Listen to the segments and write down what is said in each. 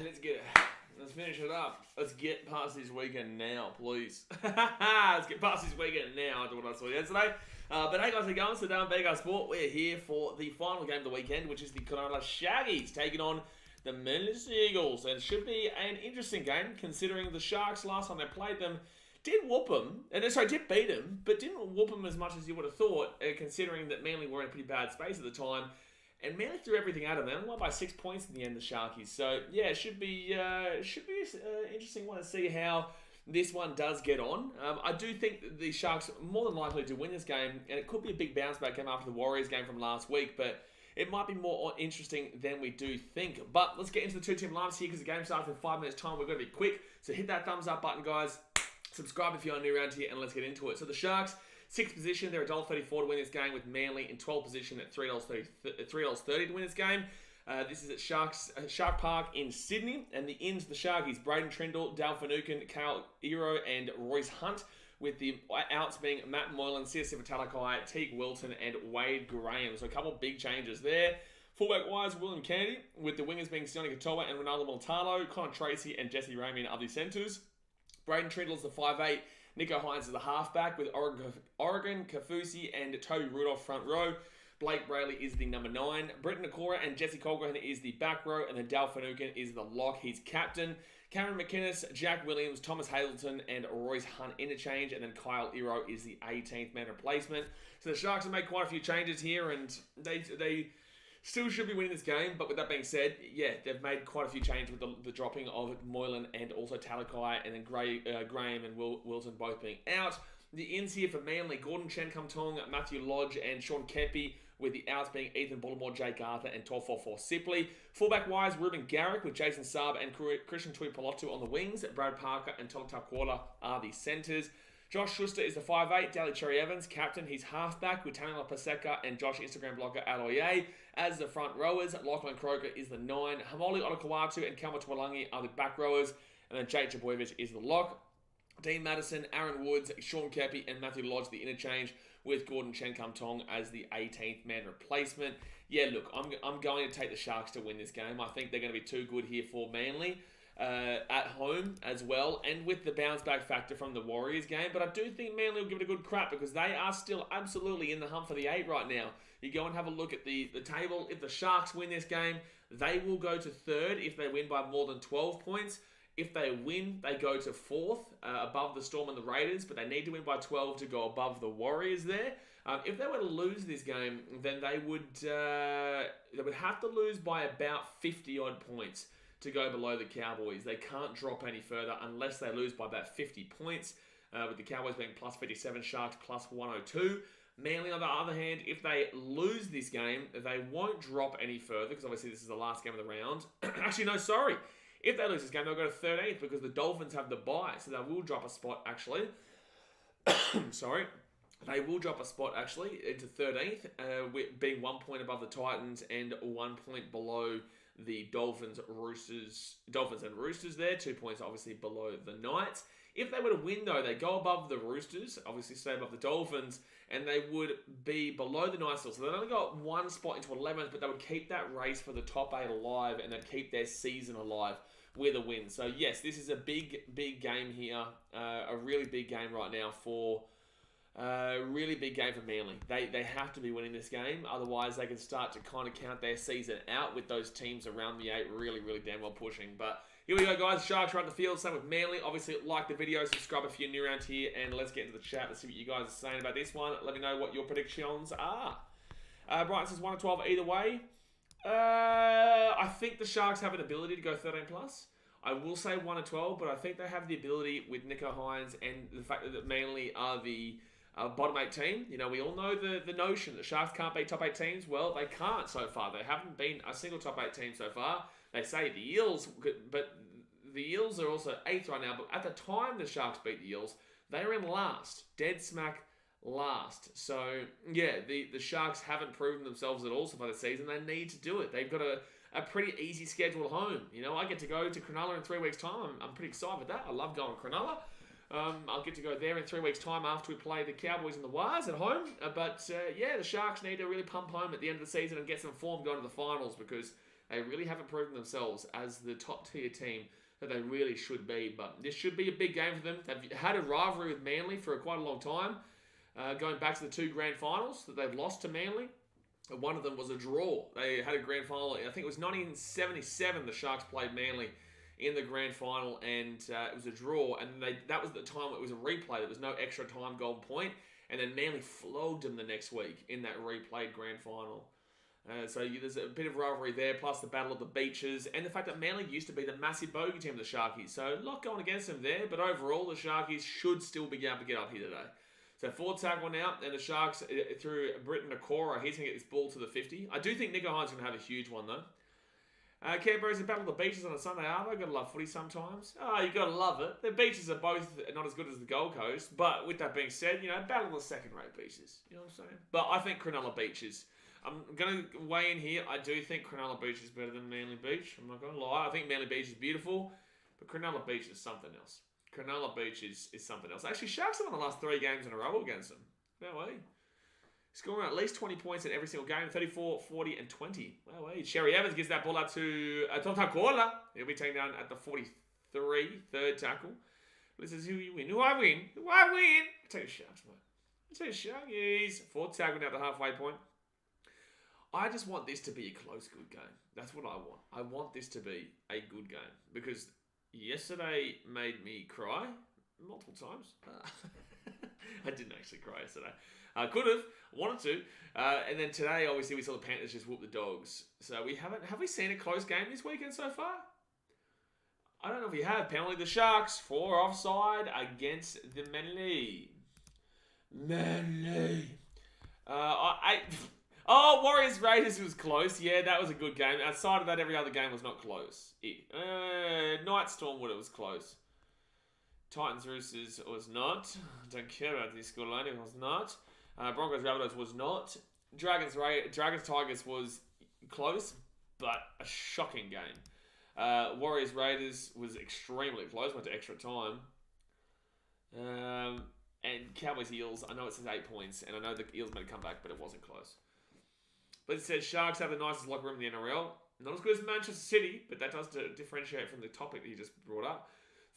Let's finish it up. Let's get past this weekend now, please. Let's get past this weekend now after what I saw yesterday. But hey guys, how's it going? So down BKR Sport, we're here for the final game of the weekend, which is the Cronulla Sharks taking on the Manly Eagles. And it should be an interesting game, considering the Sharks last time they played them did whoop them, did beat them, but didn't whoop them as much as you would have thought, considering that Manly were in a pretty bad space at the time. And Manly threw everything at them. They only won by 6 points in the end, the Sharkies. So, yeah, it should be an interesting one to see how this one does get on. I do think that the Sharks more than likely do win this game, and it could be a big bounce-back game after the Warriors game from last week, but it might be more interesting than we do think. But let's get into the two-team lineups here, because the game starts in 5 minutes' time. We're going to be quick, so hit that thumbs up button, guys. Subscribe if you're new around here, and let's get into it. So the Sharks, 6th position, they're $1.34 to win this game, with Manly in 12th position at $3.30 to win this game. This is at Shark Park in Sydney, and the ins, the Sharkies, Braden Trindle, Dal Finucane, Kyle Iro, and Royce Hunt, with the outs being Matt Moylan, Siosifa Talakai, Teague Wilton, and Wade Graham. So a couple of big changes there. Fullback-wise, William Kennedy, with the wingers being Sione Katoa and Ronaldo Montano, Connor Tracy, and Jesse Ramey are the centres. Braden Trindle is the 5'8", Nico Hines is the halfback, with Oregon Kafusi and Toby Rudolph front row. Blake Brayley is the number 9. Britton Nakora and Jesse Colquhoun is the back row, and then Dal Finucane is the lock. He's captain. Cameron McInnes, Jack Williams, Thomas Hazleton, and Royce Hunt interchange, and then Kyle Iro is the 18th man replacement. So the Sharks have made quite a few changes here, and they still should be winning this game, but with that being said, yeah, they've made quite a few changes with the dropping of Moylan and also Talakai, and then Graham and Wilson both being out. The ins here for Manly, Gordon Chen Kumtong, Matthew Lodge, and Sean Kepi, with the outs being Ethan Bullimore, Jake Arthur, and 1244 Sipley. Fullback-wise, Ruben Garrick with Jason Saab and Christian Tuipulotu on the wings. Brad Parker and Tom Takwala are the centres. Josh Schuster is the 5'8", Daly Cherry Evans, captain. He's halfback with Tanila Paseka and Josh Instagram blocker Aloye as the front rowers. Lachlan Croker is the 9. Hamoli Otakawatu and Kalma Twalangi are the back rowers. And then Jake Chaboyevich is the lock. Dean Madison, Aaron Woods, Sean Kepi, and Matthew Lodge the interchange, with Gordon Chen Kumtong as the 18th man replacement. Yeah, look, I'm going to take the Sharks to win this game. I think they're going to be too good here for Manly. At home as well, and with the bounce back factor from the Warriors game. But I do think Manly will give it a good crack, because they are still absolutely in the hunt for the 8 right now. You go and have a look at the table. If the Sharks win this game, they will go to 3rd if they win by more than 12 points. If they win, they go to 4th, above the Storm and the Raiders, but they need to win by 12 to go above the Warriors there. If they were to lose this game, then they would have to lose by about 50 odd points to go below the Cowboys. They can't drop any further unless they lose by about 50 points, with the Cowboys being plus 57, Sharks plus 102. Manly, on the other hand, if they lose this game, they won't drop any further, because obviously this is the last game of the round. Actually, no, sorry. If they lose this game, they'll go to 13th, because the Dolphins have the bye, so they will drop a spot, actually. Sorry. They will drop a spot, actually, into 13th, being 1 point above the Titans and 1 point below the Dolphins and Roosters there. 2 points obviously below the Knights. If they were to win, though, they go above the Roosters, obviously stay above the Dolphins, and they would be below the Knights still. So they've only got 1 spot into 11th, but they would keep that race for the top 8 alive, and they'd keep their season alive with a win. So yes, this is a big game here, a really big game right now for really big game for Manly. They have to be winning this game, otherwise they can start to kind of count their season out with those teams around the 8 really damn well pushing. But here we go, guys. Sharks are on the field, same with Manly. Obviously, like the video, subscribe if you're new around here, and let's get into the chat. Let's see what you guys are saying about this one. Let me know what your predictions are. Brian says 1 to 12 either way. I think the Sharks have an ability to go 13 plus. I will say 1 to 12, but I think they have the ability with Nico Hines and the fact that Manly are the bottom 8 team. You know, we all know the notion that Sharks can't beat top 8 teams. Well, they can't so far. They haven't been a single top 8 team so far. They say the Eels, but the Eels are also 8th right now. But at the time the Sharks beat the Eels, they were in last, dead smack last. So, yeah, the Sharks haven't proven themselves at all so far this season. They need to do it. They've got a pretty easy schedule at home. You know, I get to go to Cronulla in 3 weeks' time. I'm pretty excited with that. I love going to Cronulla. I'll get to go there in 3 weeks' time after we play the Cowboys and the Wires at home. But yeah, the Sharks need to really pump home at the end of the season and get some form going to the finals, because They really haven't proven themselves as the top tier team that they really should be. But this should be a big game for them. They've had a rivalry with Manly for quite a long time, going back to the 2 grand finals that they've lost to Manly. One of them was a draw. They had a grand final, I think it was 1977, the Sharks played Manly in the grand final, and it was a draw, and that was the time it was a replay. There was no extra time golden point, and then Manly flogged them the next week in that replayed grand final. So there's a bit of rivalry there, plus the Battle of the Beaches, and the fact that Manly used to be the massive bogey team of the Sharkies. So a lot going against them there, but overall the Sharkies should still be able to get up here today. So 4 tackle now, and the Sharks through Britton Nakora, he's going to get this ball to the 50. I do think Nico Hines is going to have a huge one though. Canberra's the Battle of the Beaches on a Sunday arvo. Gotta love footy sometimes. Oh, you gotta love it. The beaches are both not as good as the Gold Coast, but with that being said, battle of the second-rate beaches. You know what I'm saying? But I think Cronulla Beaches. I'm gonna weigh in here. I do think Cronulla Beach is better than Manly Beach. I'm not gonna lie. I think Manly Beach is beautiful, but Cronulla Beach is something else. Cronulla Beach is something else. Actually, Sharks have won the last 3 games in a row against them. No way. Scoring at least 20 points in every single game, 34, 40, and 20. Wow, Sherry Evans gives that ball out to Totakola. He'll be taken down at the 43, third tackle. This is who you win. Who I win? Who I win? I take a Sharks, mate. I take a Sharkies. Fourth tackle down at the halfway point. I just want this to be a close, good game. That's what I want. I want this to be a good game. Because yesterday made me cry multiple times. I didn't actually cry yesterday. I could have, wanted to. And then today, obviously, we saw the Panthers just whoop the Dogs. So have we seen a close game this weekend so far? I don't know if we have. Penalty the Sharks for offside against the Manly. Warriors Raiders was close. Yeah, that was a good game. Outside of that, every other game was not close. Night Stormwood, it was close. Titans Roosters was not. Don't care about this scoreline. It was not. Broncos Rabbitohs was not. Dragons Tigers was close, but a shocking game. Warriors Raiders was extremely close. Went to extra time. And Cowboys Eels. I know it says 8 points, and I know the Eels made a comeback, but it wasn't close. But it says Sharks have the nicest locker room in the NRL. Not as good as Manchester City, but that does differentiate from the topic that you just brought up.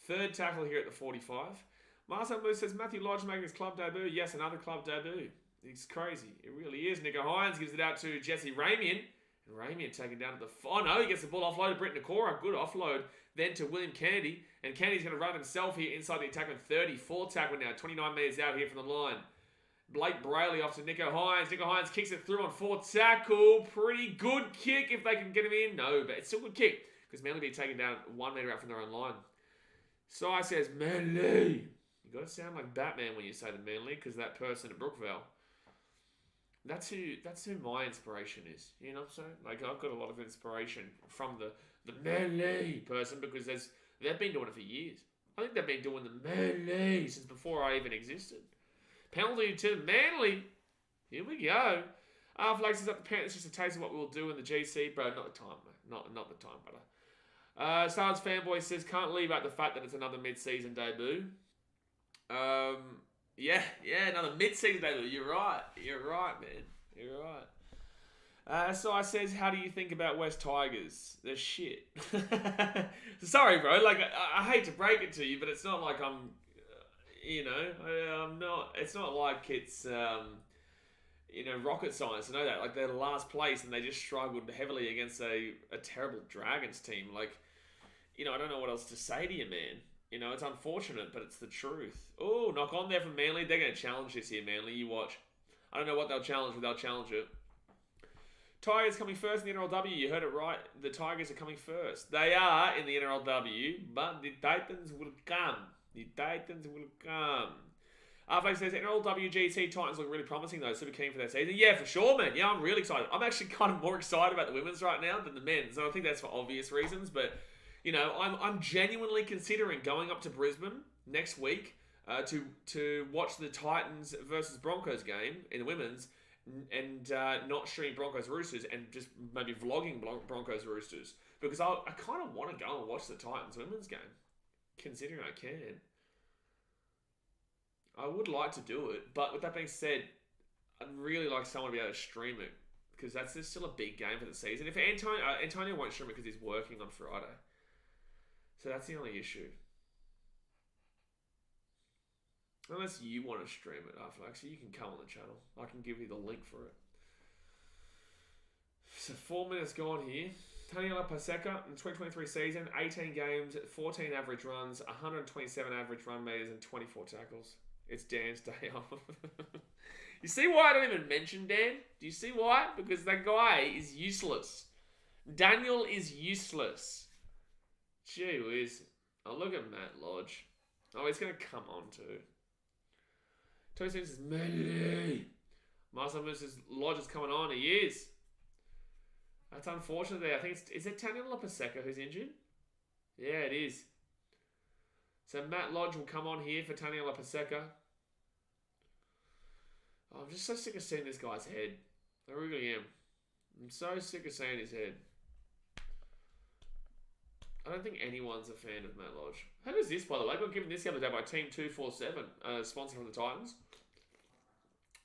Third tackle here at the 45. Marcel Moose says Matthew Lodge making his club debut. Yes, another club debut. It's crazy. It really is. Nico Hines gives it out to Jesse Ramian. And Ramian taken down to the... Oh no, he gets the ball offloaded. Britton Nakora, good offload. Then to William Kennedy. And Kennedy's going to run himself here inside the attack on 34 tackle now. 29 metres out here from the line. Blake Brayley off to Nico Hines. Nico Hines kicks it through on 4th tackle. Pretty good kick if they can get him in. No, but it's still a good kick. Because Manly be taken down 1 metre out from their own line. So I says, Manly. You got to sound like Batman when you say the Manly, because that person at Brookvale. That's who my inspiration is. You know what I'm saying? Like, I've got a lot of inspiration from the Manly person, because they've been doing it for years. I think they've been doing the Manly since before I even existed. Penalty to Manly. Here we go. Flags is up the Panthers. Just a taste of what we'll do in the GC, bro. Not the time, mate. Not the time, brother. Stars Fanboy says, can't leave out the fact that it's another mid-season debut. Yeah, another mid-season debut. You're right, man. You're right. So I says, how do you think about West Tigers? They're shit. Sorry, bro. Like, I hate to break it to you, but it's not like I'm, I'm not. It's not like it's, rocket science. I know that. Like, they're the last place, and they just struggled heavily against a terrible Dragons team. Like, I don't know what else to say to you, man. It's unfortunate, but it's the truth. Oh, knock on there from Manly. They're going to challenge this here, Manly. You watch. I don't know what they'll challenge, but they'll challenge it. Tigers coming first in the NRLW. You heard it right. The Tigers are coming first. They are in the NRLW, but the Titans will come. Flag says, NRLW GC Titans look really promising, though. Super keen for their season. Yeah, for sure, man. Yeah, I'm really excited. I'm actually kind of more excited about the women's right now than the men's. And I think that's for obvious reasons, but... I'm genuinely considering going up to Brisbane next week to watch the Titans versus Broncos game in the women's and not stream Broncos Roosters and just maybe vlogging Broncos Roosters, because I kind of want to go and watch the Titans women's game, considering I can. I would like to do it, but with that being said, I'd really like someone to be able to stream it, because that's still a big game for the season. If Antonio won't stream it because he's working on Friday, so that's the only issue. Unless you want to stream it after, actually, you can come on the channel. I can give you the link for it. So 4 minutes gone here. Cronulla Sharks in the 2023 season, 18 games, 14 average runs, 127 average run meters, and 24 tackles. It's Dan's day off. You see why I don't even mention Dan? Do you see why? Because that guy is useless. Daniel is useless. Gee whiz. Oh, look at Matt Lodge. Oh, he's going to come on too. Tony Sims is Manly. Marcel versus Lodge is coming on. He is. That's unfortunate there. I think is it Cronulla Sharks who's injured? Yeah, it is. So Matt Lodge will come on here for Cronulla Sharks. Oh, I'm just so sick of seeing this guy's head. I really am. I'm so sick of seeing his head. I don't think anyone's a fan of Matt Lodge. How is this, by the way? I got given this the other day by Team 247, sponsor from the Titans.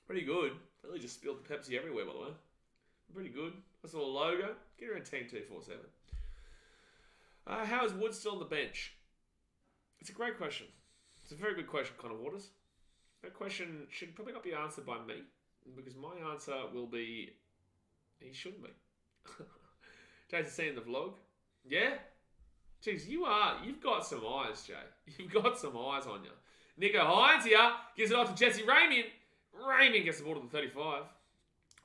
Pretty good. I really just spilled the Pepsi everywhere, by the way. Pretty good. That's a little logo. Get her in Team 247. How is Wood still on the bench? It's a great question. It's a very good question, Connor Waters. That question should probably not be answered by me, because my answer will be, he shouldn't be. Jason's seen the vlog. Yeah? Jeez, you've got some eyes, Jay. You've got some eyes on you. Nico Hines here gives it off to Jesse Ramian. Ramian gets the ball to the 35.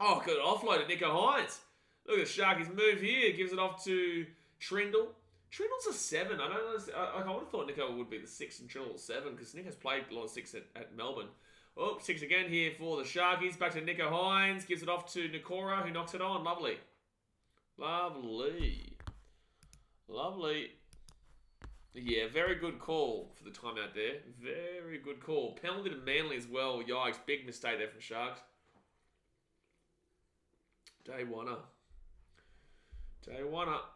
Oh, good offload to Nico Hines. Look at the Sharkies move here. Gives it off to Trindle. Trindle's a 7. I don't know. I would have thought Nico would be the 6 and Trindle's 7 because Nico's played a lot of 6 at Melbourne. Oh, 6 again here for the Sharkies. Back to Nico Hines. Gives it off to Nikora who knocks it on. Lovely. Lovely. Lovely. Yeah, very good call for the timeout there. Very good call. Penalty to Manly as well. Yikes, big mistake there from Sharks. Day one up. Day one up.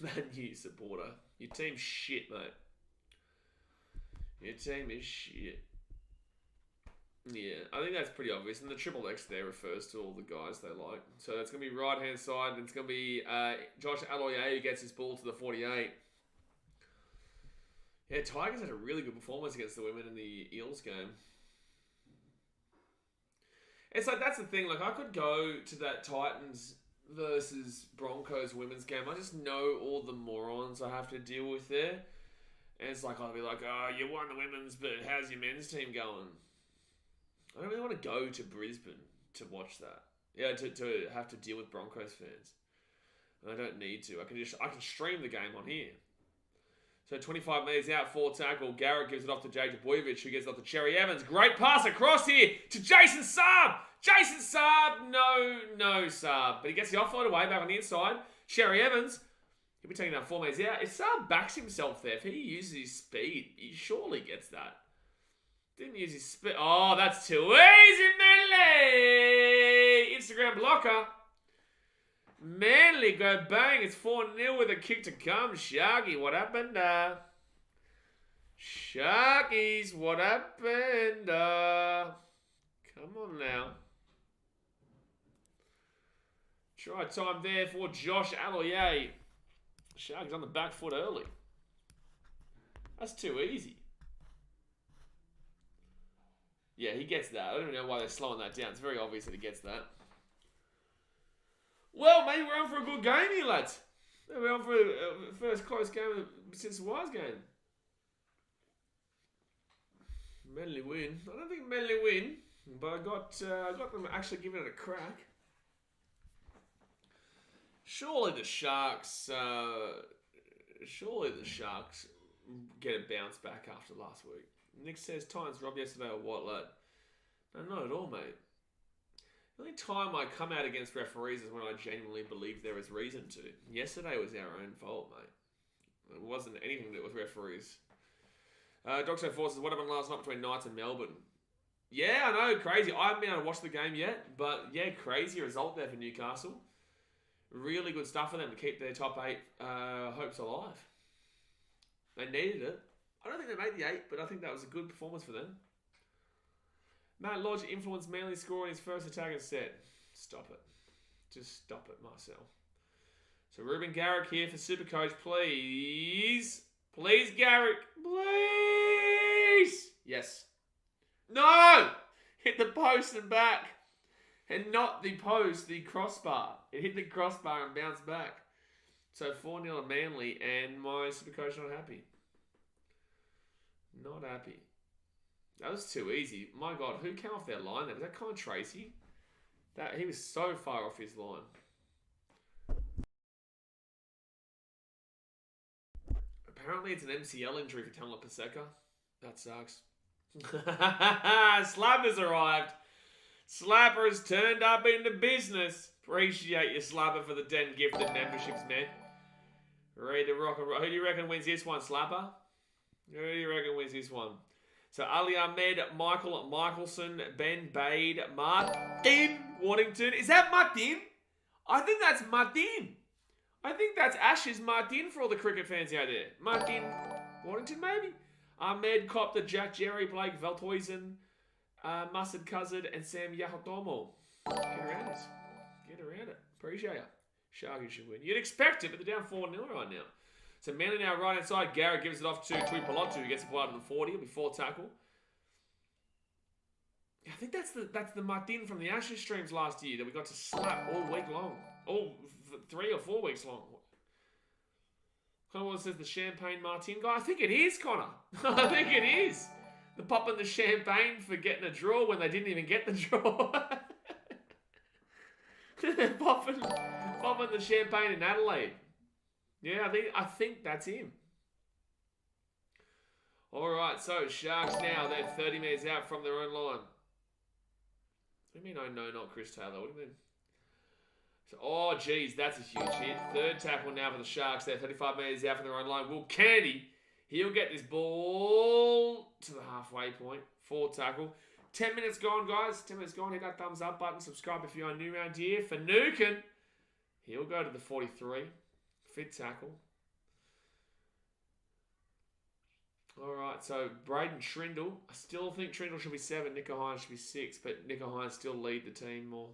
Man U supporter. Your team's shit, mate. Your team is shit. Yeah, I think that's pretty obvious. And the triple X there refers to all the guys they like. So it's going to be right-hand side. And it's going to be Josh Aloiai who gets his ball to the 48. Yeah, Tigers had a really good performance against the women in the Eels game. It's like, that's the thing. Like, I could go to that Titans versus Broncos women's game. I just know all the morons I have to deal with there. And it's like, I'll be like, oh, you won the women's, but how's your men's team going? I don't really want to go to Brisbane to watch that. Yeah, to have to deal with Broncos fans. And I don't need to. I can stream the game on here. So 25 metres out, 4 tackle. Garrett gives it off to Jay Boyovich, who gives it off to Cherry Evans. Great pass across here to Jason Saab. Jason Saab. No Saab. But he gets the offload away back on the inside. Cherry Evans. He'll be taking that 4 metres out. If Saab backs himself there, if he uses his speed, he surely gets that. Didn't use his speed. Oh, that's too easy, Manly. Instagram blocker. Manly go bang. It's 4-0 with a kick to come. Sharky, what happened? Sharkies, what happened? Come on now. Try time there for Josh Aloiai. Sharkies on the back foot early. That's too easy. Yeah, he gets that. I don't even know why they're slowing that down. It's very obvious that he gets that. Well, maybe we're on for a good game here, lads. Maybe we're on for the first close game since the Wise game. Manly win. I don't think Manly win, but I got them actually giving it a crack. Surely the Sharks get a bounce back after last week. Nick says, Titans robbed yesterday or what, lad? No, not at all, mate. The only time I come out against referees is when I genuinely believe there is reason to. Yesterday was our own fault, mate. It wasn't anything to do with referees. Doxo Forces, what happened last night between Knights and Melbourne? Yeah, I know, crazy. I haven't been able to watch the game yet, but yeah, crazy result there for Newcastle. Really good stuff for them to keep their top 8 hopes alive. They needed it. I don't think they made the 8, but I think that was a good performance for them. Matt Lodge influenced Manly score in his first attack and set. Stop it. Just stop it, Marcel. So Ruben Garrick here for Supercoach, please. Please, Garrick. Please. Yes. No! Hit the post and back. And not the post, the crossbar. It hit the crossbar and bounced back. So 4-0 to Manly, and my Supercoach not happy. Not happy. That was too easy. My God, who came off their line there? Was that Colin Tracy? He was so far off his line. Apparently it's an MCL injury for Talon Paseka. That sucks. Slapper's arrived. Slapper has turned up into business. Appreciate you, Slapper, for the 10 gifted memberships, man. Ready to rock and roll. Who do you reckon wins this one, Slapper? Who do you reckon wins this one? So Ali Ahmed, Michael Michelson, Ben Bade, Martin Waddington. Is that Martin? I think that's Martin. I think that's Ash's Martin for all the cricket fans out there. Martin Waddington, maybe? Ahmed Copter, Jack Jerry, Blake Veltoisen, Mustard Cuzzard, and Sam Yahotomo. Get around it. Get around it. Appreciate it. Sharkies should win. You'd expect it, but they're down 4-0 right now. So Manly now right hand side. Garrett gives it off to Tui Pelotu, who gets the ball out of the 40. It'll be 4 tackle. I think that's the Martin from the Ashes streams last year that we got to slap all week long. All 3 or 4 weeks long. Connor says the Champagne Martin guy. I think it is, Connor. I think it is. The popping the champagne for getting a draw when they didn't even get the draw. popping the champagne in Adelaide. Yeah, I think that's him. All right, so Sharks now, they're 30 metres out from their own line. What do you mean, oh no, not Chris Taylor? What do you mean? So, oh, geez, that's a huge hit. Third tackle now for the Sharks. They're 35 metres out from their own line. Will Kennedy, he'll get this ball to the halfway point. 4 tackle. 10 minutes gone, guys. 10 minutes gone. Hit that thumbs up button. Subscribe if you're new around here. For Nukin, he'll go to the 43. 5th tackle. Alright, so Braden Trindle. I still think Trindle should be 7. Nico Hines should be 6. But Nico Hines still lead the team more.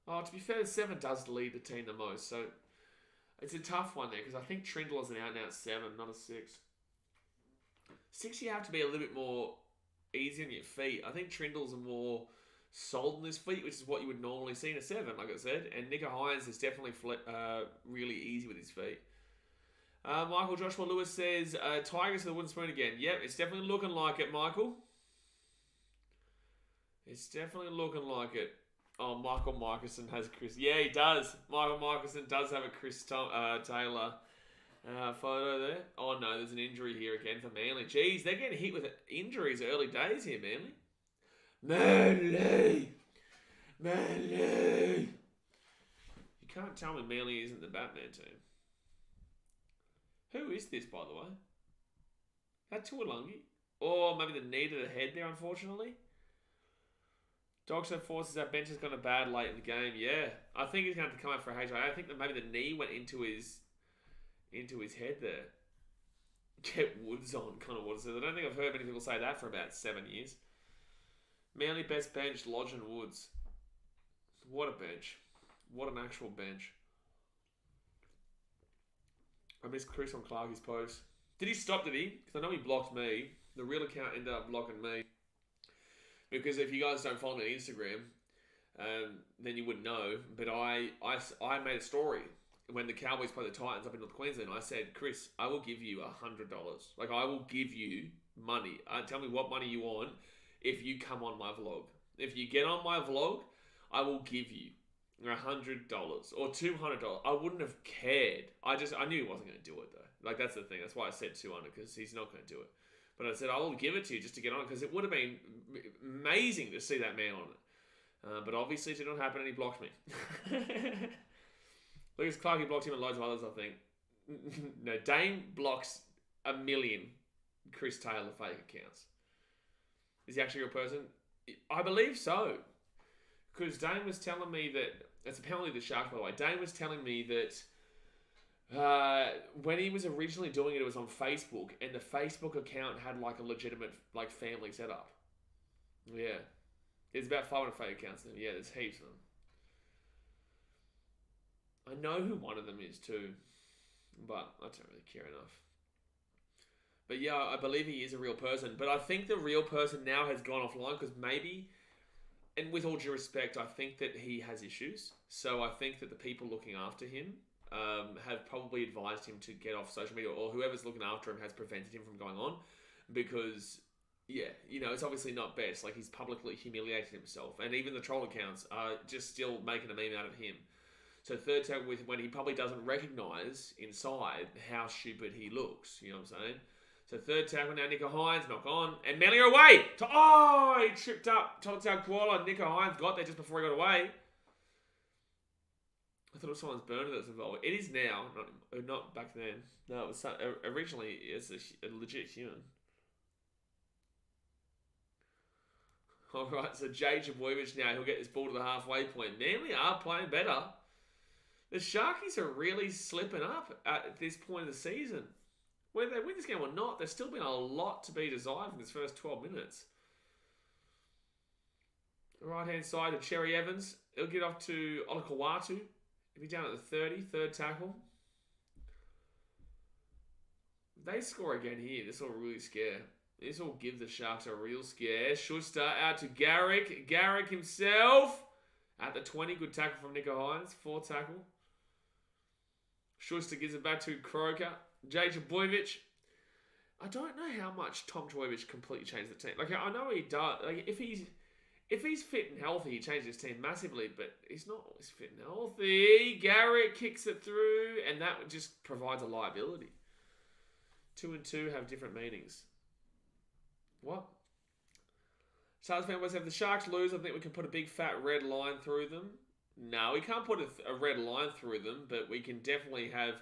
Oh, to be fair, 7 does lead the team the most. So it's a tough one there because I think Trindle is an out-and-out 7, not a 6. 6, you have to be a little bit more easy on your feet. I think Trindle's a more solid on his feet, which is what you would normally see in a 7, like I said. And Nico Hines is definitely really easy with his feet. Michael Joshua Lewis says, Tigers to the wooden spoon again. Yep, it's definitely looking like it, Michael. It's definitely looking like it. Oh, Michael Michelson has Chris. Yeah, he does. Michael Michelson does have a Chris Taylor photo there. Oh, no, there's an injury here again for Manly. Jeez, they're getting hit with injuries early days here, Manly. Manly! You can't tell me Manly isn't the Batman team. Who is this, by the way? That Tuolungi? Or maybe the knee to the head there, unfortunately. Dogso forces that bench has gone bad late in the game. Yeah, I think he's going to have to come out for a HIA. I think that maybe the knee went into his head there. Get Woods on, kind of Woods. I don't think I've heard many people say that for about 7 years. Manly best bench, Lodge and Woods. What a bench. What an actual bench. I missed Chris on Clarkie's post. Did he stop, did he? Because I know he blocked me. The real account ended up blocking me. Because if you guys don't follow me on Instagram, then you wouldn't know. But I made a story when the Cowboys play the Titans up in North Queensland. I said, Chris, I will give you $100. Like, I will give you money. Tell me what money you want if you come on my vlog. If you get on my vlog, I will give you $100 or $200. I wouldn't have cared. I knew he wasn't going to do it, though. Like, that's the thing. That's why I said 200, because he's not going to do it. But I said, I will give it to you just to get on, because it would have been amazing to see that man on it. But obviously it did not happen, and he blocked me. Lucas Clarkie blocked him and loads of others, I think. No, Dane blocks 1 million Chris Taylor fake accounts. Is he actually a real person? I believe so. Because Dane was telling me that, it's apparently the Sharks, by the way. Dane was telling me that when he was originally doing it was on Facebook, and the Facebook account had like a legitimate like family setup. Yeah. There's about 500 fake accounts. Yeah, there's heaps of them. I know who one of them is too, but I don't really care enough. But yeah, I believe he is a real person. But I think the real person now has gone offline because maybe, and with all due respect, I think that he has issues. So I think that the people looking after him have probably advised him to get off social media, or whoever's looking after him has prevented him from going on because, yeah, it's obviously not best. Like, he's publicly humiliated himself. And even the troll accounts are just still making a meme out of him. So third tackle with when he probably doesn't recognise inside how stupid he looks. You know what I'm saying? So third tackle now, Nico Hines, knock on. And Manly are away! He tripped up. Tolotau Koala. Nico Hines got there just before he got away. I thought it was someone's burner that was involved. It is now, not back then. No, it was originally it's a legit human. Alright, so Jay Jaboyevich now, he'll get this ball to the halfway point. Manly are playing better. The Sharkies are really slipping up at this point of the season. Whether they win this game or not, there's still been a lot to be desired in this first 12 minutes. Right-hand side of Cherry Evans. He'll get off to Olakawatu. He'll be down at the 30, third tackle. If they score again here, this will really scare. This will give the Sharks a real scare. Schuster out to Garrick. Garrick himself at the 20. Good tackle from Nico Hines. Fourth tackle. Schuster gives it back to Croker. Jay Jaboyevich. I don't know how much Tom Trbojevic completely changed the team. Like, I know he does. Like, if he's fit and healthy, he changes his team massively, but he's not always fit and healthy. Garrick kicks it through, and that just provides a liability. 2 and 2 have different meanings. What? Sharks fan was, if the Sharks lose, I think we can put a big fat red line through them. No, we can't put a red line through them, but we can definitely have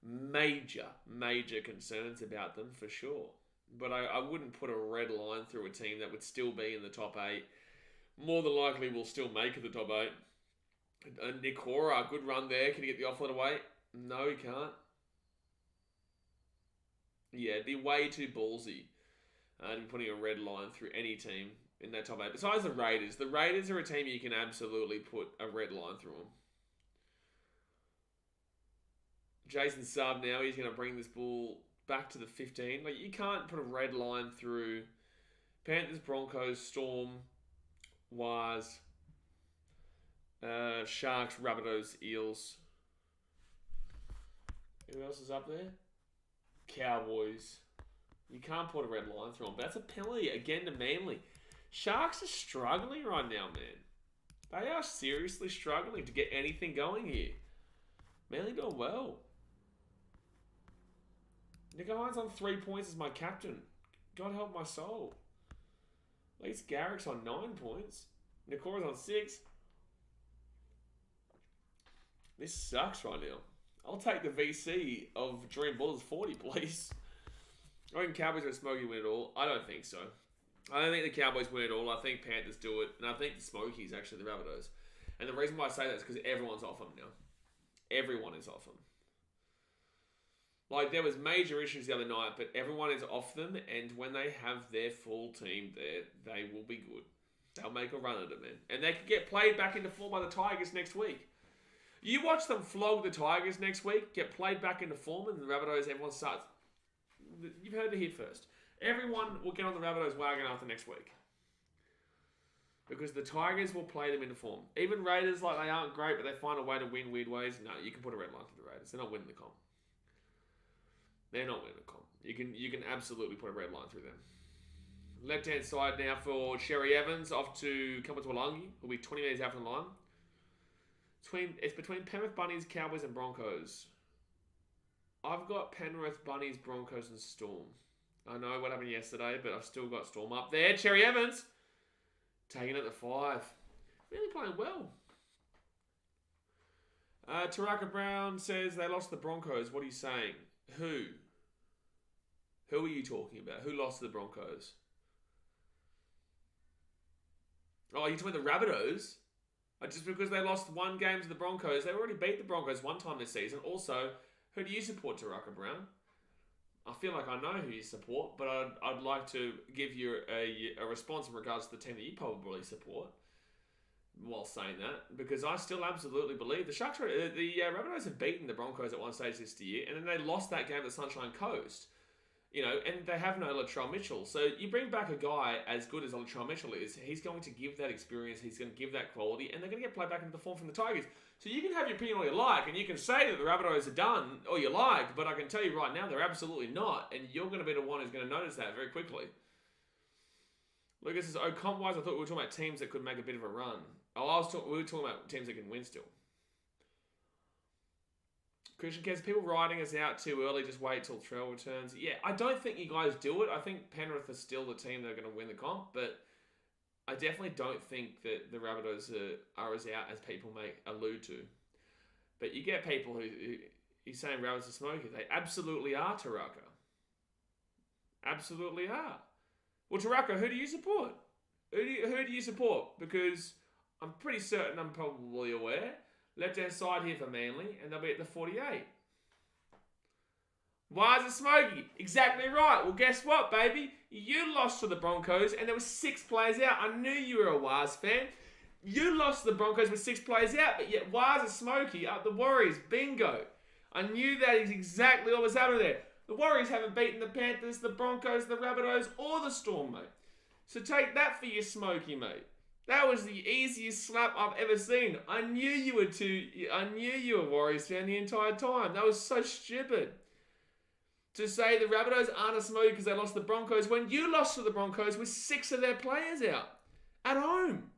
major concerns about them for sure. But I wouldn't put a red line through a team that would still be in the top 8. More than likely will still make it the top 8. Nick Hora, good run there. Can he get the offload away? No, he can't. Yeah, it'd be way too ballsy to be putting a red line through any team in that top 8. Besides the Raiders. The Raiders are a team you can absolutely put a red line through them. Jason Sub now, he's going to bring this ball back to the 15. Like, you can't put a red line through Panthers, Broncos, Storm, Wires, Sharks, Rabbitohs, Eels. Who else is up there? Cowboys. You can't put a red line through them. But that's a penalty again to Manly. Sharks are struggling right now, man. They are seriously struggling to get anything going here. Manly doing well. Nico Hines on 3 points as my captain. God help my soul. At least Garrick's on 9 points. Nikora's on 6. This sucks right now. I'll take the VC of Dream Bullers 40, please. I reckon Cowboys are Smokey win it all. I don't think so. I don't think the Cowboys win it all. I think Panthers do it. And I think the Smokies, actually, the Rabbitohs. And the reason why I say that is because everyone's off them now. Everyone is off them. Like, there was major issues the other night, but everyone is off them, and when they have their full team there, they will be good. They'll make a run at it, man. And they could get played back into form by the Tigers next week. You watch them flog the Tigers next week, get played back into form, and the Rabbitohs, everyone starts... You've heard it here first. Everyone will get on the Rabbitohs wagon after next week. Because the Tigers will play them into form. Even Raiders, like, they aren't great, but they find a way to win weird ways. No, you can put a red line through the Raiders. They're not winning the comp. They're not winning the comp. You can absolutely put a red line through them. Left-hand side now for Sherry Evans, off to Kamatualangi. Will be 20 metres out from the line. It's between Penrith Bunnies, Cowboys and Broncos. I've got Penrith, Bunnies, Broncos and Storm. I know what happened yesterday, but I've still got Storm up there. Cherry Evans taking it to 5. Really playing well. Taraka Brown says they lost the Broncos. What are you saying? Who? Who are you talking about? Who lost to the Broncos? Oh, you're talking about the Rabbitohs? Just because they lost one game to the Broncos, they already beat the Broncos one time this season. Also, who do you support, Taraka Brown? I feel like I know who you support, but I'd like to give you a response in regards to the team that you probably support. while saying that, because I still absolutely believe the Sharks, the Rabbitohs have beaten the Broncos at one stage this year, and then they lost that game at the Sunshine Coast. And they have no Latrell Mitchell. So you bring back a guy as good as Latrell Mitchell is, he's going to give that experience, he's going to give that quality, and they're going to get played back into the form from the Tigers. So you can have your opinion all you like, and you can say that the Rabbitohs are done all you like, but I can tell you right now, they're absolutely not, and you're going to be the one who's going to notice that very quickly. Lucas says, comp-wise, I thought we were talking about teams that could make a bit of a run. We were talking about teams that can win still. Christian Cares, people riding us out too early, just wait till Trell returns. Yeah, I don't think you guys do it. I think Penrith are still the team that are going to win the comp, but I definitely don't think that the Rabbitohs are as out as people may allude to. But you get people who he's saying Rabbitohs are smoky. They absolutely are, Taraka. Absolutely are. Well, Taraka, who do you support? Who do you support? Because I'm pretty certain, I'm probably aware, left-hand side here for Manly, and they'll be at the 48. Why is it smoky? Exactly right. Well, guess what, baby? You lost to the Broncos, and there were 6 players out. I knew you were a Waz fan. You lost to the Broncos with 6 players out, but yet Waz is smoky. The Warriors, bingo. I knew that is exactly what was happening there. The Warriors haven't beaten the Panthers, the Broncos, the Rabbitohs, or the Storm, mate. So take that for your smoky, mate. That was the easiest slap I've ever seen. I knew you were a Warriors fan the entire time. That was so stupid. To say the Rabbitohs aren't a smoky because they lost the Broncos when you lost to the Broncos with 6 of their players out. At home.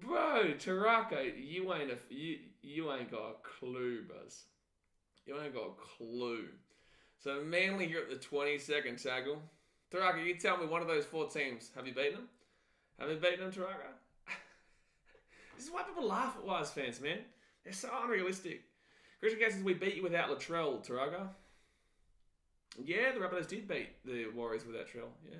Bro, Taraka, you ain't got a clue, buzz. You ain't got a clue. So Manly here at the 22nd tackle. Taraka, you tell me one of those 4 teams. Have you beaten them? Have you beaten them, Taraka? This is why people laugh at Wise fans, man. They're so unrealistic. Christian guesses we beat you without Latrell, Taraka. Yeah, the Rabbitohs did beat the Warriors without Latrell, yeah.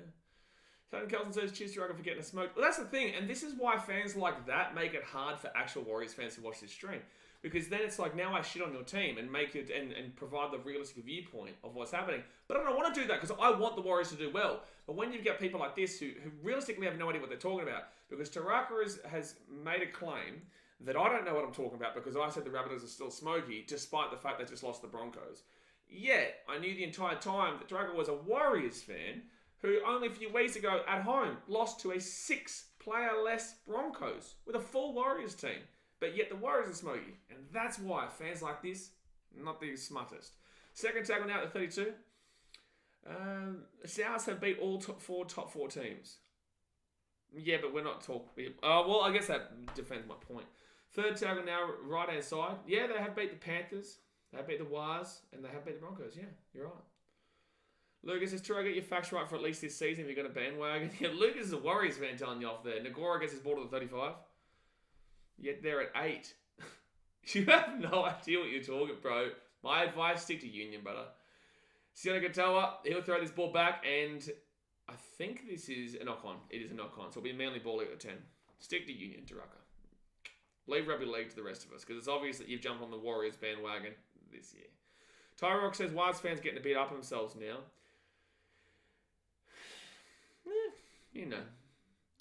Tony Kelson says, cheers, Taraka, for getting a smoke. Well, that's the thing, and this is why fans like that make it hard for actual Warriors fans to watch this stream. Because then it's like, now I shit on your team and make it and provide the realistic viewpoint of what's happening. But I don't want to do that because I want the Warriors to do well. But when you've got people like this who realistically have no idea what they're talking about, because Taraka has made a claim that I don't know what I'm talking about because I said the Rabbitohs are still smoky despite the fact they just lost the Broncos. Yet, I knew the entire time that Taraka was a Warriors fan who only a few weeks ago at home lost to a 6-player less Broncos with a full Warriors team. But yet the Warriors are smoky. And that's why fans like this, not the smartest. Second tackle now at the 32. Souths have beat all top four teams. Yeah, but we're not talking. Well, I guess that defends my point. Third tackle now, right-hand side. Yeah, they have beat the Panthers. They have beat the Wars. And they have beat the Broncos. Yeah, you're right. Lucas says, try to get your facts right for at least this season if you're going to bandwagon. Yeah, Lucas is a Warriors fan telling you off there. Nagora gets his ball to the 35. Yet they're at 8. You have no idea what you're talking, bro. My advice, stick to Union, brother. Siona Katoa, he'll throw this ball back, and I think this is a knock-on. It is a knock-on, so it'll be a Manly ball at 10. Stick to Union, Taraka. Leave rugby league to the rest of us, because it's obvious that you've jumped on the Warriors bandwagon this year. Tyrock says, Wild fans getting to beat up themselves now. You know.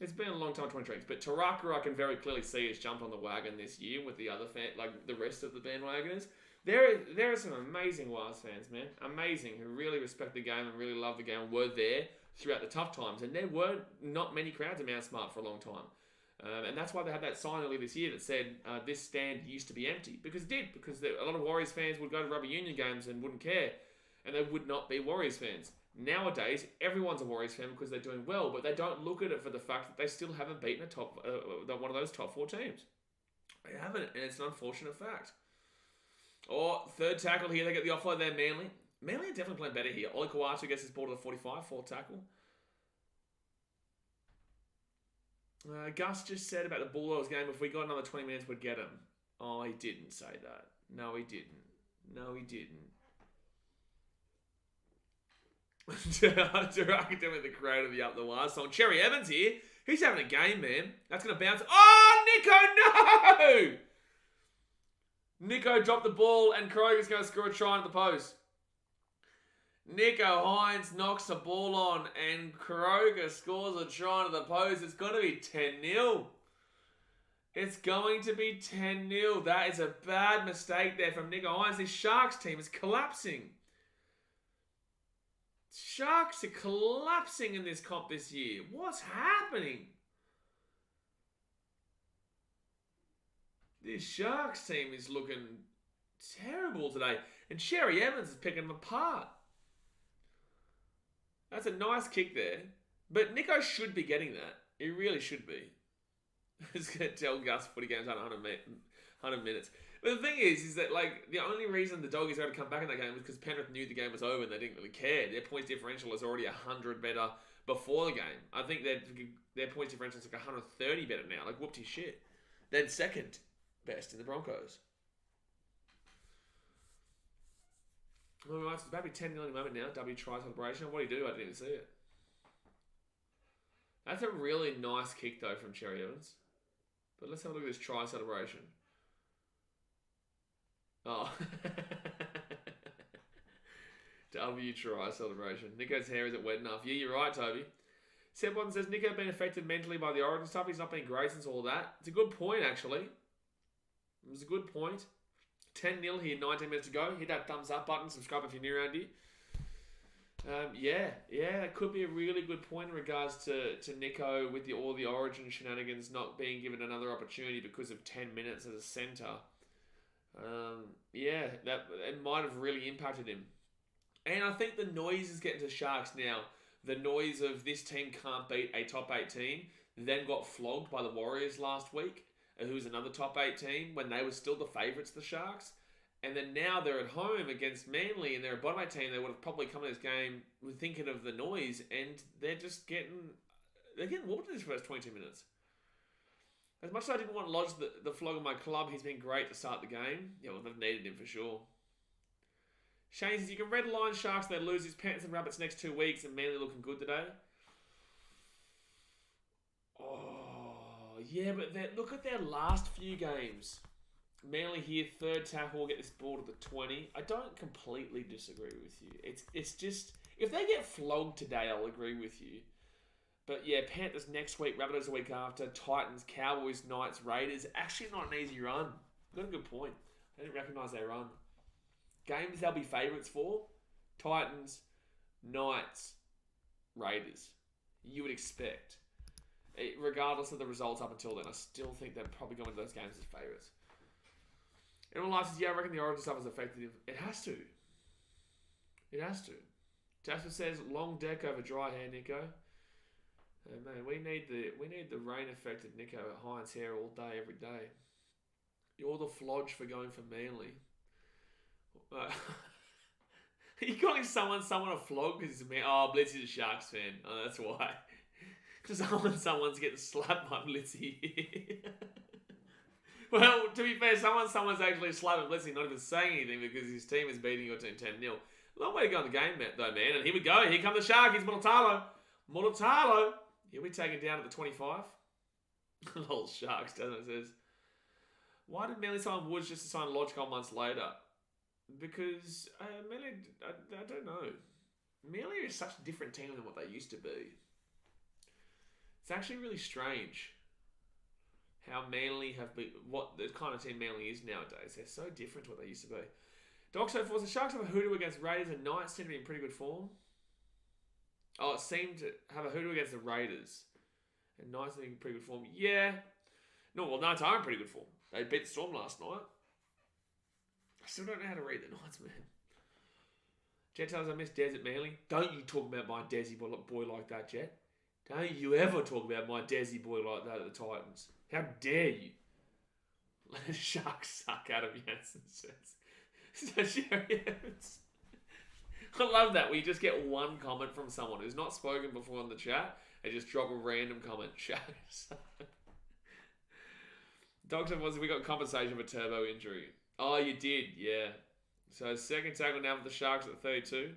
It's been a long time, 20 drinks, but Taraka I can very clearly see has jumped on the wagon this year with the other like the rest of the bandwagoners. There are some amazing Wild's fans, man. Amazing, who really respect the game and really love the game and were there throughout the tough times. And there were not many crowds at Mount Smart for a long time. And that's why they had that sign earlier this year that said this stand used to be empty. Because it did. Because a lot of Warriors fans would go to rugby union games and wouldn't care. And they would not be Warriors fans. Nowadays, everyone's a Warriors fan because they're doing well, but they don't look at it for the fact that they still haven't beaten one of those top 4 teams. They haven't, and it's an unfortunate fact. Third tackle here, they get the offload there, Manly. Manly are definitely playing better here. Oli Kawatu gets his ball to the 45, 4th tackle. Gus just said about the Bulldogs game, if we got another 20 minutes, we'd get him. Oh, he didn't say that. No, he didn't. Academy the creator of the Up the Wire song. Cherry Evans here. He's having a game, man. That's going to bounce. Oh, Nico, no! Nico dropped the ball and Kroger's going to score a try at the post. Nico Hines knocks the ball on and Kroger scores a try to the post. It's going to be 10-0. It's going to be 10-0. That is a bad mistake there from Nico Hines. The Sharks team is collapsing. Sharks are collapsing in this comp this year. What's happening? This Sharks team is looking terrible today. And Sherry Evans is picking them apart. That's a nice kick there. But Nico should be getting that. He really should be. I was going to tell Gus footy games on 100 minutes. But the thing is that like the only reason the Doggies were able to come back in that game was because Penrith knew the game was over and they didn't really care. Their points differential is already 100 better before the game. I think their points differential is like 130 better now. Like whoopty shit. Then second best in the Broncos. Alright, so it's about to be 10-0 in a moment now. W try celebration. What do you do? I didn't even see it. That's a really nice kick though from Cherry Evans. But let's have a look at this try celebration. Oh. W try celebration. Nico's hair isn't wet enough. Yeah, you're right, Toby. Seb Watson says Nico been affected mentally by the Origin stuff. He's not been great since all that. It's a good point, actually. It was a good point. 10-0 here, 19 minutes to go. Hit that thumbs up button. Subscribe if you're new around here. Yeah, that could be a really good point in regards to Nico with all the Origin shenanigans not being given another opportunity because of 10 minutes as a centre. That it might have really impacted him. And I think the noise is getting to Sharks now. The noise of this team can't beat a top 8 team, then got flogged by the Warriors last week, who was another top 8 team when they were still the favourites, the Sharks. And then now they're at home against Manly and they're a bottom 8 team. They would have probably come to this game thinking of the noise and they're getting whooped in these first 22 minutes. As much as I didn't want to lodge the flog of my club, he's been great to start the game. Yeah, well, they've needed him for sure. Shane says, you can red line Sharks, they lose his Panthers and Rabbits next 2 weeks and Manly looking good today. Oh, yeah, but look at their last few games. Manly here, third tackle, get this ball to the 20. I don't completely disagree with you. It's just, if they get flogged today, I'll agree with you. But yeah, Panthers next week, Rabbitohs the week after, Titans, Cowboys, Knights, Raiders. Actually not an easy run. Got a good point. I didn't recognise their run. Games they'll be favourites for, Titans, Knights, Raiders. You would expect. Regardless of the results up until then, I still think they'd probably go into those games as favourites. Everyone likes I reckon the Origin stuff has affected him. It has to. It has to. Jasper says, long deck over dry hair, Nico. Man, we need the rain-affected Nico Hines hair all day, every day. You're the flodge for going for Manly. Are you calling someone a flog because he's a man? Oh, Blitzy's a Sharks fan. Oh, that's why. Because someone's getting slapped by Blitzy. Well, to be fair, someone's actually slapping Blitzy, not even saying anything because his team is beating your team 10-0. Long way to go in the game, though, man. And here we go. Here come the Sharkies, Mulatalo. He'll be taken down at the 25. Lol, Sharks, doesn't it? Says, why did Manly sign Woods just to sign Lodge months later? Because Manly, I don't know. Manly is such a different team than what they used to be. It's actually really strange how Manly have been, what the kind of team Manly is nowadays. They're so different to what they used to be. Doc so forth, the Sharks have a hoodoo against Raiders and Knights seem to be in pretty good form. Oh, it seemed to have a hoodoo against the Raiders. And Knights are in pretty good form. Yeah. No, well, Knights are in pretty good form. They beat the Storm last night. I still don't know how to read the Knights, man. Jet tells I miss Des at Manly. Don't you talk about my Desi boy like that, Jet. Don't you ever talk about my Desi boy like that at the Titans. How dare you? Sharks suck, Adam Jansen says. So Sherry Evans. I love that. We just get one comment from someone who's not spoken before in the chat and just drop a random comment. Sharks. Doctor was we got compensation for Turbo injury. Oh, you did, yeah. So second tackle now for the Sharks at 32.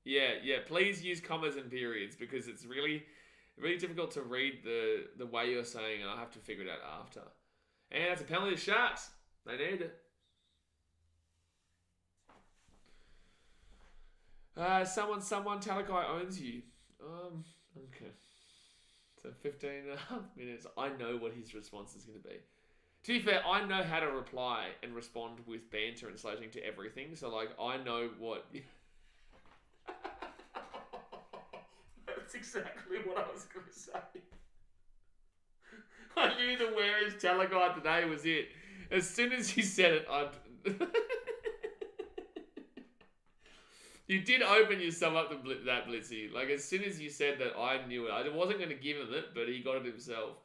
Yeah. Please use commas and periods because it's really, really difficult to read the way you're saying, and I'll have to figure it out after. And that's a penalty to Sharks. They need it. Someone, Talakai owns you. Okay. So 15.5 minutes. I know what his response is going to be. To be fair, I know how to reply and respond with banter and slating to everything. So, like, I know what... That's exactly what I was going to say. I knew the where is Talakai today was it. As soon as you said it, I'd... You did open yourself up to that, Blitzy. Like, as soon as you said that, I knew it. I wasn't going to give him it, but he got it himself.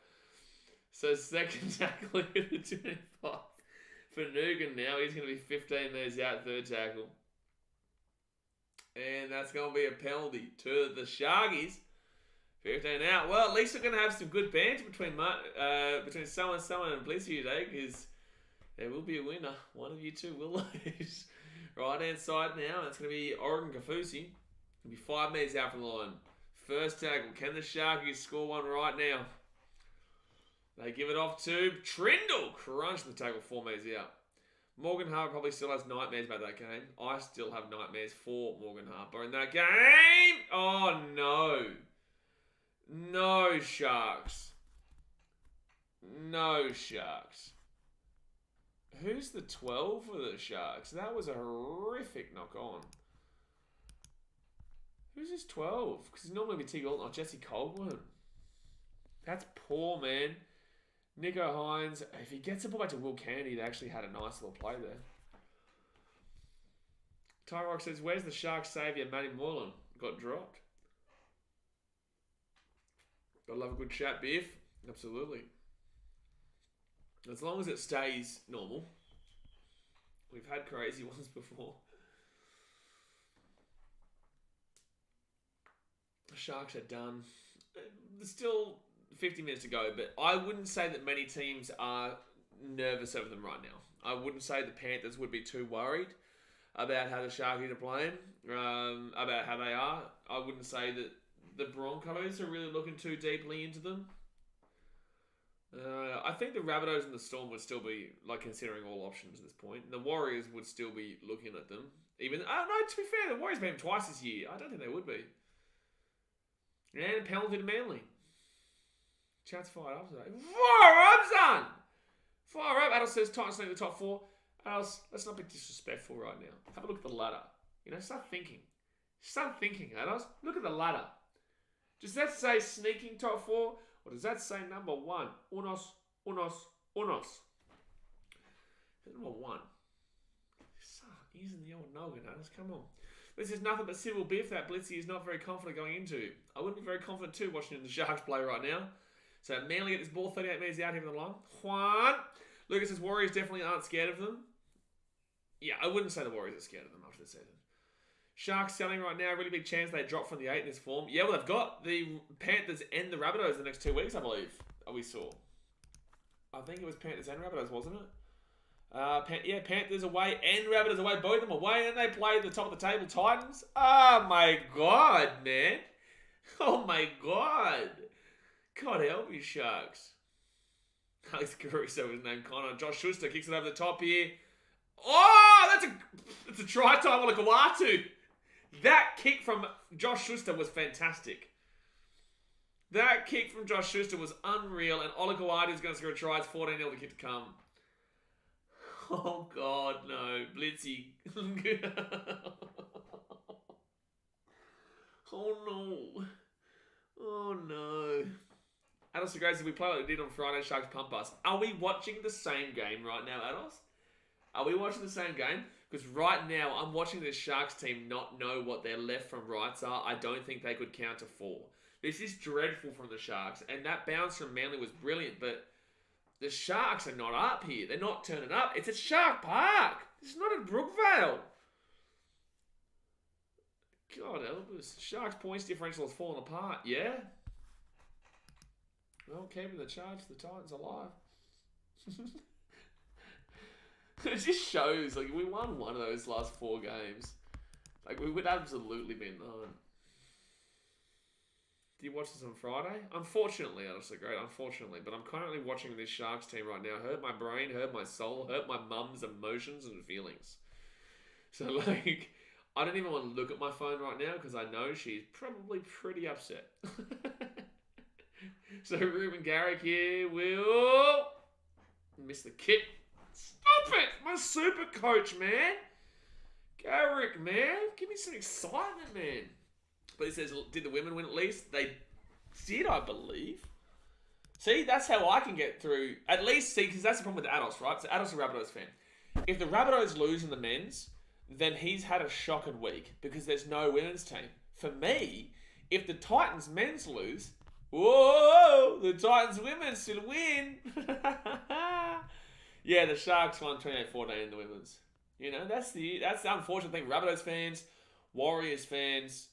So, second tackle at the 25. For Nugan now, he's going to be 15 metres out, third tackle. And that's going to be a penalty to the Sharkies. 15 out. Well, at least we're going to have some good banter between someone and Blitzy today, because there will be a winner. One of you two will lose. Right hand side now, that's going to be Oregon Kafusi. He'll be 5 metres out from the line. First tackle. Can the Sharkies score one right now? They give it off to Trindle. Crunching the tackle 4 metres out. Morgan Harper probably still has nightmares about that game. I still have nightmares for Morgan Harper in that game. Oh, no. No, Sharks. No, Sharks. Who's the 12 for the Sharks? That was a horrific knock on. Who's his 12? Because he's normally with T. Galton or Jesse Colburn. That's poor, man. Nico Hines. If he gets the ball back to Will Candy, they actually had a nice little play there. Tyrock says, where's the Sharks saviour, Matty Moylan? Got dropped. Gotta love a good chat, Biff. Absolutely. As long as it stays normal. We've had crazy ones before. The Sharks are done. There's still 50 minutes to go, but I wouldn't say that many teams are nervous over them right now. I wouldn't say the Panthers would be too worried about how the Sharkies are playing, about how they are. I wouldn't say that the Broncos are really looking too deeply into them. I think the Rabbitohs and the Storm would still be like considering all options at this point. And the Warriors would still be looking at them. Even, no, to be fair, the Warriors beat them twice this year. I don't think they would be. And penalty to Manly. Chance fired up today. Fire up, son! Fire up. Adels says Titans in the top 4. Adels, let's not be disrespectful right now. Have a look at the ladder. You know, start thinking. Start thinking, Adels. Look at the ladder. Does that say sneaking top 4? Or does that say number 1? Unos. Number 1. Using the old noggin, Adels. Come on. This is nothing but civil biff that Blitzy is not very confident going into. I wouldn't be very confident too watching the Sharks play right now. So Manly get this ball 38 metres out here from the line. Juan. Lucas says Warriors definitely aren't scared of them. Yeah, I wouldn't say the Warriors are scared of them after the season. Sharks selling right now. Really big chance they drop from the 8 in this form. Yeah, well, they've got the Panthers and the Rabbitohs the next 2 weeks, I believe. We saw. I think it was Panthers and Rabbitohs, wasn't it? Panthers away and Rabbitohs away. Both of them away. And they play the top of the table Titans. Oh, my God, man. Oh, my God. God help you, Sharks. Alex Caruso was named Connor. Josh Schuster kicks it over the top here. Oh, that's a try time on a Kawatu. That kick from Josh Schuster was fantastic. That kick from Josh Schuster was unreal, and Olakawadu is going to score a try. It's 14-0 the kick to come. Oh, God, no. Blitzy. Oh, no. Oh, no. Ados Gracie, we play like we did on Friday, Sharks pump us. Are we watching the same game right now, Ados? Are we watching the same game? Because right now, I'm watching this Sharks team not know what their left from rights are. I don't think they could count to 4. This is dreadful from the Sharks. And that bounce from Manly was brilliant, but the Sharks are not up here. They're not turning up. It's at Shark Park. It's not at Brookvale. God help us. Sharks points differential has fallen apart. Yeah? Well, keeping the charge, the Titans alive. It just shows, like, we won one of those last 4 games. Like, we would absolutely be known. Do you watch this on Friday? Unfortunately, honestly, great, unfortunately. But I'm currently watching this Sharks team right now. Hurt my brain, hurt my soul, hurt my mum's emotions and feelings. So, like, I don't even want to look at my phone right now because I know she's probably pretty upset. So Ruben Garrick here will miss the kick. Stop it! My super coach, man. Garrick, man. Give me some excitement, man. But he says, did the women win at least? They did, I believe. See, that's how I can get through. At least, see, because that's the problem with the adults, right? So adults are Rabbitohs fan. If the Rabbitohs lose in the men's, then he's had a shocking week because there's no women's team. For me, if the Titans men's lose, whoa, the Titans women still win. Yeah, the Sharks won 28-14 in the women's. You know, that's the unfortunate thing. Rabbitohs fans, Warriors fans,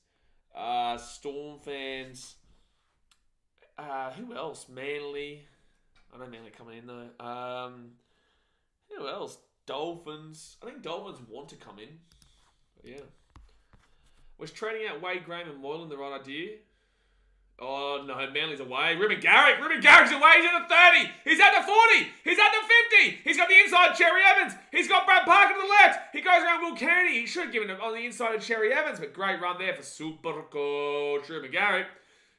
Storm fans. Who else? Manly. I know Manly coming in though. Who else? Dolphins. I think Dolphins want to come in. But yeah. Was trading out Wade Graham and Moylan the right idea? Oh no, Manly's away. Ruben Garrick's away. He's at the 30. He's at the 40. He's at the 50. He's got the inside Cherry Evans. He's got Brad Parker to the left. He goes around Will Kennedy. He should have given it on the inside of Cherry Evans, but great run there for super coach Ruben Garrick.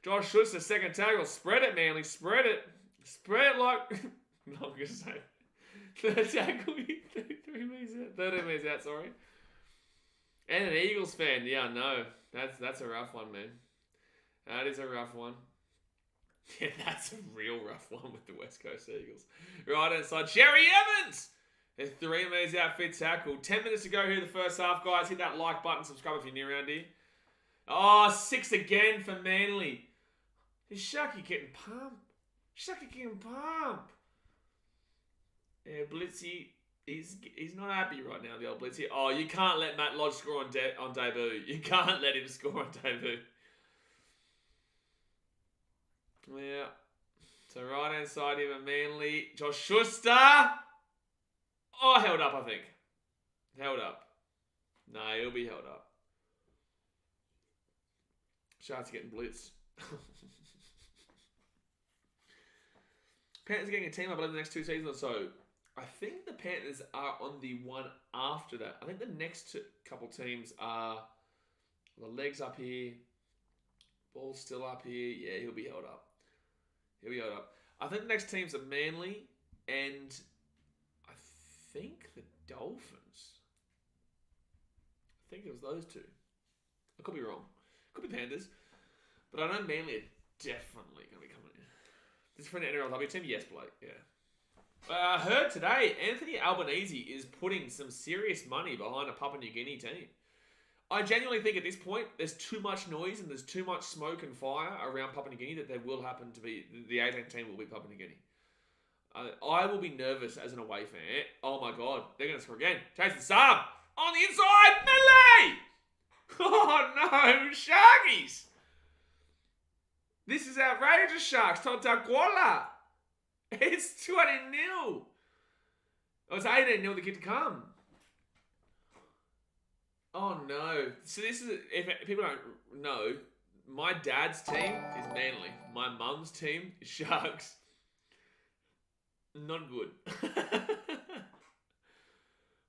Josh Schuster, second tackle. Spread it, Manly. Spread it. Spread it like... I'm not going to say third tackle. 13 metres out, sorry. And an Eagles fan. Yeah, I know. That's a rough one, man. That is a rough one. Yeah, that's a real rough one with the West Coast Eagles. Right inside, Cherry Evans! There's 3 metres out, fifth tackle. 10 minutes to go here in the first half, guys. Hit that like button, subscribe if you're new around here. Oh, 6 again for Manly. Is Sharky getting pumped? Yeah, Blitzy, he's not happy right now, the old Blitzy. Oh, you can't let Matt Lodge score on debut. You can't let him score on debut. Yeah. So right hand side here, Manly. Josh Schuster. Oh, held up, I think. Held up. No, he'll be held up. Sharks getting blitzed. Panthers getting a team, I believe, the next 2 seasons or so. I think the Panthers are on the one after that. I think the next couple teams are the legs up here, ball's still up here. Yeah, he'll be held up. I think the next teams are Manly and I think the Dolphins. I think it was those 2. I could be wrong. Could be Panthers. But I know Manly are definitely going to be coming in. This is for an NRL team? Yes, Blake. Yeah. I heard today Anthony Albanese is putting some serious money behind a Papua New Guinea team. I genuinely think at this point there's too much noise and there's too much smoke and fire around Papua New Guinea that there will happen to be the 18th team will be Papua New Guinea. I will be nervous as an away fan. Oh my god, they're going to score again. Jason Saab on the inside, melee! Oh no, Sharkies! This is outrageous, Sharks. Tontaquola. It's 20-0. Oh, it's 18-0 the kid to come. Oh no. So this is, if people don't know, my dad's team is Manly. My mum's team is Sharks. Not good.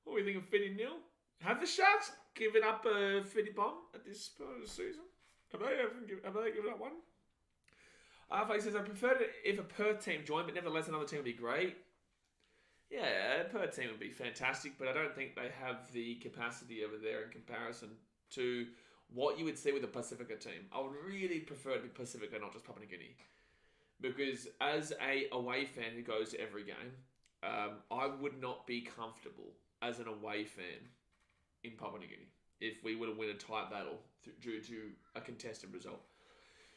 What are we thinking, 50-0? Have the Sharks given up a 50 bomb at this part of the season? Have they given up one? He says, I prefer it if a Perth team joined, but nevertheless another team would be great. Yeah, a Perth team would be fantastic, but I don't think they have the capacity over there in comparison to what you would see with a Pacifica team. I would really prefer it to be Pacifica, not just Papua New Guinea. Because as a away fan who goes to every game, I would not be comfortable as an away fan in Papua New Guinea if we were to win a tight battle due to a contested result.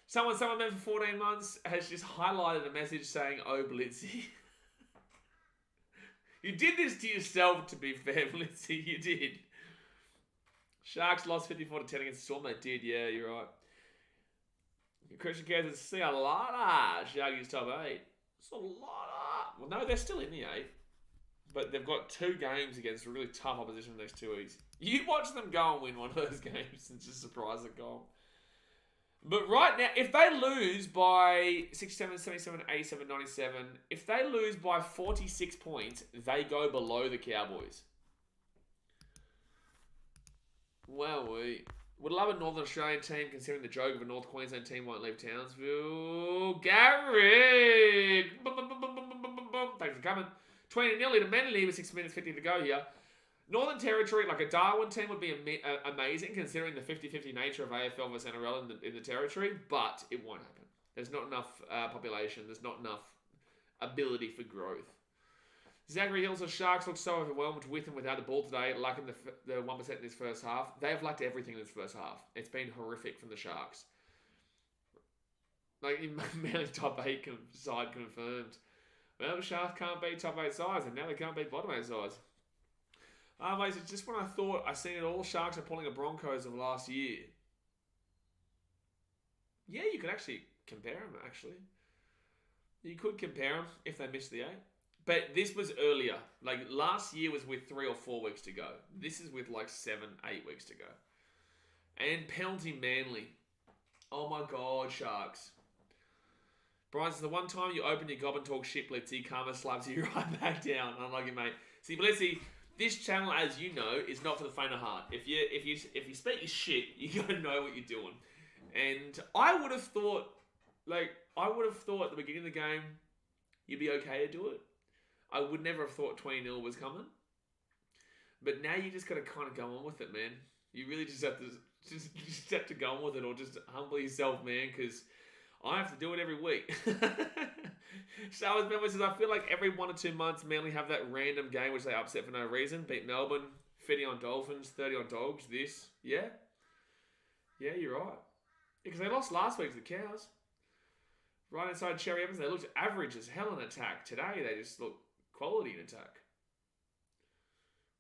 Someone meant for 14 months has just highlighted a message saying, oh, Blitzy. You did this to yourself, to be fair, Blitzy. You did. Sharks lost 54-10 against Storm. They did, yeah, you're right. Christian Cares is see a lot of Sharkies top 8. It's a lot of... Well, no, they're still in the 8. But they've got 2 games against a really tough opposition in the next 2 weeks. You watch them go and win one of those games and just surprise the goal. But right now, if they lose by 67, 77, 87, 97, if they lose by 46 points, they go below the Cowboys. Well, we would love a Northern Australian team, considering the joke of a North Queensland team won't leave Townsville. Garrick! Thanks for coming. 20-0 to Manly with 6 minutes 50 to go here. Northern Territory, like a Darwin team, would be amazing, considering the 50-50 nature of AFL versus NRL in the Territory, but it won't happen. There's not enough population. There's not enough ability for growth. Zachary Hills of Sharks look so overwhelmed with and without the ball today, lacking the 1% in this first half. They have lacked everything in this first half. It's been horrific from the Sharks. Like, Manly top 8 side confirmed. Well, the Sharks can't beat top 8 sides, and now they can't beat bottom 8 sides. Mate, it's just when I thought I seen it all, Sharks are pulling a Broncos of last year. Yeah, you could actually compare them, actually. You could compare them if they missed the 8. But this was earlier. Like, last year was with 3 or 4 weeks to go. This is with, like, 7, 8 weeks to go. And penalty Manly. Oh, my God, Sharks. Brian says, the one time you open your gob and talk shit, Blitzy, karma slaps you right back down. I'm like, mate. See, Blitzy, this channel, as you know, is not for the faint of heart. If you speak your shit, you gotta know what you're doing. And I would have thought at the beginning of the game, you'd be okay to do it. I would never have thought 20-0 was coming. But now you just got to kind of go on with it, man. You really just have to go on with it, or just humble yourself, man, because I have to do it every week. Showers Member says, I feel like every 1 or 2 months, Manly have that random game which they upset for no reason. Beat Melbourne, 50 on Dolphins, 30 on Dogs, this. Yeah? Yeah, you're right. Because they lost last week to the Cows. Right inside Cherry Evans, they looked average as hell in attack. Today, they just look quality in attack.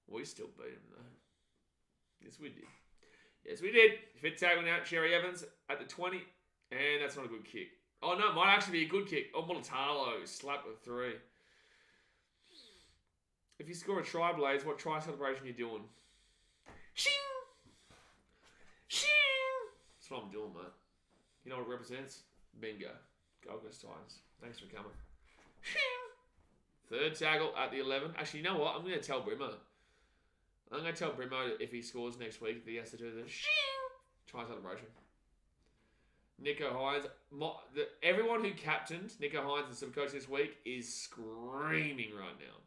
We still beat them, though. Yes, we did. Yes, we did. Fit tackling out Cherry Evans at the 20. And that's not a good kick. Oh, no, it might actually be a good kick. Oh, Mulatalo, slap with 3. If you score a try, Blaze, what try celebration are you doing? Shing! Shing! That's what I'm doing, mate. You know what it represents? Bingo. Gold Coast Titans. Thanks for coming. Third tackle at the 11. Actually, you know what? I'm going to tell Brimo. I'm going to tell Brimo if he scores next week that he has to do the try celebration. Nico Hines. Everyone who captained Nico Hines and Supercoach this week is screaming right now.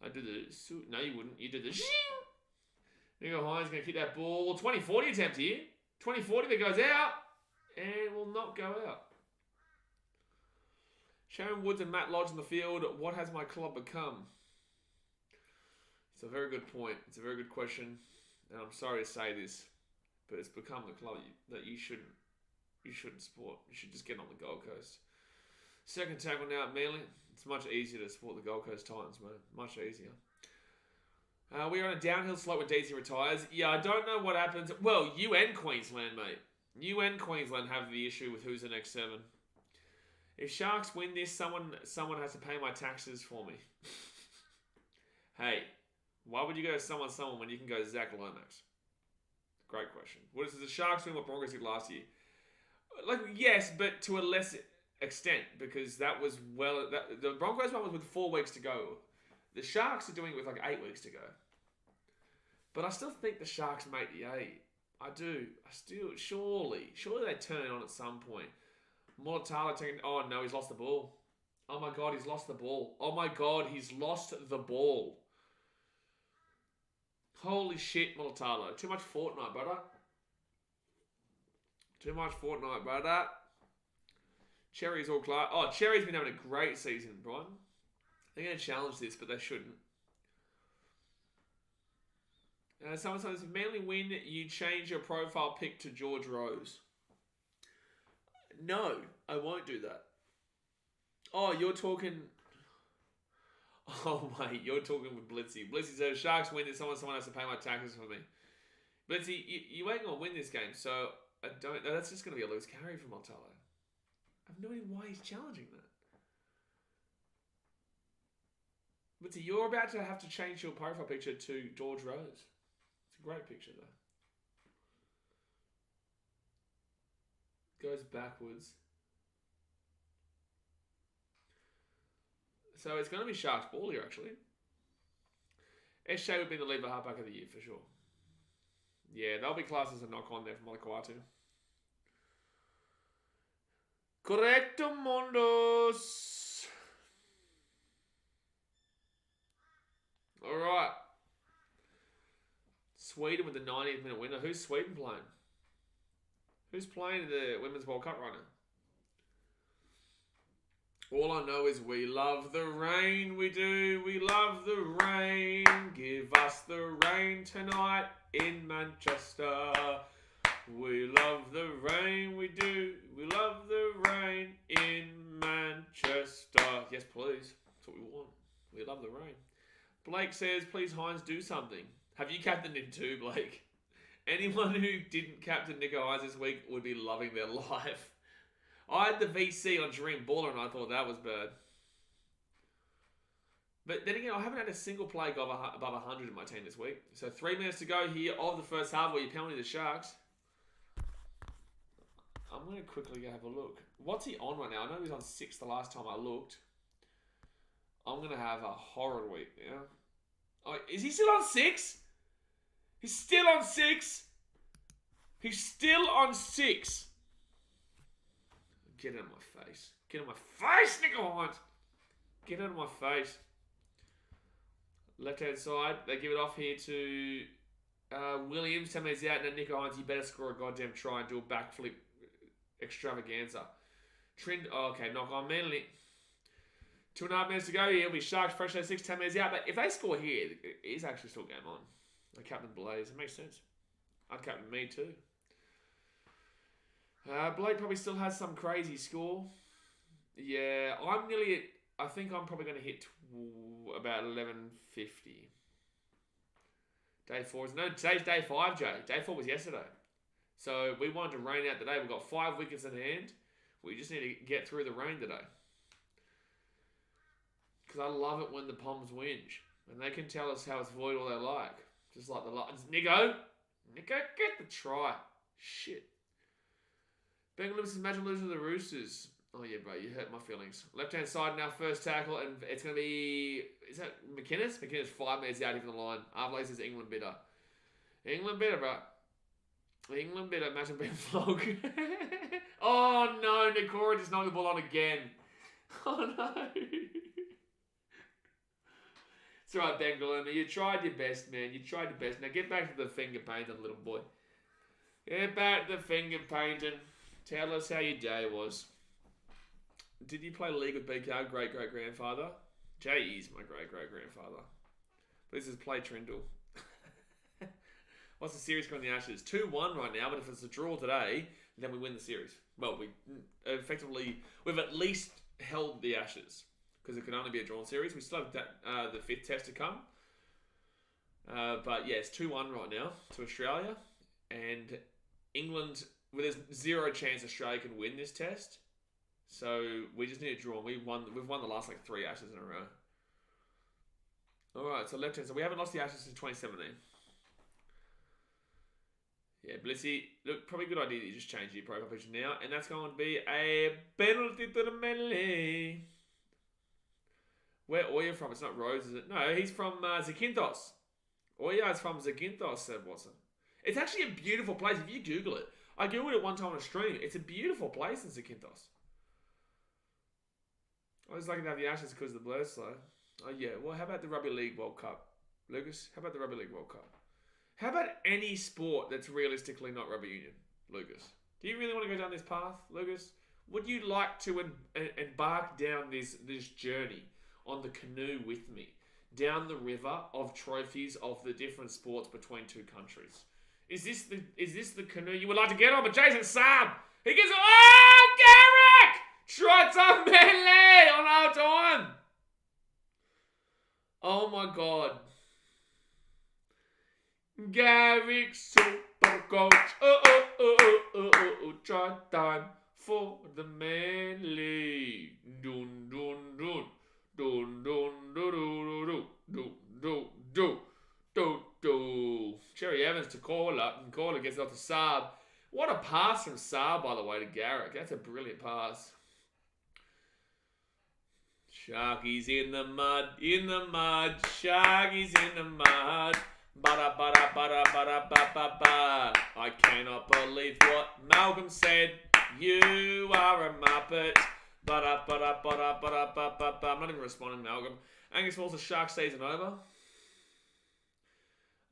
I did the... No, you wouldn't. You did the... Nico Hines going to kick that ball. 20-40 attempt here. 20-40 that goes out. And will not go out. Sharon Woods and Matt Lodge in the field. What has my club become? It's a very good point. It's a very good question. And I'm sorry to say this, but it's become the club that you shouldn't support. You should just get on the Gold Coast. Second tackle now at Manly. It's much easier to support the Gold Coast Titans, man. Much easier. We are on a downhill slope when DC retires. Yeah, I don't know what happens. Well, you and Queensland, mate. You and Queensland have the issue with who's the next 7. If Sharks win this, someone has to pay my taxes for me. Hey, why would you go to someone when you can go Zach Lomax? Great question. What is the Sharks doing what Broncos did last year? Like, yes, but to a less extent, because that was the Broncos one was with 4 weeks to go. The Sharks are doing it with like 8 weeks to go. But I still think the Sharks make the 8. I do. Surely they turn it on at some point. Mulatalo taking... Oh, no, he's lost the ball. Oh, my God, he's lost the ball. Oh, my God, he's lost the ball. Holy shit, Mulatalo. Too much Fortnite, brother. Too much Fortnite, brother. Cherry's all class. Oh, Cherry's been having a great season, Brian. They're going to challenge this, but they shouldn't. Someone says, if Manly win, you change your profile pic to George Rose. No, I won't do that. Oh, you're talking... Oh, mate, you're talking with Blitzy. Blitzy says, Sharks win this, someone has to pay my taxes for me. Blitzy, you ain't going to win this game, so I don't... That's just going to be a loose carry for Montalo. I have no idea why he's challenging that. Blitzy, you're about to have to change your profile picture to George Rose. It's a great picture, though. Goes backwards. So it's going to be Sharks ball here, actually. SJ would be the Lever halfback of the year, for sure. Yeah, there'll be classes a knock on there from Malakwatu. Correcto, Mondos. All right. Sweden with the 90th minute winner. Who's Sweden playing? Who's playing the Women's World Cup right now? All I know is we love the rain, we do. We love the rain. Give us the rain tonight in Manchester. We love the rain, we do. We love the rain in Manchester. Yes, please. That's what we want. We love the rain. Blake says, please, Hines, do something. Have you captained him too, Blake? Anyone who didn't captain Nico Hines this week would be loving their life. I had the VC on Dream Baller and I thought that was bad. But then again, I haven't had a single play go above 100 in my team this week. So 3 minutes to go here of the first half where you penalty the Sharks. I'm going to quickly go have a look. What's he on right now? I know he was on 6 the last time I looked. I'm going to have a horrid week now. Oh, is he still on 6? He's still on 6. He's still on 6. Get out of my face. Get out of my face, Nico Hines. Get out of my face. Left-hand side. They give it off here to Williams. 10 minutes out. Now Nico Hines, you better score a goddamn try and do a backflip extravaganza. Trend. Oh, okay, knock on Manly. 2.5 minutes to go here. It'll be Sharks fresh at 6, 10 minutes out. But if they score here, it is actually still game on. I captain Blaze. It makes sense. I'd captain me too. Blake probably still has some crazy score. Yeah, I'm nearly at... I think I'm probably going to hit about 11.50. Day 4 is... No, today's day 5, Jay. Day 4 was yesterday. So we wanted to rain out today. We've got 5 wickets in hand. We just need to get through the rain today. Because I love it when the Poms whinge. And they can tell us how it's void all they like. Just like the Lions. Nico, get the try. Shit. Bengal Livingston's imagine losing to the Roosters. Oh yeah, bro, you hurt my feelings. Left-hand side now, first tackle, and it's going to be... Is that McInnes? McInnes 5 minutes out here from the line. Arblay says England bitter. England bitter, bro. England bitter. Imagine being flog. Oh no, Nikora just knocked the ball on again. Oh no. It's alright, Bengal. You tried your best, man. You tried your best. Now get back to the finger painting, little boy. Get back to the finger painting. Tell us how your day was. Did you play League with BKR, great-great-grandfather? Jay is my great-great-grandfather. This is play Trindle. What's the series going in the Ashes? 2-1 right now, but if it's a draw today, then we win the series. Well, we've at least held the Ashes, because it can only be a drawn series. We still have the 5th test to come. But yeah, it's 2-1 right now to Australia. And England, well, there's 0 chance Australia can win this test. So we just need a draw. We've won the last 3 Ashes in a row. Alright, so left hand. So we haven't lost the Ashes since 2017. Yeah, Blissy. Look, probably a good idea that you just change your profile picture now. And that's going to be a penalty to the melee. Where Oya from? It's not Rose, is it? No, he's from Zakynthos. Oya is from Zakynthos, said Watson. It's actually a beautiful place. If you Google it. I Googled it one time on a stream. It's a beautiful place in Zakynthos. I was lucky to have the Ashes because of the Blurs slow. Oh yeah, well how about the Rugby League World Cup? Lucas, how about the Rugby League World Cup? How about any sport that's realistically not rugby union? Lucas, do you really want to go down this path, Lucas? Would you like to embark down this journey on the canoe with me? Down the river of trophies of the different sports between 2 countries? Is this the canoe you would like to get on? But Jason Sam, he gets... Oh, Garrick! Trots on melee on our time. Oh my God. Garrick super coach. Try time for the melee. Dun dun dun. Dun dun dun dun dun dun dun dun dun. Cherry Evans to Caller, and Caller gets it off to Saab. What a pass from Saab, by the way, to Garrick. That's a brilliant pass. Sharkies in the mud, Sharkies in the mud. Bada bada bada Ba-da-ba-ba-ba. I cannot believe what Malcolm said. You are a muppet. Ba-da-ba-da-ba-da-ba-da-ba-ba-ba. I'm not even responding, Malcolm. Angus Falls, the Sharks season over.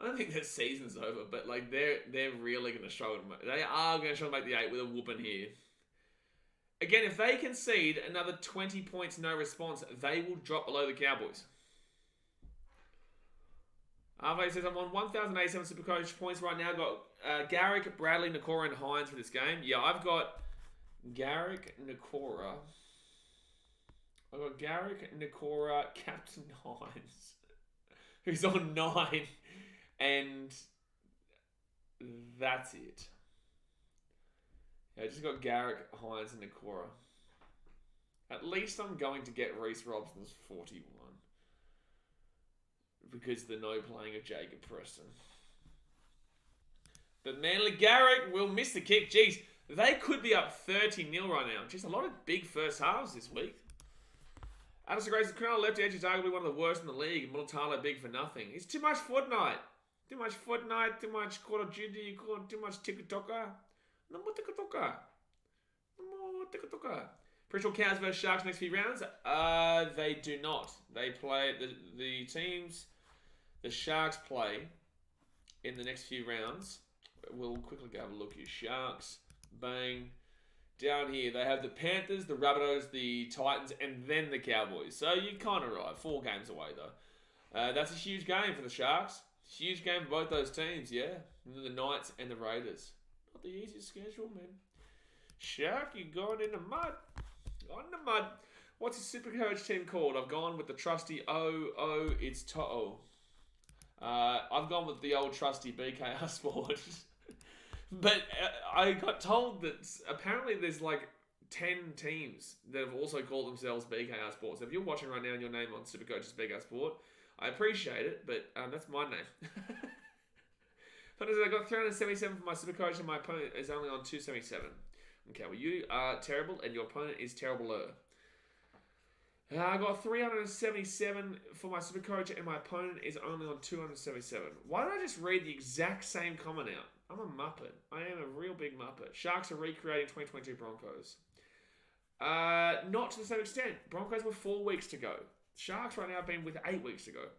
I don't think their season's over, but like they're really going to struggle. They are going to struggle to make the 8 with a whooping here. Again, if they concede another 20 points, no response, they will drop below the Cowboys. Arvay says, I'm on 1,087 Supercoach points right now. I've got Garrick, Bradley, Nakora, and Hines for this game. Yeah, I've got Garrick, Nakora. I've got Garrick, Nakora, Captain Hines, who's on 9. And that's it. Yeah, I just got Garrick, Hines, and Nakora. At least I'm going to get Reece Robson's 41. Because the no playing of Jacob Preston. But Manly Garrick will miss the kick. Jeez, they could be up 30-0 right now. Just a lot of big first halves this week. Addison Grace, the Cronulla left edge is arguably one of the worst in the league. Mulitalo big for nothing. It's too much Fortnite. Too much Fortnite, too much Call of Duty, too much TikTok. No more TikTok. No more TikTok. Pretty sure Cows versus Sharks next few rounds. They do not. They play the teams. The Sharks play in the next few rounds. We'll quickly go have a look here. Sharks, bang. Down here, they have the Panthers, the Rabbitohs, the Titans, and then the Cowboys. So you're kind of right. 4 games away, though. That's a huge game for the Sharks. Huge game for both those teams, yeah. And then the Knights and the Raiders. Not the easiest schedule, man. Shark, you're going in the mud. On the mud. What's his Supercoach team called? I've gone with the trusty it's To'o. I've gone with the old trusty BKR Sport. But I got told that apparently there's like 10 teams that have also called themselves BKR Sport. So if you're watching right now and your name on Supercoach's BKR Sport, I appreciate it, but that's my name. I got 377 for my Supercoach and my opponent is only on 277. Okay, well you are terrible and your opponent is terribler. I got 377 for my Supercoach and my opponent is only on 277. Why did I just read the exact same comment out? I'm a muppet. I am a real big muppet. Sharks are recreating 2022 Broncos. Not to the same extent. Broncos were 4 weeks to go. Sharks right now have been with 8 weeks to go.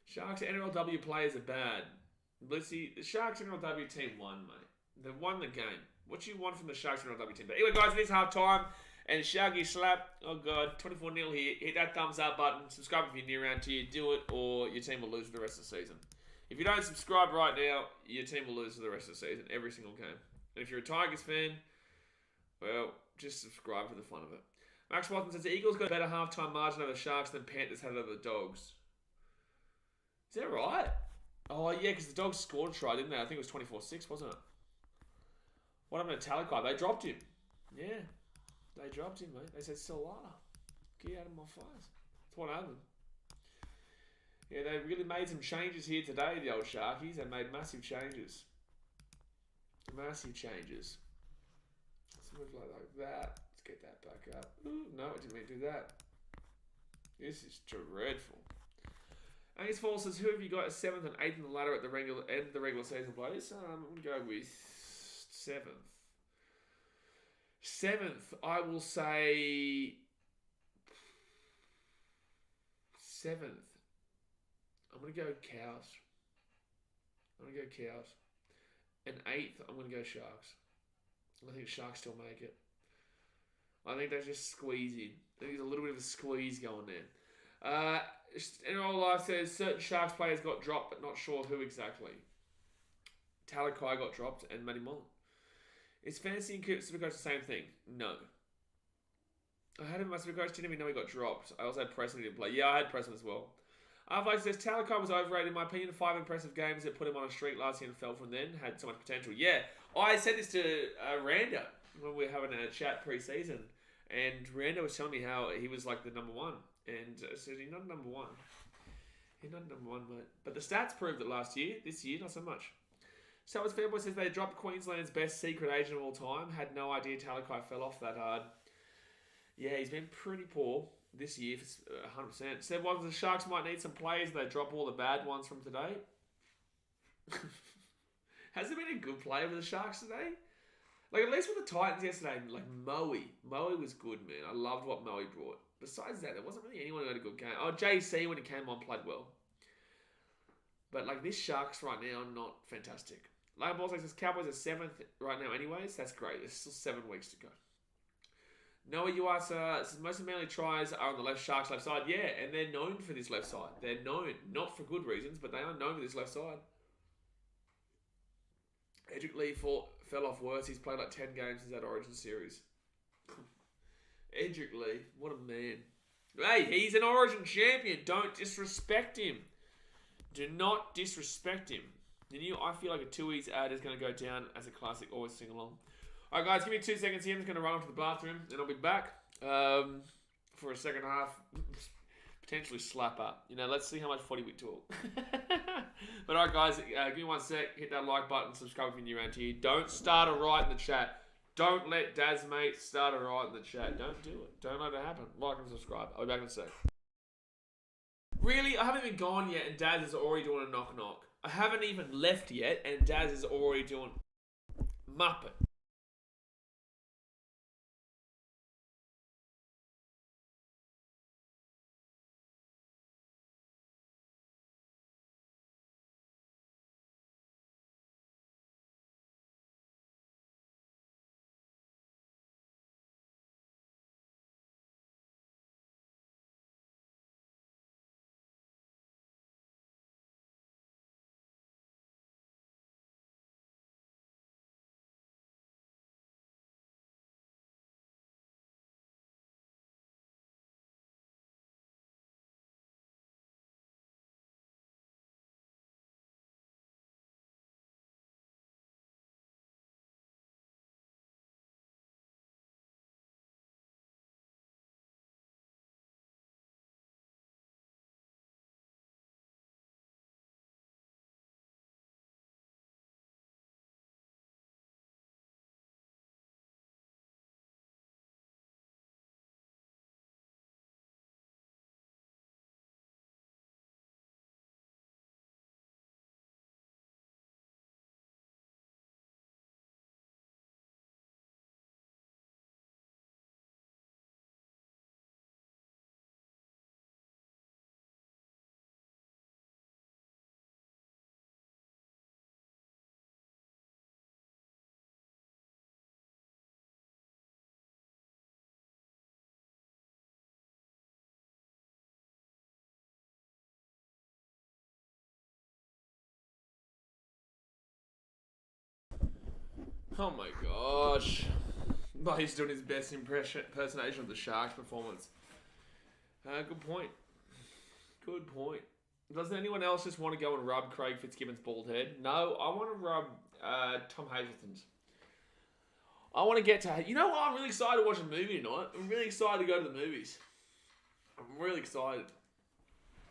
Sharks NRLW players are bad. Let's see. The Sharks NRLW team won, mate. They won the game. What do you want from the Sharks NRLW team? But anyway, guys, it is half time. And Sharky Slap, oh God, 24-0 here. Hit that thumbs up button. Subscribe if you're new around here. Do it or your team will lose for the rest of the season. If you don't subscribe right now, your team will lose for the rest of the season. Every single game. And if you're a Tigers fan, well, just subscribe for the fun of it. Max Watson says the Eagles got a better halftime margin over the Sharks than Panthers had over the Dogs. Is that right? Oh, yeah, because the Dogs scored a try, didn't they? I think it was 24-6, wasn't it? What happened to Talakai? They dropped him. Yeah. They dropped him, mate. They said, Solana, get out of my face. That's what happened. Yeah, they really made some changes here today, the old Sharkies. They made massive changes. Massive changes. Let's move like that. Let's get that back up. Ooh, no, I didn't mean to do that. This is dreadful. Angus Fall says, who have you got 7th and 8th in the ladder at the regular end of the regular season, please? I'm going to go with 7th. 7th, I will say 7th. I'm going to go Cows. And 8th, I'm going to go Sharks. I think Sharks still make it. I think they're just squeezing. I think there's a little bit of a squeeze going there. NRL Life says certain Sharks players got dropped, but not sure who exactly. Talakai got dropped and Matty Mullen. Is Fantasy and Supercoach the same thing? No. I had him in my Supercoach, didn't even know he got dropped. I also had Preston who didn't play. Yeah, I had Preston as well. Arvlake says, Talakai was overrated in my opinion. 5 impressive games that put him on a streak last year and fell from then. Had so much potential. Yeah, I said this to Randa when we were having a chat pre-season. And Randa was telling me how he was like the number 1. And I said, he's not number 1. He's not number 1, mate. But the stats proved it last year. This year, not so much. So as Fairboy says, they dropped Queensland's best secret agent of all time. Had no idea Talakai fell off that hard. Yeah, he's been pretty poor this year, 100%. Said the Sharks might need some players. They drop all the bad ones from today. Has there been a good play with the Sharks today? Like, at least with the Titans yesterday, like Moe was good, man. I loved what Moe brought. Besides that, there wasn't really anyone who had a good game. Oh, JC, when he came on, played well. But, like, this Sharks right now, not fantastic. Like Ball says, Cowboys are 7th right now anyways. That's great. There's still 7 weeks to go. Noah Uasa says, most of Manly tries are on the left, Sharks left side. Yeah, and they're known for this left side. They're known, not for good reasons, but they are known for this left side. Edric Lee fell off worse. He's played like 10 games since that Origin series. Edric Lee, what a man. Hey, he's an Origin champion. Don't disrespect him. Do not disrespect him. The new I Feel Like a Tui's ad is going to go down as a classic. Always sing along. All right, guys, give me 2 seconds here. I'm just going to run off to the bathroom, and I'll be back for a second half. Potentially slap up. You know, let's see how much footy we talk. But all right, guys, give me 1 sec. Hit that like button. Subscribe if you're new around here. Don't start a riot in the chat. Don't let Dad's mate start a riot in the chat. Don't do it. Don't let it happen. Like and subscribe. I'll be back in a sec. Really? I haven't even gone yet, and Daz is already doing a knock-knock. I haven't even left yet, and Daz is already doing Muppet. Oh my gosh. But he's doing his best impersonation of the Sharks performance. Good point. Good point. Doesn't anyone else just want to go and rub Craig Fitzgibbon's bald head? No, I want to rub Tom Hazelton's. I want to get to... You know what? I'm really excited to watch a movie tonight. I'm really excited to go to the movies. I'm really excited.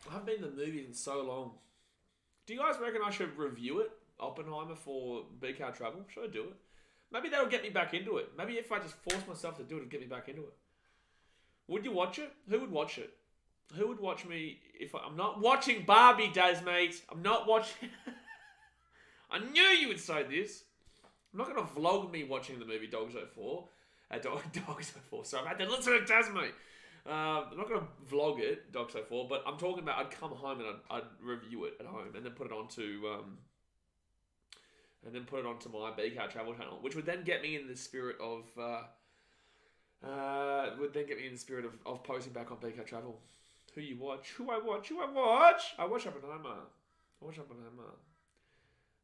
I haven't been to the movies in so long. Do you guys reckon I should review it? Oppenheimer for BKR Travel? Should I do it? Maybe that'll get me back into it. Maybe if I just force myself to do it, it'll get me back into it. Would you watch it? Who would watch it? Who would watch me if I'm not watching Barbie, Daz, mate? I'm not watching... I knew you would say this. I'm not going to vlog me watching the movie Dogs 04. Dogs 04. Sorry, I had to listen to Daz, mate. I'm not going to vlog it, Dogs 04, but I'm talking about I'd come home and I'd review it at home and then put it onto... and then put it onto my BKR Travel channel, which would then get me in the spirit of... of posting back on BKR Travel. Who you watch? Who I watch? I watch Oppenheimer.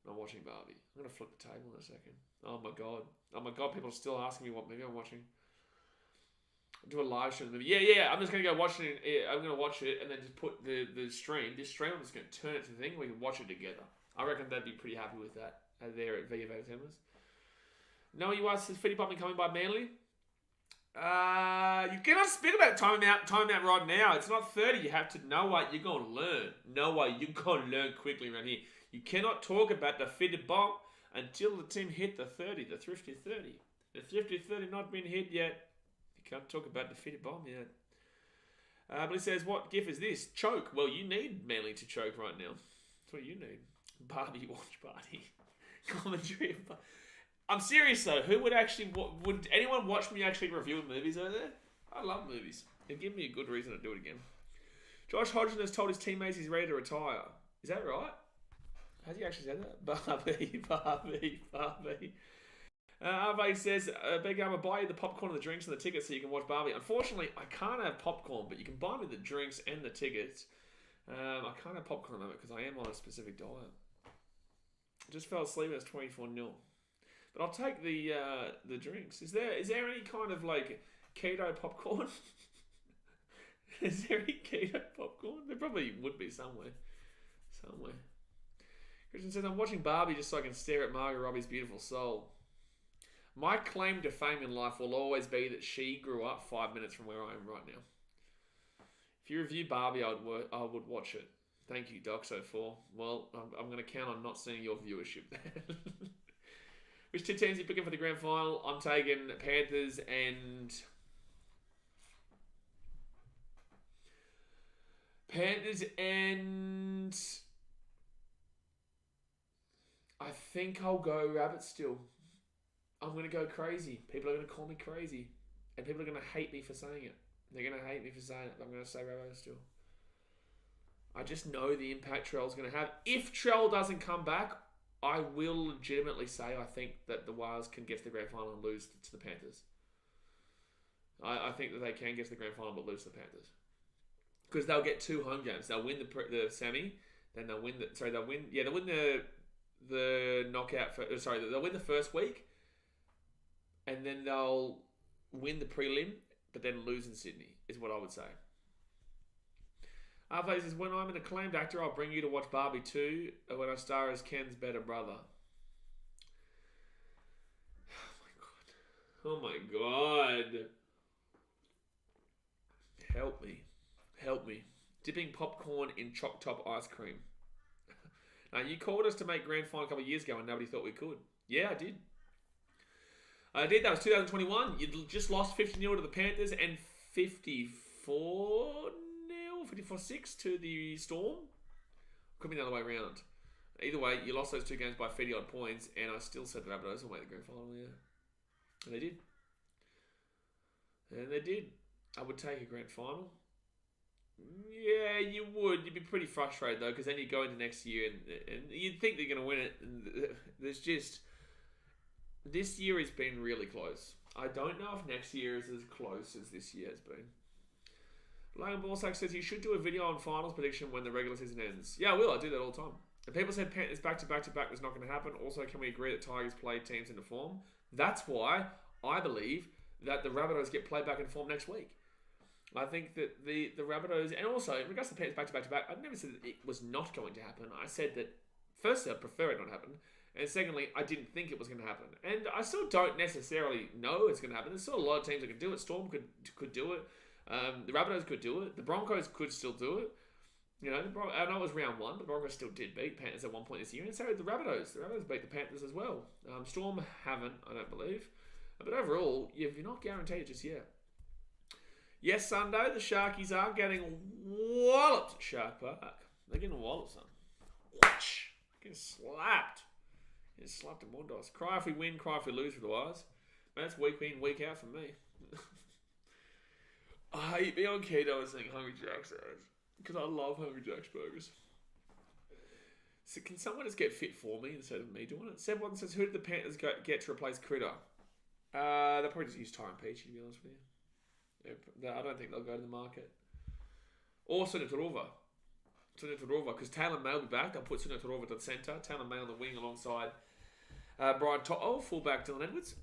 I'm watching Barbie. I'm going to flip the table in a second. Oh my god, people are still asking me what movie I'm watching. I'll do a live stream of the movie. Yeah, I'm just going to go watch it. I'm going to watch it and then just put the stream. This stream, I'm just going to turn it to the thing. We can watch it together. I reckon they'd be pretty happy with that there at VFA Entertainment. No, you asked, is Fitty Pumping coming by Manly? You cannot speak about time out right now. It's not 30. You have to know what you're going to learn. Know what you're going to learn quickly around here. You cannot talk about the fitted bomb until the team hit the 30, the thrifty 30. The thrifty 30 not been hit yet. You can't talk about the fitted bomb yet. But he says, what gif is this? Choke. Well, you need Manly to choke right now. That's what you need. Barbie watch party. Commentary. I'm serious though. Who would actually... Would anyone watch me actually reviewing movies over there? I love movies. It'd give me a good reason to do it again. Josh Hodgson has told his teammates he's ready to retire. Is that right? Has he actually said that? Barbie. Arve says, BKRmy, buy you the popcorn and the drinks and the tickets so you can watch Barbie. Unfortunately, I can't have popcorn, but you can buy me the drinks and the tickets. I can't have popcorn at the moment because I am on a specific diet. I just fell asleep and it's 24-0. But I'll take the drinks. Is there any kind of like keto popcorn? Is there any keto popcorn? There probably would be somewhere. Christian says, I'm watching Barbie just so I can stare at Margot Robbie's beautiful soul. My claim to fame in life will always be that she grew up 5 minutes from where I am right now. If you review Barbie, I would watch it. Thank you, Doxo4. Well, I'm going to count on not seeing your viewership there. Which two teams are you picking for the grand final? I'm taking Panthers and... I think I'll go Rabbits still. I'm going to go crazy. People are going to call me crazy. And people are going to hate me for saying it. They're going to hate me for saying it, but I'm going to say Rabbits still. I just know the impact Trell's going to have. If Trell doesn't come back, I will legitimately say I think that the Whales can get to the grand final and lose to the Panthers. I think that they can get to the grand final but lose to the Panthers. Because they'll get 2 home games. They'll win the semi, then they'll win they'll win the knockout they'll win the first week, and then they'll win the prelim, but then lose in Sydney, is what I would say. Arve says, when I'm an acclaimed actor, I'll bring you to watch Barbie 2 when I star as Ken's better brother. Oh my god. Help me. Dipping popcorn in choc top ice cream. Now, you called us to make grand final a couple of years ago and nobody thought we could. Yeah, I did. That was 2021. You just lost 50-0 to the Panthers and 54-6 to the Storm. Could be the other way around. Either way, you lost those 2 games by 50-odd points, and I still said the Rabbitohs will make the grand final, yeah. And they did. I would take a grand final. Yeah, you would. You'd be pretty frustrated, though, because then you go into next year and you'd think they're going to win it. And there's just... This year has been really close. I don't know if next year is as close as this year has been. Logan Borsak says, you should do a video on finals prediction when the regular season ends. Yeah, I will. I do that all the time. And people said Panthers back-to-back was not going to happen. Also, can we agree that Tigers play teams into form? That's why I believe that the Rabbitohs get played back in form next week. I think that the Rabbitohs, and also in regards to Panthers back-to-back, I never said that it was not going to happen. I said that, firstly, I prefer it not happen. And secondly, I didn't think it was going to happen. And I still don't necessarily know it's going to happen. There's still a lot of teams that can do it. Storm could do it. The Rabbitohs could do it. The Broncos could still do it. You know, I know it was round 1, but the Broncos still did beat Panthers at one point this year. And so did the Rabbitohs. The Rabbitohs beat the Panthers as well. Storm haven't, I don't believe. But overall, you're not guaranteed just yet. Yes, Sunday, the Sharkies are getting walloped at Shark Park. They're getting walloped, son. Whoosh! Getting slapped. Getting slapped at Mondos. Cry if we win, cry if we lose for the Wise. Man, that's week in, week out for me. I hate being on keto and saying Hungry Jack's ads. Because I love Hungry Jack's burgers. So can someone just get fit for me instead of me doing it? Seb1 says, who did the Panthers get to replace Critter? They'll probably just use Tyron Peachy, to be honest with you. I don't think they'll go to the market. Or Sunatarova. Because Taylor May will be back. They'll put Sunatarova to the centre. Taylor May on the wing alongside Brian To'o, fullback Dylan Edwards.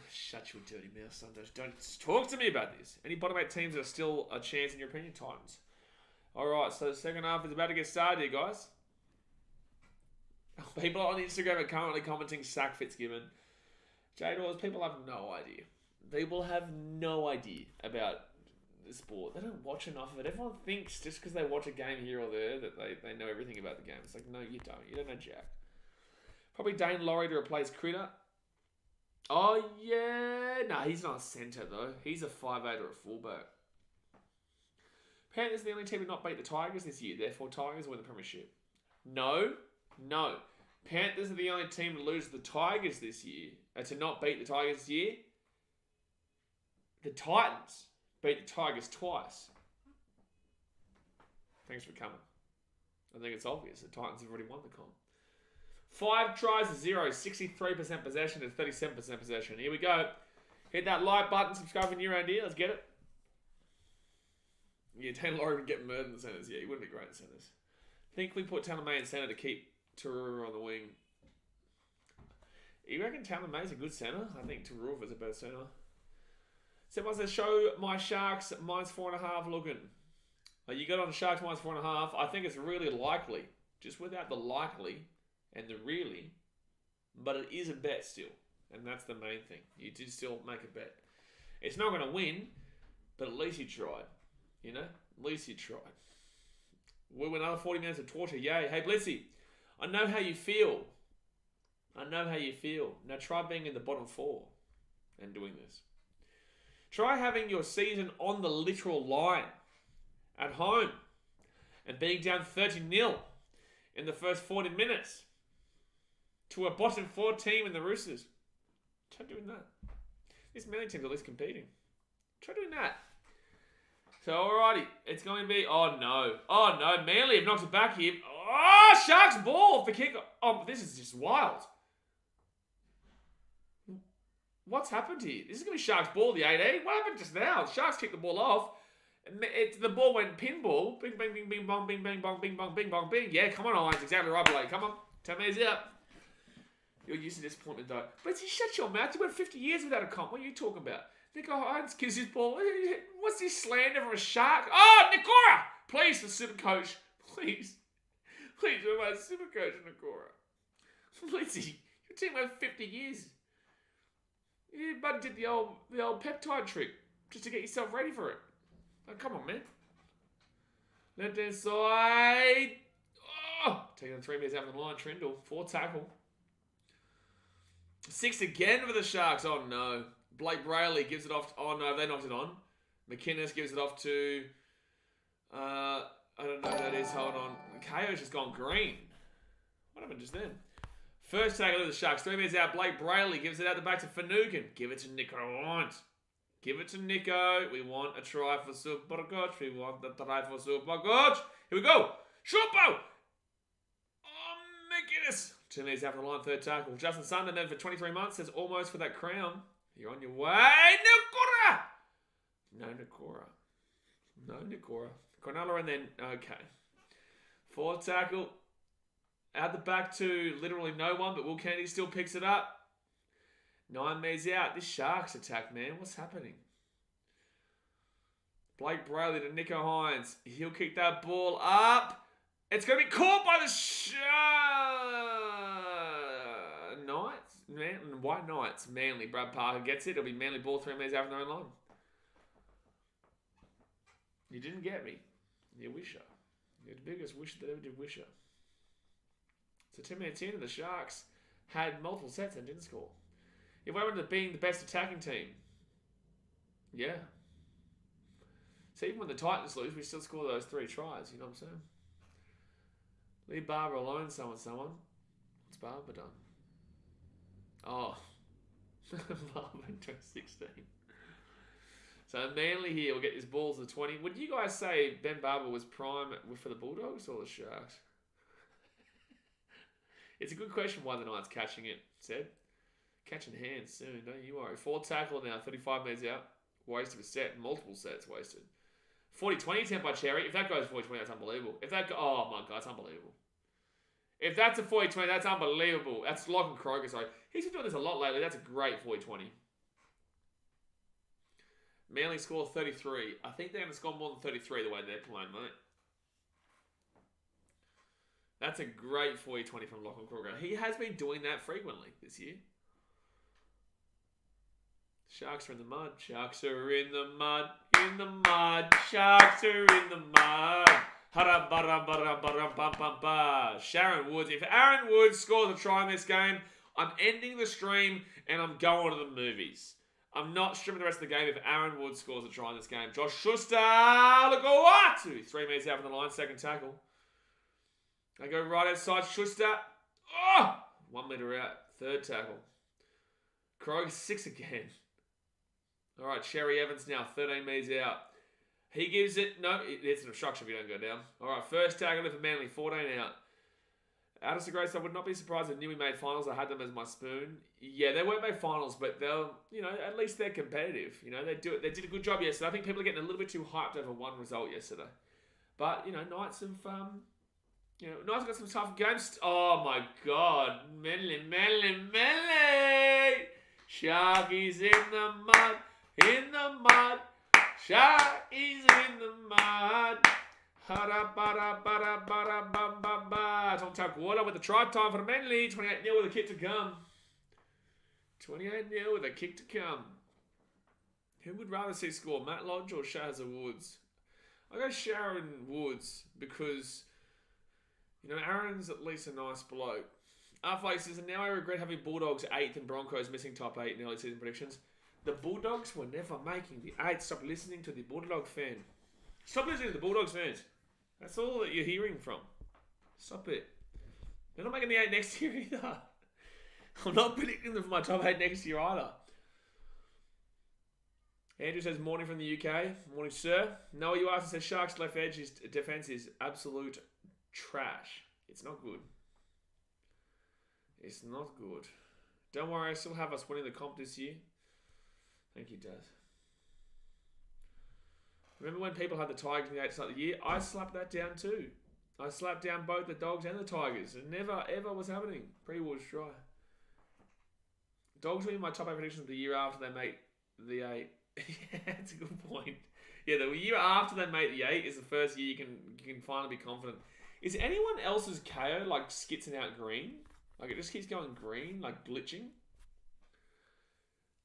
Shut your dirty mouth, Sundays. Don't talk to me about this. Any bottom 8 teams that are still a chance in your opinion? Titans. Alright, so the second half is about to get started here, guys. People on Instagram are currently commenting sack Fitzgibbon. J-Dawes, people have no idea. People have no idea about the sport. They don't watch enough of it. Everyone thinks just because they watch a game here or there that they know everything about the game. It's like, no, you don't. You don't know jack. Probably Dane Laurie to replace Critter. Oh, yeah. No, he's not a centre, though. He's a 5'8" or a fullback. Panthers are the only team to not beat the Tigers this year. Therefore, Tigers win the premiership. No. No. Panthers are the only team to lose to the Tigers this year. To not beat the Tigers this year. The Titans beat the Tigers twice. Thanks for coming. I think it's obvious. The Titans have already won the comp. 5 tries to 0. 63% possession to 37% possession. Here we go. Hit that like button. Subscribe if you're new around here. Let's get it. Yeah, Taylor Laurie would get murdered in the centres. Yeah, he wouldn't be great in centres. Think we put Taylor May in centre to keep Tarura on the wing. You reckon Taylor May's a good centre? I think Tarura is a better centre. Someone says, show my Sharks -4.5 looking. You got on Sharks -4.5. I think it's really likely. Just without the likely and the really. But it is a bet still. And that's the main thing. You did still make a bet. It's not going to win, but at least you tried. You know? At least you tried. We went another 40 minutes of torture. Yay. Hey, Blitzy. I know how you feel. I know how you feel. Now try being in the bottom 4 and doing this. Try having your season on the literal line at home and being down 30-0 in the first 40 minutes to a bottom 4 team in the Roosters. Try doing that. This Manly team's at least competing. Try doing that. So, alrighty. It's going to be... Oh, no. Oh, no. Manly have knocked it back here. Oh, Sharks ball for kick. Oh, this is just wild. What's happened here? This is going to be Sharks ball, the 18. What happened just now? Sharks kicked the ball off. The ball went pinball. Bing, bing, bing, bing, bong, bing, bang, bong, bing, bong, bing, bong, bing. Yeah, come on, Irons. Exactly right, Blake. Come on. 10 minutes out. You're used to disappointment, though. But you shut your mouth. You went 50 years without a comp. What are you talking about? Nico Hines gives his ball. What's this slander for a Shark? Oh, Nikora! Please, the super coach. Please. Please, you're my super coach, Nikora. Please, your team went 50 years. You buddy did the old peptide trick just to get yourself ready for it. Oh, come on, man. Left hand side. Oh, taking 3 minutes out of the line. Trindle. 4 tackle. 6 again for the Sharks. Oh, no. Blake Brayley gives it off. Oh, no, they knocked it on. McInnes gives it off to... I don't know who that is. Hold on. KO's just gone green. What happened just then? First tackle of the Sharks. 3 minutes out. Blake Brayley gives it out the back to Finucane. Give it to Nico Hunt. Give it to Nico. We want a try for Super Coach. We want the try for Super Coach. Here we go. Shupo. Oh, McInnes. 2 minutes after the line. Third tackle. Justin Sunderland then for 23 months. Says almost for that crown. You're on your way. Nikora. No Nikora. No Nikora. Cronulla and then... Okay. 4th tackle. Out the back to literally no one, but Will Kennedy still picks it up. 9 meters out. This Sharks attack, man. What's happening? Blake Brayley to Nico Hines. He'll kick that ball up. It's going to be caught by the Knights. White Knights. Manly. Brad Parker gets it. It'll be Manly ball 3 meters out from the own line. You didn't get me. You wisher. You're the biggest wisher that ever did wisher. So 10 minutes in, and the Sharks had multiple sets and didn't score. If I wanted to being the best attacking team, yeah. So even when the Titans lose, we still score those 3 tries. You know what I'm saying? Leave Barber alone, someone. What's Barber done? Oh. Barber in 2016. So Manly here will get his balls to 20. Would you guys say Ben Barber was prime for the Bulldogs or the Sharks? It's a good question why the Knights catching it, said. Catching hands soon, don't you worry. 4th tackle now, 35 metres out. Wasted a set, multiple sets wasted. 40-20 attempt by Cherry. If that goes 40-20, that's unbelievable. Oh my God, that's unbelievable. If that's a 40-20, that's unbelievable. That's Lachlan Kroger, sorry. He's been doing this a lot lately. That's a great 40-20. Manly score 33. I think they're going to score more than 33 the way they're playing, mate. That's a great 40-20 from Lachlan Kroger. He has been doing that frequently this year. Sharks are in the mud. Sharks are in the mud. In the mud. Sharks are in the mud. Sharon Woods. If Aaron Woods scores a try in this game, I'm ending the stream and I'm going to the movies. I'm not streaming the rest of the game if Aaron Woods scores a try in this game. Josh Schuster. Look at what? 3 minutes out from the line. 2nd tackle. They go right outside Schuster. Oh! 1 metre out. Third tackle. Krog 6 again. All right, Sherry Evans now 13 metres out. He gives it... No, it's an obstruction if you don't go down. All right, first tackle for Manly, 14 out. Addison Grace, I would not be surprised if Newey made finals. I had them as my spoon. Yeah, they won't make finals, but they'll, at least they're competitive. They do it. They did a good job yesterday. I think people are getting a little bit too hyped over one result yesterday. But, Knights have, Knights got some tough games. Oh, my God. Manly. Sharkies in the mud. Sharkies in the mud. Tom Tuckwater with the try time for the Manly. 28-0 with a kick to come. 28-0 with a kick to come. Who would rather see score, Matt Lodge or Shaz Woods? I go Sharon Woods because, Aaron's at least a nice bloke. Flake says, and now I regret having Bulldogs 8th and Broncos missing top 8 in early season predictions. The Bulldogs were never making the 8th. Stop listening to the Bulldog fan. Stop listening to the Bulldogs fans. That's all that you're hearing from. Stop it. They're not making the 8 next year either. I'm not predicting them for my top 8 next year either. Andrew says, morning from the UK. Morning, sir. Noah, you asked, says, Sharks left edge, his defence is absolute trash. It's not good. It's not good. Don't worry, I still have us winning the comp this year. Thank you, Dad. Remember when people had the Tigers in the 8th start of the year? I slapped that down too. I slapped down both the Dogs and the Tigers. It never, ever was happening. Pre-Wars try. Dogs were in my top 8 predictions the year after they made the 8. Yeah, that's a good point. Yeah, the year after they made the 8 is the first year you can finally be confident. Is anyone else's KO skitzing out green? It just keeps going green, glitching.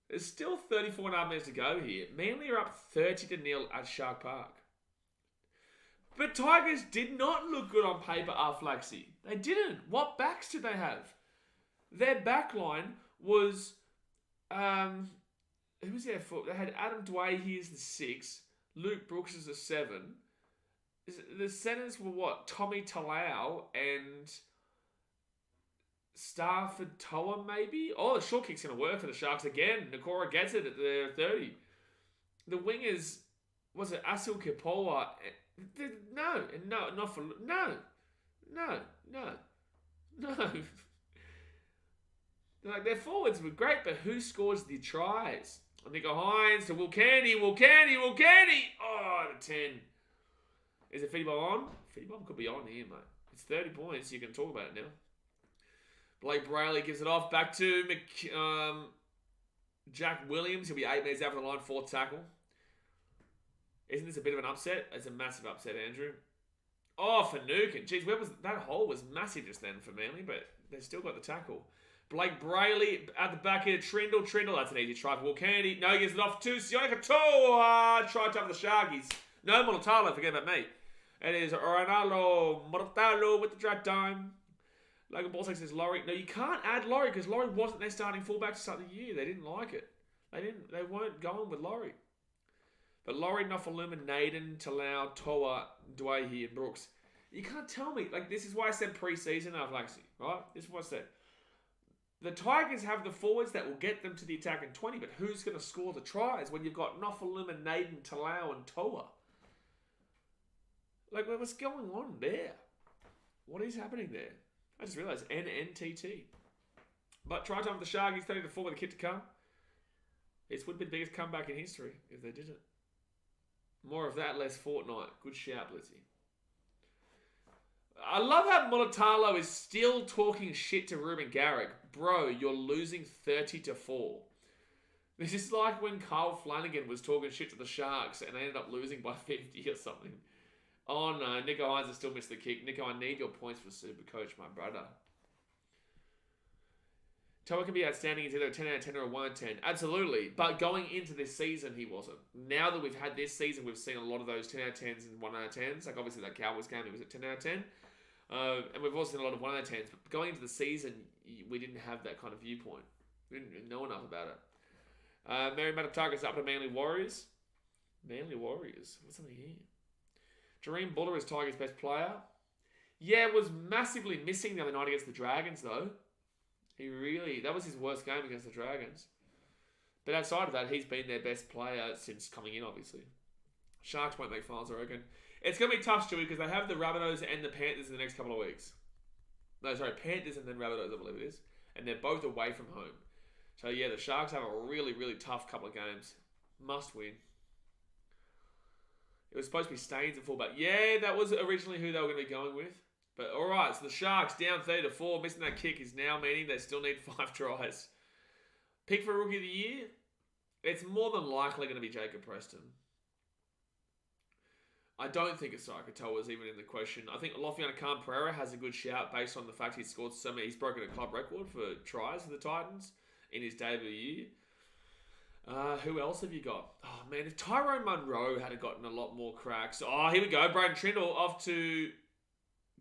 There's still 34.5 minutes to go here. Manly are up 30-0 at Shark Park. But Tigers did not look good on paper, Flaxy. They didn't. What backs did they have? Their back line was... who was their foot? They had Adam Dwayne as the 6. Luke Brooks as the 7. The centers were what? Tommy Talau and... Starford Toa, maybe? Oh, the short kick's going to work for the Sharks again. Nakora gets it at the 30. The wingers, was it Asil Kipoa? No. Their forwards were great, but who scores the tries? Nico Hines to Will Candy. Oh, the 10. Is it Fitty Bomb on? Fitty Bomb could be on here, mate. It's 30 points. You can talk about it now. Blake Brayley gives it off. Back to Jack Williams. He'll be 8 minutes out for the line. 4th tackle. Isn't this a bit of an upset? It's a massive upset, Andrew. Oh, for Nukin. Jeez, that hole was massive just then for Manly, but they've still got the tackle. Blake Brayley at the back here. Trindle. That's an easy try for Will Kennedy. No, he gives it off to Sionika Toa. Try time for the Sharkies. No, Monotalo. Forget about me. It is Ronaldo Monotalo with the drag time. Logan Ballsack says Laurie. No, you can't add Laurie because Laurie wasn't their starting fullback to start the year. They didn't like it. They weren't going with Laurie. But Laurie, Nofaluma, Naden, Talau, Toa, Dwayne, and Brooks. You can't tell me. This is why I said pre-season Flaxy. Right? This is what I said. The Tigers have the forwards that will get them to the attack in 20, but who's going to score the tries when you've got Nofaluma, Naden, Talau, and Toa? What's going on there? What is happening there? I just realised NNTT. But try time for the Sharkies, 30-4 with a kick to come. It would be the biggest comeback in history if they did it. More of that, less Fortnite. Good shout, Blitzy. I love how Monotalo is still talking shit to Ruben Garrick. Bro, you're losing 30-4. This is like when Kyle Flanagan was talking shit to the Sharks and they ended up losing by 50 or something. Oh no, Nico Hines has still missed the kick. Nico, I need your points for Super Coach, my brother. Toa can be outstanding. He's either a 10 out of 10 or a 1 out of 10. Absolutely. But going into this season, he wasn't. Now that we've had this season, we've seen a lot of those 10 out of 10s and 1 out of 10s. Obviously that Cowboys game, he was at 10 out of 10. And we've also seen a lot of 1 out of 10s. But going into the season, we didn't have that kind of viewpoint. We didn't know enough about it. Mary Matatakas up to Manly Warriors. Manly Warriors. What's something here? Jareem Buller is Tigers' best player. Yeah, was massively missing the other night against the Dragons, though. That was his worst game against the Dragons. But outside of that, he's been their best player since coming in, obviously. Sharks won't make finals, I reckon. It's going to be tough, Stewie, because they have the Rabbitohs and the Panthers in the next couple of weeks. No, sorry, Panthers and then Rabbitohs, I believe it is. And they're both away from home. So, yeah, the Sharks have a really, really tough couple of games. Must win. It was supposed to be Staines at fullback. Yeah, that was originally who they were going to be going with. But, all right, so the Sharks down 30-4. Missing that kick is now meaning they still need 5 tries. Pick for Rookie of the Year? It's more than likely going to be Jacob Preston. I don't think Asai Katoa is even in the question. I think Lofiana Khan-Pereira has a good shout based on the fact he's scored so many. He's broken a club record for tries for the Titans in his debut year. Who else have you got? Oh, man, if Tyrone Munro had gotten a lot more cracks. Oh, here we go. Braden Trindle off to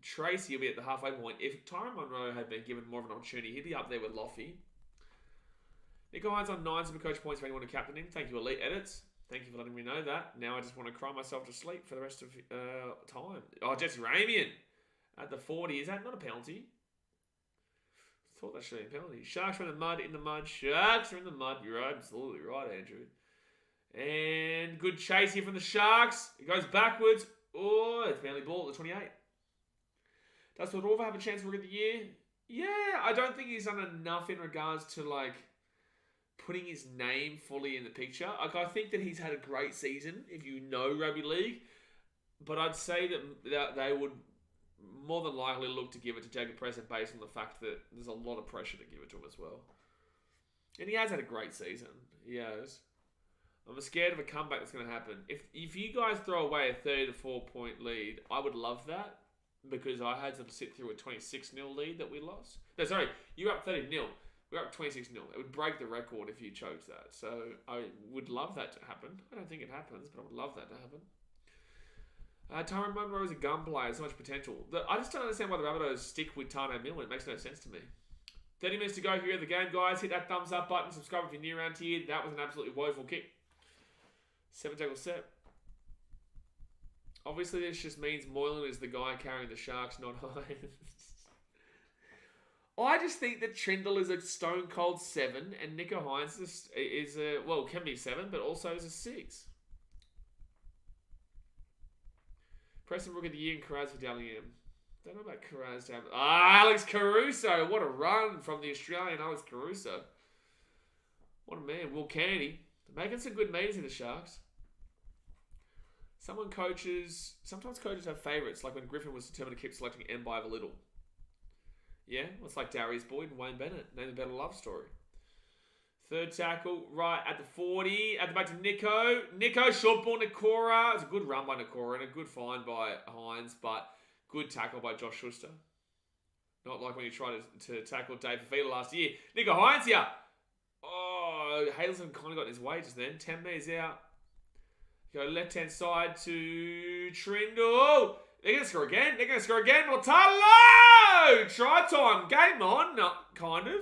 Tracy. He'll be at the halfway point. If Tyrone Munro had been given more of an opportunity, he'd be up there with Loffy. Nico Hines on 9 Supercoach points for anyone to captain him. Thank you, Elite Edits. Thank you for letting me know that. Now I just want to cry myself to sleep for the rest of time. Oh, Jesse Ramian at the 40. Is that not a penalty? I thought that should be a penalty. Sharks are in the mud, Sharks are in the mud. You're absolutely right, Andrew. And good chase here from the Sharks. It goes backwards. Oh, it's Manly ball at the 28. Does Fedorova have a chance for Rookie of the Year? Yeah, I don't think he's done enough in regards to, like, putting his name fully in the picture. Like, I think that he's had a great season, if you know rugby league. But I'd say that they would more than likely look to give it to Jacob Preston based on the fact that there's a lot of pressure to give it to him as well. And he has had a great season. He has. I'm scared of a comeback that's going to happen. If you guys throw away a 30-4 point lead, I would love that. Because I had to sit through a 26-0 lead that we lost. No, sorry. You were up 30-0. We're up 26-0. It would break the record if you chose that. So I would love that to happen. I don't think it happens, but I would love that to happen. Tyrone Munro is a gun player. So much potential. I just don't understand why the Rabbitohs stick with Tano Milne. It makes no sense to me. 30 minutes to go here at the game, guys. Hit that thumbs up button. Subscribe if you're new around here. That was an absolutely woeful kick. 7-tackle set. Obviously, this just means Moylan is the guy carrying the Sharks, not Hines. I just think that Trindle is a stone cold 7 and Nico Hines is a, well, can be 7, but also is a 6. Preston Rookie of the Year and Karaz for Dalian. Don't know about Karaz. Alex Caruso. What a run from the Australian Alex Caruso. What a man. Will Kennedy. Making some good meters in the Sharks. Sometimes coaches have favourites, like when Griffin was determined to keep selecting M by a little. Yeah, well, it's like Darius Boyd and Wayne Bennett. Name a better love story. Third tackle, right at the 40. At the back to Nico. Nico, short ball, Nakora. It's a good run by Nakora and a good find by Hines, but good tackle by Josh Schuster. Not like when he tried to tackle Dave Fafita last year. Nico Hines here. Oh, Hazelton kind of got in his way just then. 10 metres out. Go left-hand side to Trindle. They're going to score again. Mortallo! Try time. Game on. No, kind of.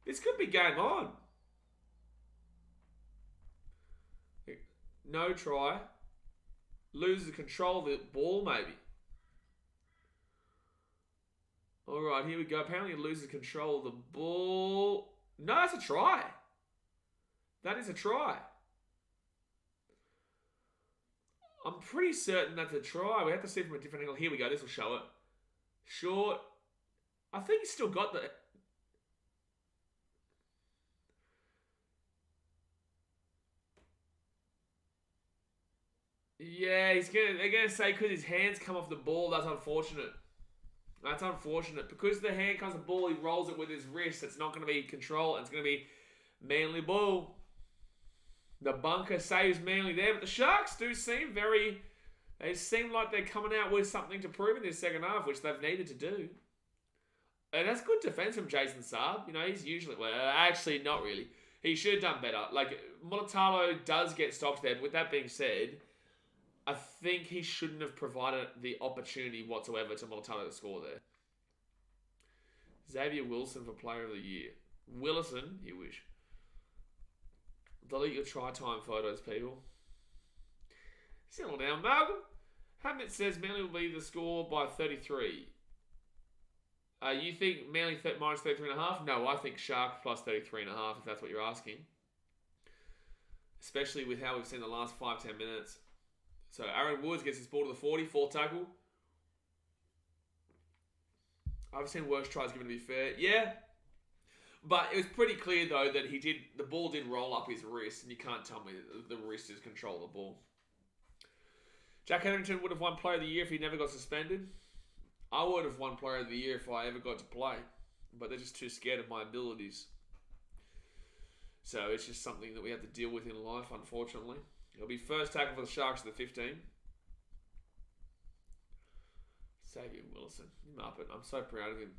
This could be game on. No try. Loses control of the ball, maybe. All right, here we go. Apparently he loses control of the ball. No, that's a try. That is a try. I'm pretty certain that's a try. We have to see from a different angle. Here we go. This will show it. Short. I think he's still got the... Yeah, they're going to say because his hands come off the ball, that's unfortunate. That's unfortunate. Because the hand comes off the ball, he rolls it with his wrist. It's not going to be control. It's going to be Manly ball. The bunker saves Manly there, but the Sharks do seem they seem like they're coming out with something to prove in this second half, which they've needed to do. And that's good defense from Jason Saab. You know, he's usually, well, actually not really. He should have done better. Like, Mulatalo does get stopped there, but with that being said, I think he shouldn't have provided the opportunity whatsoever to Mulatalo to score there. Xavier Wilson for Player of the Year. Willison, you wish. Delete your try time photos, people. Settle down, Malcolm. Hamnet says Manly will be the score by 33. You think Manly minus 33.5? No, I think Sharks plus 33.5, if that's what you're asking. Especially with how we've seen the last 5-10 minutes. So Aaron Woods gets his ball to the 40, 4 tackle. I've seen worse tries given, to be fair. Yeah. But it was pretty clear, though, that the ball did roll up his wrist, and you can't tell me that the wrist is control of the ball. Jack Hetherington would have won Player of the Year if he never got suspended. I would have won Player of the Year if I ever got to play. But they're just too scared of my abilities. So it's just something that we have to deal with in life, unfortunately. It'll be first tackle for the Sharks at the 15. Xavier Wilson. You muppet. I'm so proud of him.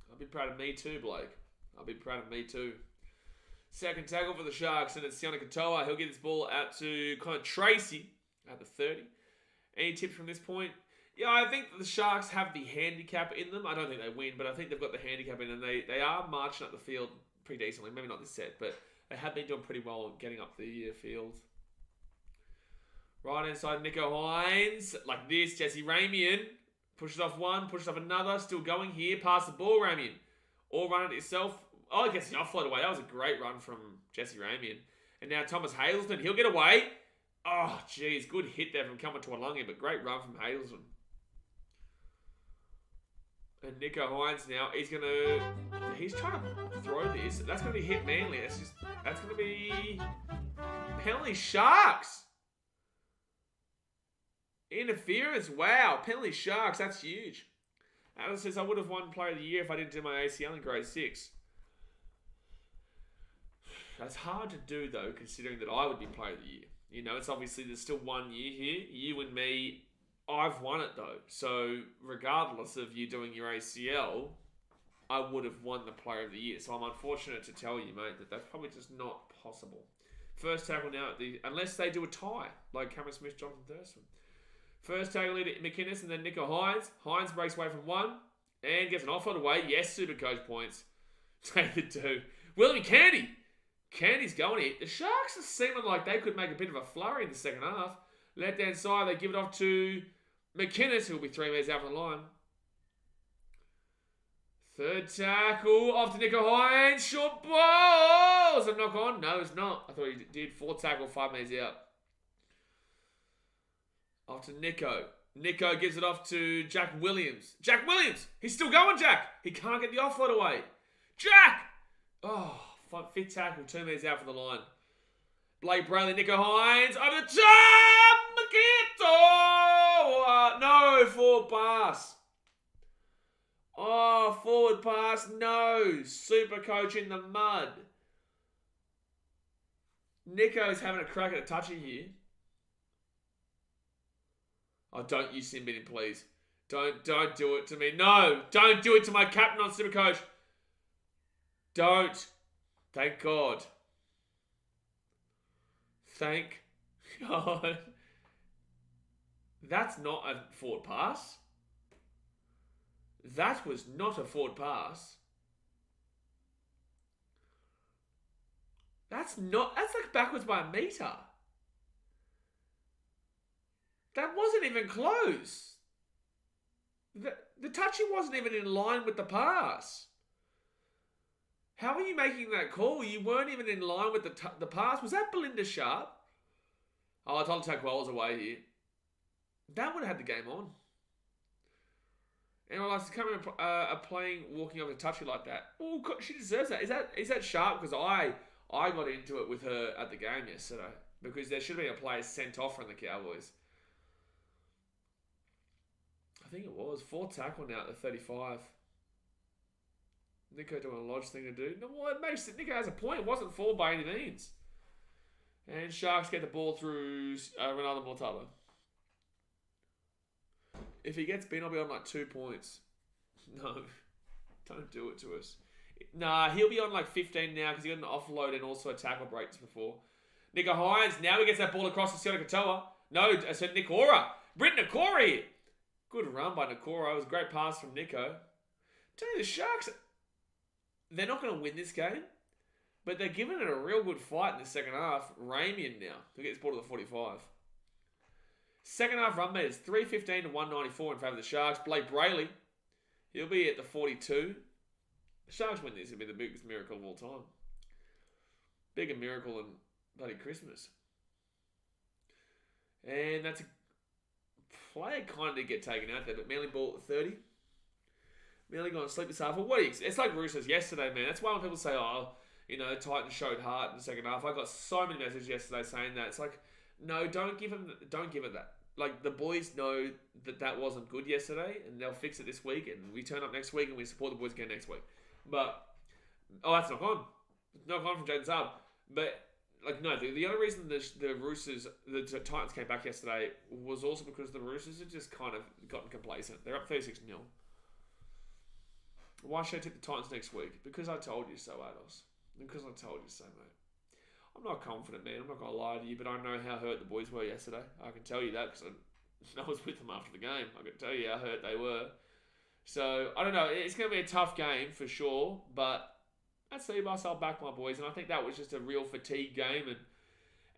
I'll be proud of me too, Blake. I'll be proud of me too. Second tackle for the Sharks, and it's Sione Katoa. He'll get this ball out to Connor Tracy at the 30. Any tips from this point? Yeah, I think the Sharks have the handicap in them. I don't think they win, but I think they've got the handicap in them. They are marching up the field pretty decently. Maybe not this set, but they have been doing pretty well getting up the field. Right hand side, Nicho Hynes. Like this, Jesse Ramian. Pushes off one, pushes off another. Still going here. Pass the ball, Ramian. Or run it yourself. Oh, I guess the offload away. That was a great run from Jesse Ramian. And now Thomas Hazelton. He'll get away. Oh, jeez. Good hit there from Kelma Tuolungi, but great run from Hazelton. And Nicho Hynes now, he's trying to throw this. That's going to be hit Manly. That's going to be penalty Sharks. Interference. Wow. Penalty Sharks. That's huge. Alan says, I would have won Player of the Year if I didn't do my ACL in grade 6. That's hard to do, though, considering that I would be Player of the Year. You know, it's obviously there's still 1 year here. You and me, I've won it, though. So, regardless of you doing your ACL, I would have won the Player of the Year. So, I'm unfortunate to tell you, mate, that that's probably just not possible. First tackle now, unless they do a tie, like Cameron Smith, Jonathan Thurston. First tackle leader McInnes and then Nicho Hynes. Hynes breaks away from one and gets an offload away. Yes, Supercoach points. Take the 2. William Candy. Candy's going here. The Sharks are seeming like they could make a bit of a flurry in the second half. Left hand side, they give it off to McInnes, who will be 3 metres out from the line. Third tackle, off to Nicho Hynes. Short ball. Is it knock on? No, it's not. I thought he did. 4th tackle, 5 metres out. Off to Nicho. Nicho gives it off to Jack Williams. Jack Williams! He's still going, Jack! He can't get the offload away. Jack! Oh, 5th tackle, 2 metres out from the line. Blake Brayley, Nicho Hynes, over the top! Makito! No, forward pass. Oh, forward pass, no. Supercoach in the mud. Nicho's having a crack at a touchy here. Oh, don't use sin binning, please. Don't do it to me. No, don't do it to my captain on Supercoach. Don't. Thank God. Thank God. That's not a forward pass. That was not a forward pass. That's like backwards by a metre. That wasn't even close. The touching wasn't even in line with the pass. How are you making that call? You weren't even in line with the pass. Was that Belinda Sharp? Oh, I told Takwell's away here. That would have had the game on. And I was coming playing, walking over the touchy like that. Oh, she deserves that. Is that Sharp? Because I got into it with her at the game yesterday. Because there should have been a player sent off from the Cowboys. I think it was. 4th tackle now at the 35. Nicho doing a lodge thing to do. No, well, it makes it. Nicho has a point. It wasn't 4 by any means. And Sharks get the ball through Ronaldo Mortalo. If he gets beaten, I'll be on like 2 points. No. Don't do it to us. Nah, he'll be on like 15 now because he got an offload and also a tackle break just before. Nicho Hynes. Now he gets that ball across to Sione Katoa. No, I said Nikora. Britton Nikora here. Good run by Nikora. It was a great pass from Nicho. Tell you, the Sharks, they're not going to win this game, but they're giving it a real good fight in the second half. Ramian now. He'll get his ball to the 45. Second half run meters, 315 to 194 in favour of the Sharks. Blake Brayley, he'll be at the 42. The Sharks win this, it'll be the biggest miracle of all time. Bigger miracle than bloody Christmas. And that's a player kind of did get taken out there, but Manly ball at 30. Manly going to sleep this half. Well, it's like Roosters yesterday, man. That's why when people say, Titans showed heart in the second half. I got so many messages yesterday saying that. It's like, no, don't give it that. Like, the boys know that wasn't good yesterday, and they'll fix it this week, and we turn up next week, and we support the boys again next week. But, that's not gone. Not gone from Jaden Saab. But, no, the only reason the Roosters, the Titans came back yesterday was also because the Roosters had just kind of gotten complacent. They're up 36-0. Why should I take the Titans next week? Because I told you so, Ados. Because I told you so, mate. I'm not confident, man. I'm not going to lie to you, but I know how hurt the boys were yesterday. I can tell you that because I was with them after the game. I can tell you how hurt they were. So, I don't know. It's going to be a tough game for sure, but I see myself back, my boys, and I think that was just a real fatigue game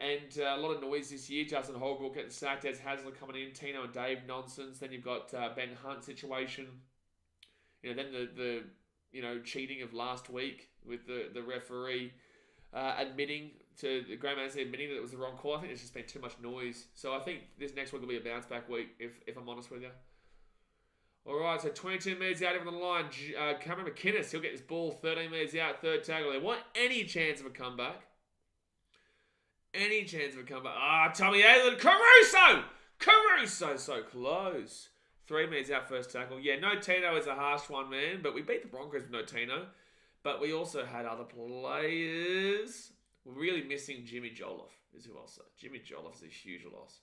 and a lot of noise this year. Justin Holbrook getting sacked, Des Hasler coming in, Tino and Dave nonsense. Then you've got Ben Hunt situation. Then the cheating of last week with the referee admitting to the Graham Anstey admitting that it was the wrong call. I think there's just been too much noise. So I think this next week will be a bounce back week, if I'm honest with you. All right, so 22 metres out over the line. Cameron McInnes, he'll get his ball 13 metres out, third tackle. They want any chance of a comeback. Any chance of a comeback. Tommy Aylin, Caruso, so close. 3 metres out, first tackle. Yeah, no Tino is a harsh one, man. But we beat the Broncos with no Tino. But we also had other players. We're really missing Jimmy Jolliffe, is who I'll say. Jimmy Jolliffe is a huge loss.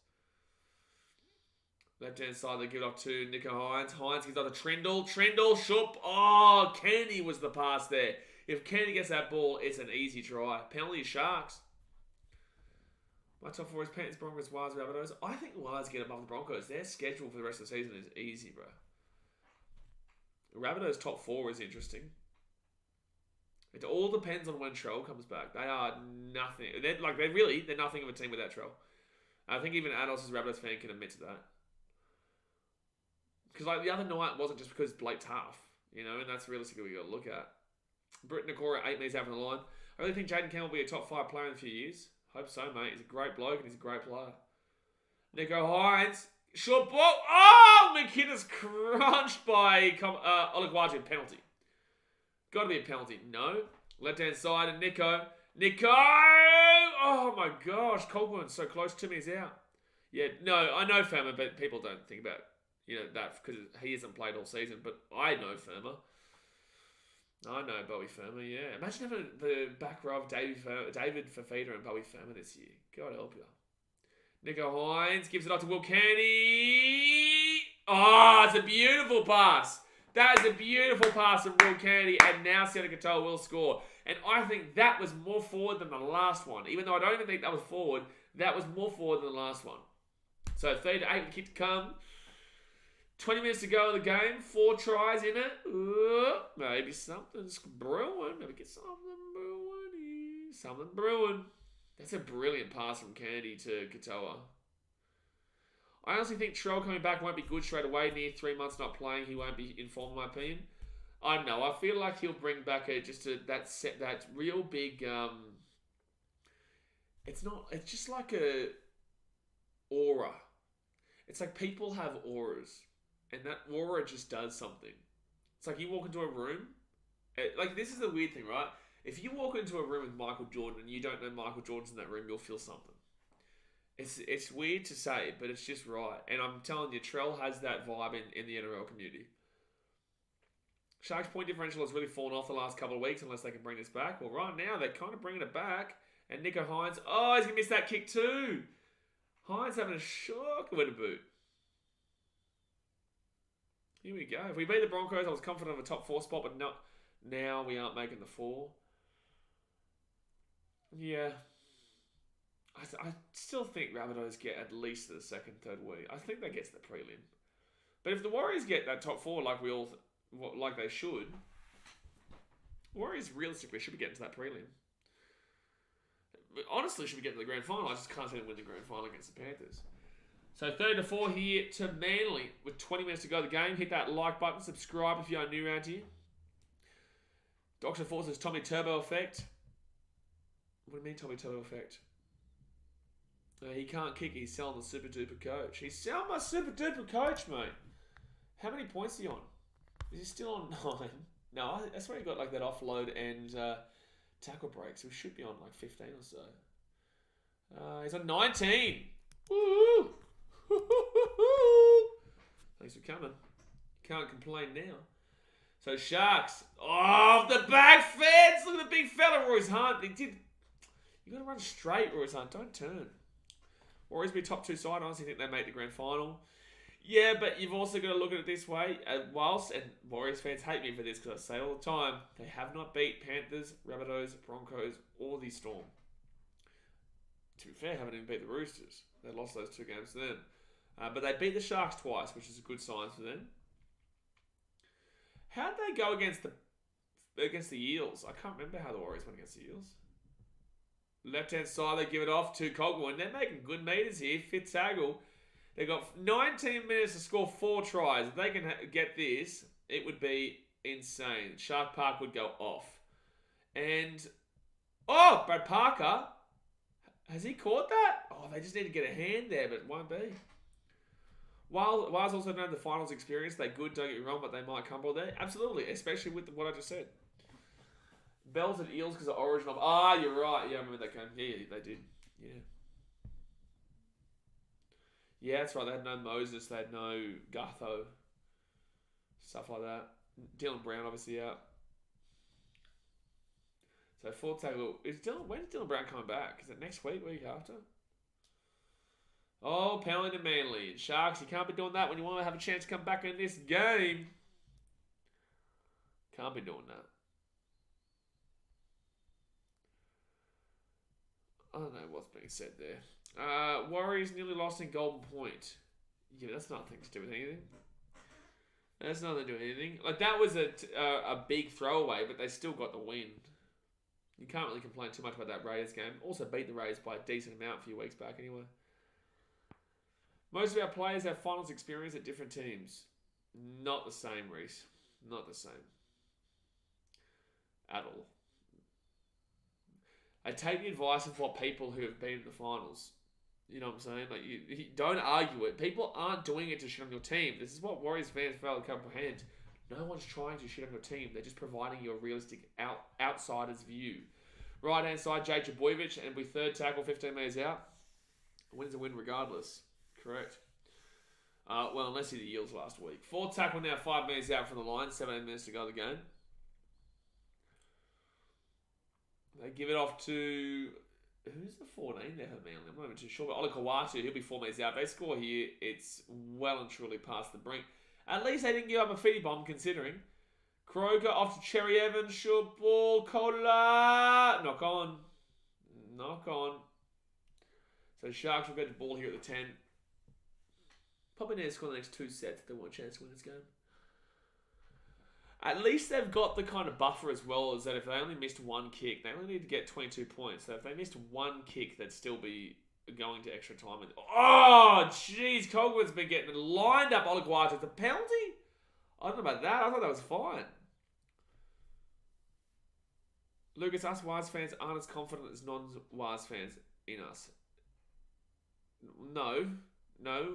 Left-hand side, they give it off to Nico Hines. Hines gives it off to Trindle. Shup. Oh, Kennedy was the pass there. If Kennedy gets that ball, it's an easy try. Penalty Sharks. My top 4 is Panthers, Broncos, Wires, Rabbitohs. I think the Wires get above the Broncos. Their schedule for the rest of the season is easy, bro. Rabbitohs top 4 is interesting. It all depends on when Trell comes back. They are nothing. They're nothing of a team without Trell. I think even Ados as a Rabbitohs fan can admit to that. Because the other night wasn't just because Blake's half, and that's realistically what you got to look at. Britton Nakora 8 metres out from the line. I really think Jaden Campbell will be a top 5 player in a few years. Hope so, mate. He's a great bloke and he's a great player. Nico Hines. Short ball. Oh! McInnes crunched by Olakwaji. Penalty. Got to be a penalty. No. Left-hand side and Nico. Oh my gosh. Colburn's so close. 2 minutes out. Yeah, no, I know Firma, but people don't think about that because he hasn't played all season. But I know Firma. I know Bowie Firma, yeah. Imagine having the back row of David Fafita and Bowie Firma this year. God help you. Nico Hines gives it off to Will Kennedy. Oh, it's a beautiful pass. That is a beautiful pass from Will Kennedy, and now Siena Katoa will score. And I think that was more forward than the last one. Even though I don't even think that was forward, that was more forward than the last one. So 3-8 kick to come. 20 minutes to go in the game. 4 tries in it. Maybe something's brewing. Maybe get something brewing. Something brewing. That's a brilliant pass from Kennedy to Katoa. I honestly think Trell coming back won't be good straight away. Near 3 months not playing, he won't be informed, in my opinion. I don't know. I feel like he'll bring back that real big. It's just like a aura. It's like people have auras. And that aura just does something. It's like you walk into a room. This is the weird thing, right? If you walk into a room with Michael Jordan and you don't know Michael Jordan's in that room, you'll feel something. It's weird to say, but it's just right. And I'm telling you, Trell has that vibe in the NRL community. Sharks' point differential has really fallen off the last couple of weeks unless they can bring this back. Well, right now, they're kind of bringing it back. And Nico Hines, he's going to miss that kick too. Hines having a shocker with a boot. Here we go. If we beat the Broncos, I was confident of a top 4 spot, but not now. We aren't making the 4. Yeah. I still think Rabbitohs get at least the second, third week. I think they get to the prelim. But if the Warriors get that top 4 like they should, Warriors realistically should be getting to that prelim. Honestly, should be getting to the grand final. I just can't see them win the grand final against the Panthers. So 30-4 here to Manly with 20 minutes to go the game. Hit that like button. Subscribe if you're new around here. Dr. Force's Tommy Turbo effect. What do you mean Tommy Turbo effect? He can't kick. He's selling the super duper coach. He's selling my super duper coach, mate. How many points is he on? Is he still on 9? No, I swear he got like that offload and tackle breaks. So he should be on like 15 or so. He's on 19. Woo! Thanks for coming. Can't complain now. So Sharks off the back fence. Look at the big fella, Royce Hunt. You got to run straight, Royce Hunt. Don't turn. Warriors be top 2 side. I honestly think they make the grand final. Yeah, but you've also got to look at it this way. Whilst, and Warriors fans hate me for this because I say all the time, they have not beat Panthers, Rabbitohs, Broncos, or the Storm. To be fair, haven't even beat the Roosters. They lost those 2 games to them. But they beat the Sharks twice, which is a good sign for them. How'd they go against the Eels? I can't remember how the Warriors went against the Eels. Left-hand side, they give it off to Cogwin. They're making good meters here. Fitzagel. They've got 19 minutes to score 4 tries. If they can get this, it would be insane. Shark Park would go off. And, Brad Parker. Has he caught that? Oh, they just need to get a hand there, but it won't be. While also know the finals experience, they're good, don't get me wrong, but they might crumble there. Absolutely, especially with what I just said. Bells and Eels because of origin of... you're right. Yeah, I remember that game. Yeah, they did. Yeah. Yeah, that's right. They had no Moses. They had no Gutho. Stuff like that. Dylan Brown, obviously, out. So, full tackle. When's Dylan Brown coming back? Is it next week, week after? Oh, penalty to Manly. Sharks, you can't be doing that when you want to have a chance to come back in this game. Can't be doing that. I don't know what's being said there. Warriors nearly lost in Golden Point. Yeah, that's nothing to do with anything. That's nothing to do with anything. Like, that was a big throwaway, but they still got the win. You can't really complain too much about that Raiders game. Also beat the Raiders by a decent amount a few weeks back anyway. Most of our players have finals experience at different teams. Not the same, Reese. Not the same. At all. I take the advice of what people who have been in the finals. You know what I'm saying? Like, you don't argue it. People aren't doing it to shit on your team. This is what Warriors fans fail to comprehend. No one's trying to shit on your team. They're just providing you a realistic outsider's view. Right hand side, Jake Jabojevic, and we third tackle 15 metres out. Win's a win regardless. Correct. Well, unless you're the Eels last week. Fourth tackle now, 5 metres out from the line. 17 minutes to go the game. They give it off to... Who's the 14 there for Manly? I'm not even too sure. But Olakawatu, he'll be 4 metres out. They score here. It's well and truly past the brink. At least they didn't give up a feedy bomb, considering. Croker off to Cherry Evans. Short ball. Kola. Knock on. Knock on. So Sharks will get the ball here at the 10. Probably need to score the next 2 sets if they want a chance to win this game. At least they've got the kind of buffer as well, as that if they only missed 1 kick, they only need to get 22 points. So if they missed 1 kick, they'd still be going to extra time. And, oh, jeez, Cogwood's been getting lined up. Olakawatu, the penalty? I don't know about that. I thought that was fine. Lucas, us Wise fans aren't as confident as non-Wise fans in us. No,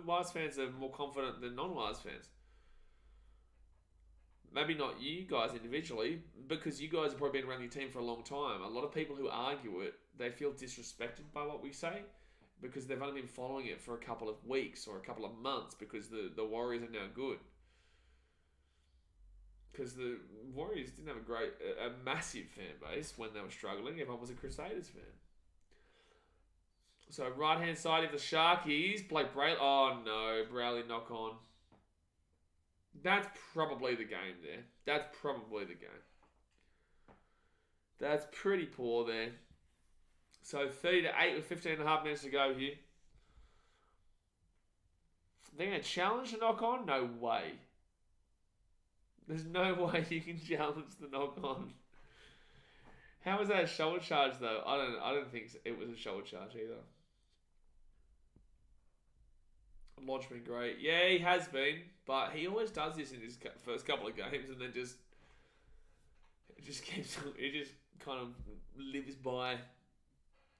Wise fans are more confident than non-Wise fans. Maybe not you guys individually, because you guys have probably been around your team for a long time. A lot of people who argue it, they feel disrespected by what we say because they've only been following it for a couple of weeks or a couple of months because the Warriors are now good. Because the Warriors didn't have a massive fan base when they were struggling. Everyone was a Crusaders fan. So right-hand side of the Sharkies, Blake Brayley. Oh no, Brayley knock on. That's probably the game there. That's probably the game. That's pretty poor there. So 30-8 with 15.5 minutes to go here. They're going to challenge the knock on? No way. There's no way you can challenge the knock on. How was that a shoulder charge though? I don't think it was a shoulder charge either. Lodge been great. Yeah, he has been, but he always does this in his first couple of games, and then just he just kind of lives by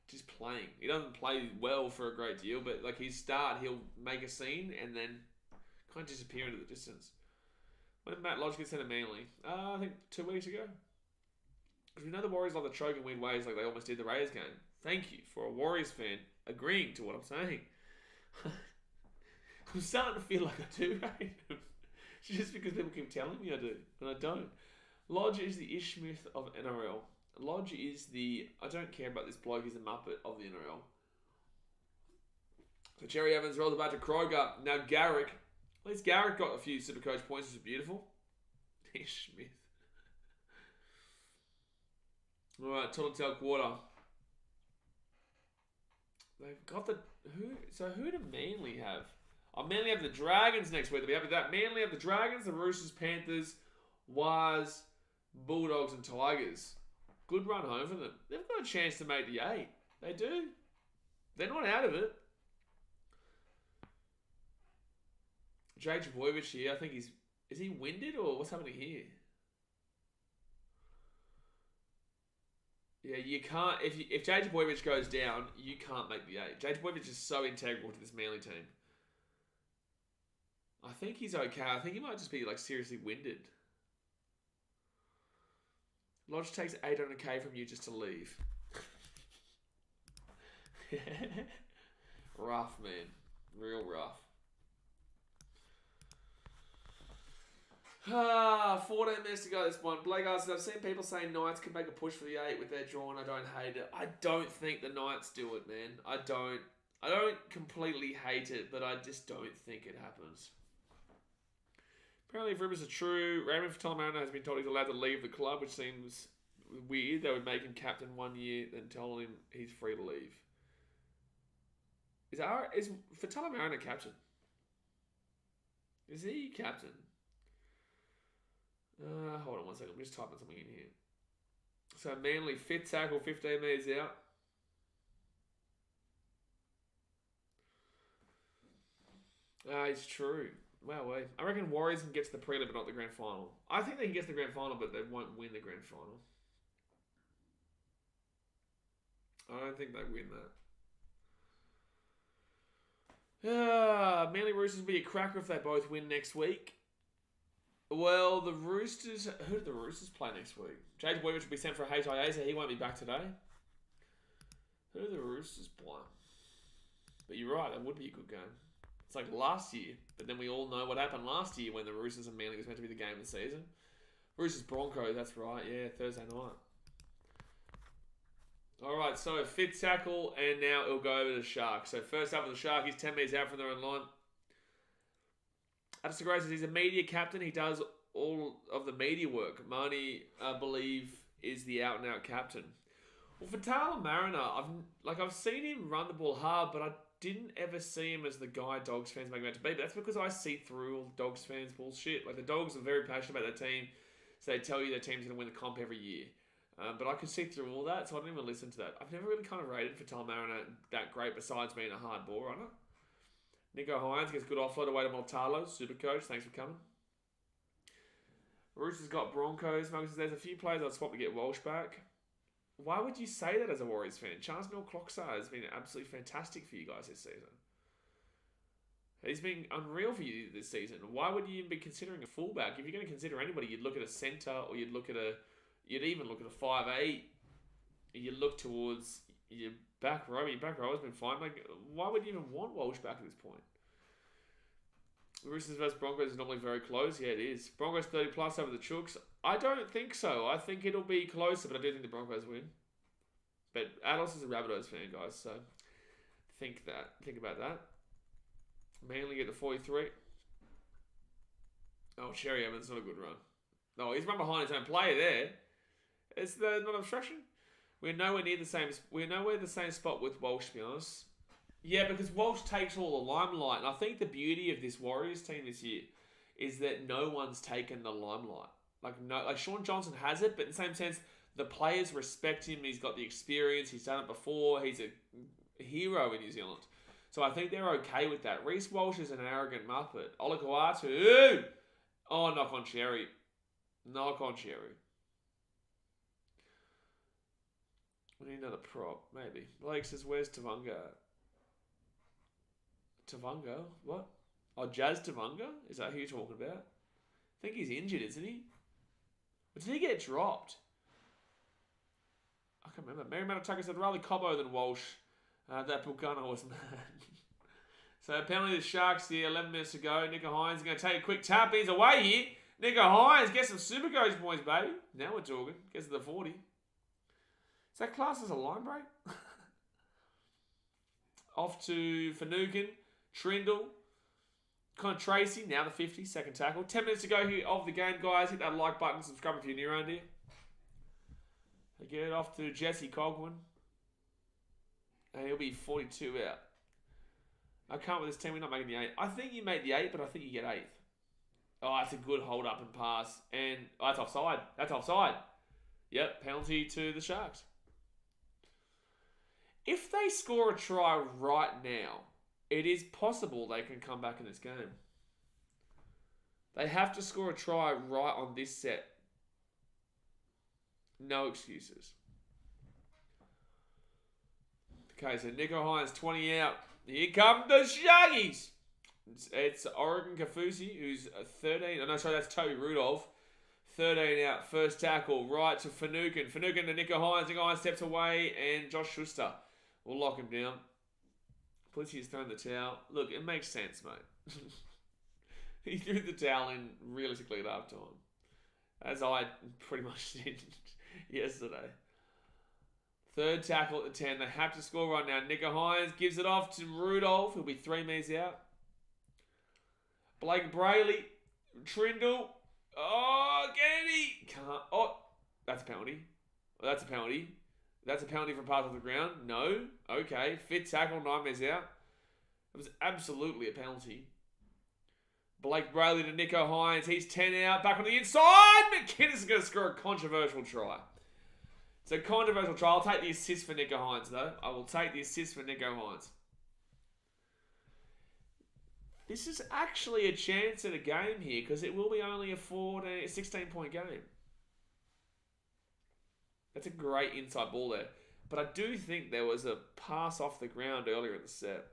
just playing. He doesn't play well for a great deal, but like his start, he'll make a scene and then kind of disappear into the distance. When did Matt Lodge get sent to Manly? I think 2 weeks ago. Because we know the Warriors like to choke in weird ways, like they almost did the Raiders game. Thank you for a Warriors fan agreeing to what I'm saying. I'm starting to feel like I do hate him. Just because people keep telling me I do, and I don't. Lodge is the Ish Smith of NRL. Lodge is the I don't care about this bloke, he's a muppet of the NRL. So Cherry Evans rolled the back to Kroger. Now Garrick. At least Garrick got a few Supercoach points, which is beautiful. Ish Smith. Alright, Tottenham quarter. They've got the who do Manly have? Manly have the Dragons next week. They'll be happy with that. Manly have the Dragons, the Roosters, Panthers, Wires, Bulldogs, and Tigers. Good run home for them. They've got a chance to make the 8. They do. They're not out of it. Jake Trbojevic here. I think is he winded or what's happening here? Yeah, you can't. If Jake Trbojevic goes down, you can't make the 8. Jake Trbojevic is so integral to this Manly team. I think he's okay. I think he might just be like seriously winded. Lodge takes 800k from you just to leave. Rough, man. Real rough. 14 minutes to go this one. Blake asks, I've seen people saying Knights can make a push for the 8 with their draw, and I don't hate it. I don't think the Knights do it, man. I don't completely hate it, but I just don't think it happens. Apparently, if rumours are true, Raymond Fatalamarana has been told he's allowed to leave the club, which seems weird. They would make him captain 1 year, then tell him he's free to leave. Is Fatalamarana captain? Is he captain? Hold on 1 second. I'm just typing something in here. So Manly, fit tackle, 15 metres out. It's true. Wow, I reckon Warriors can get to the prelim but not the grand final. I think they can get to the grand final, but they won't win the grand final. I don't think they win that. Manly Roosters will be a cracker if they both win next week. Well, the Roosters... Who did the Roosters play next week? Jake Boyvich will be sent for a HIA, so he won't be back today. Who did the Roosters play? But you're right, that would be a good game. It's like last year, but then we all know what happened last year when the Roosters and Manly was meant to be the game of the season. Roosters Broncos, that's right, yeah, Thursday night. Alright, so fit tackle, and now it'll go over to the Sharks. So first up for the Sharks, he's 10 metres out from their own line. Addison Gray says he's a media captain. He does all of the media work. Marnie, I believe, is the out-and-out captain. Well, for Taylor Mariner, I've seen him run the ball hard, but I didn't ever see him as the guy Dogs fans make him out to be. But that's because I see through all Dogs fans' bullshit. Like, the Dogs are very passionate about their team, so they tell you their team's going to win the comp every year. But I can see through all that, so I don't even listen to that. I've never really kind of rated for Taylor Mariner that great, besides being a hard ball runner. Nico Hines gets good offload away to Multalo. Super coach, thanks for coming. Roosters got Broncos. Marcus says there's a few players I'd swap to get Walsh back. Why would you say that as a Warriors fan? Chance Clockstar has been absolutely fantastic for you guys this season. He's been unreal for you this season. Why would you even be considering a fullback? If you're going to consider anybody, you'd look at a centre, or you'd even look at a 5'8". You'd look towards your back row. Your back row has been fine. Like, why would you even want Walsh back at this point? Roosters versus Broncos is normally very close. Yeah, it is. Broncos 30 plus over the Chooks. I don't think so. I think it'll be closer, but I do think the Broncos win. But Atlas is a Rabbitohs fan, guys, so think about that. Manly get the 43. Oh, Sherry Evans, not a good run. No, he's run behind his own player there. It's not obstruction. We're nowhere near the same. We're nowhere the same spot with Walsh, to be honest. Yeah, because Walsh takes all the limelight, and I think the beauty of this Warriors team this year is that no one's taken the limelight. Like Sean Johnson has it, but in the same sense, the players respect him. He's got the experience. He's done it before. He's a hero in New Zealand. So I think they're okay with that. Reece Walsh is an arrogant muppet. Olakau'atu. Oh, knock on Cherry. Knock on Cherry. We need another prop, maybe. Blake says, where's Tavunga? Tavunga? What? Oh, Jazz Tavunga? Is that who you're talking about? I think he's injured, isn't he? Or did he get dropped? I can't remember. Mary Matatucker said, rather Cobbo than Walsh. That Pulcano was mad. So penalty to the Sharks here, 11 minutes to go. Nico Hines is going to take a quick tap. He's away here. Nico Hines gets some Supercoach points, baby. Now we're talking. Gets to the 40. Is that class as a line break? Off to Finucane. Trindle. Connor Tracy, now the 50, second tackle. 10 minutes to go here of the game, guys. Hit that like button, subscribe if you're new around here. They get it off to Jesse Cogwin. And he'll be 42 out. I can't with this team, we're not making the 8. I think you make the 8, but I think you get 8th. Oh, that's a good hold up and pass. And oh, that's offside. That's offside. Yep, penalty to the Sharks. If they score a try right now, it is possible they can come back in this game. They have to score a try right on this set. No excuses. Okay, so Nico Hines, 20 out. Here come the Shaggies. It's Oregon Kafusi, who's 13. Oh, no, sorry, that's Toby Rudolph. 13 out. First tackle, right to Finucane. Finucane to Nico Hines. Nico Hines steps away, and Josh Schuster will lock him down. Policy has thrown the towel. Look, it makes sense, mate. He threw the towel in realistically at half time. As I pretty much did yesterday. Third tackle at the 10. They have to score right now. Nico Hines gives it off to Rudolph. He'll be 3 meters out. Blake Brayley. Trindle. Oh, Kennedy. Can't. Oh, that's a penalty. Well, that's a penalty. That's a penalty for pass off the ground. No. Okay. Fifth tackle, 9 meters out. It was absolutely a penalty. Blake Brayley to Nico Hines. He's 10 out. Back on the inside. McInnes is going to score a controversial try. It's a controversial try. I'll take the assist for Nico Hines, though. I will take the assist for Nico Hines. This is actually a chance at a game here because it will be only a 16-point game. That's a great inside ball there. But I do think there was a pass off the ground earlier in the set.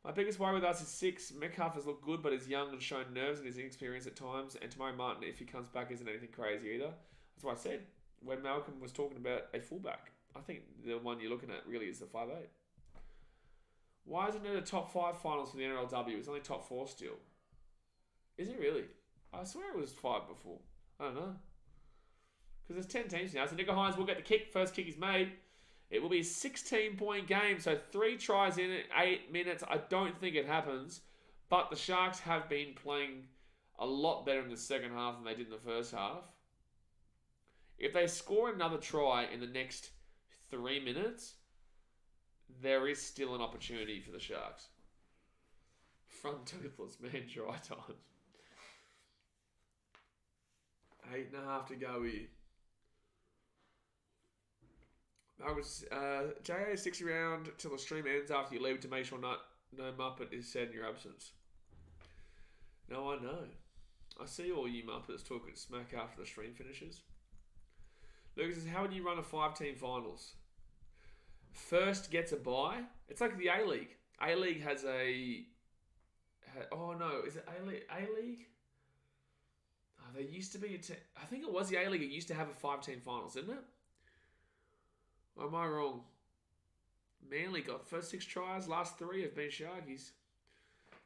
My biggest worry with us is 6. Metcalf has looked good, but is young and shown nerves and his inexperience at times. And Tamari Martin, if he comes back, isn't anything crazy either. That's what I said when Malcolm was talking about a fullback. I think the one you're looking at really is the 5'8". Why isn't it a top 5 finals for the NRLW? It's only top 4 still. Is it really? I swear it was 5 before. I don't know. Because there's 10 teams now. So Nico Hines will get the kick. First kick is made. It will be a 16-point game. So 3 tries in 8 minutes. I don't think it happens. But the Sharks have been playing a lot better in the second half than they did in the first half. If they score another try in the next 3 minutes, there is still an opportunity for the Sharks. Front toothless man, dry time. 8.5 to go here. I was JA 6 around till the stream ends after you leave to make sure no Muppet is said in your absence. No, I know. I see all you Muppets talking smack after the stream finishes. Lucas says, how would you run a 5-team finals? First gets a bye. It's like the A-League. A-League has a... Oh, no. Is it A-League? A-League? Oh, there used to be I think it was the A-League. It used to have a 5-team finals, didn't it? Or am I wrong? Manly got first 6 tries. Last 3 have been Sharkies.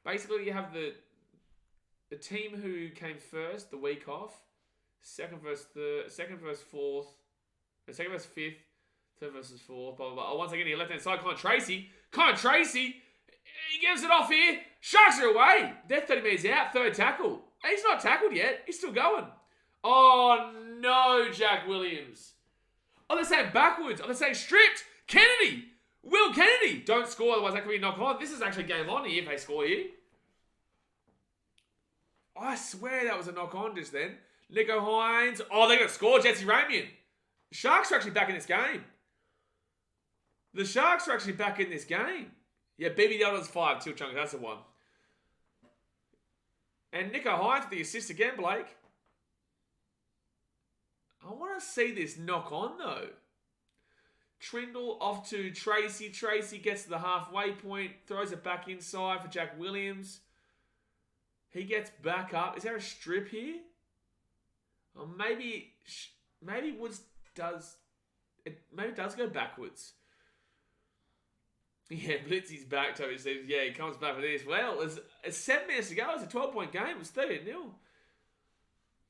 Basically, you have the team who came first the week off. Second versus 4th. Second versus 5th. Third versus 4th. Blah, blah, blah. Oh, once again, here, left-hand side. Connor Tracy. He gives it off here. Sharks are away. They're 30 meters out. Third tackle. He's not tackled yet. He's still going. Oh, no, Jack Williams. Oh, they're saying backwards. Oh, they're saying stripped. Kennedy. Will Kennedy. Don't score, otherwise that could be a knock on. This is actually game on here if they score here. I swear that was a knock on just then. Nico Hines. Oh, they're going to score. Jesse Ramian. Sharks are actually back in this game. The Sharks are actually back in this game. Yeah, BB Delta's 5, Till Chunks, that's the one. And Nico Hines with the assist again, Blake. I want to see this knock on, though. Trindle off to Tracy. Tracy gets to the halfway point, throws it back inside for Jack Williams. He gets back up. Is there a strip here? Or maybe Woods does... Maybe it does go backwards. Yeah, Blitzy's back, Toby says. Yeah, he comes back for this. Well, it's 7 minutes to go. It's a 12-point game. It was 30-0.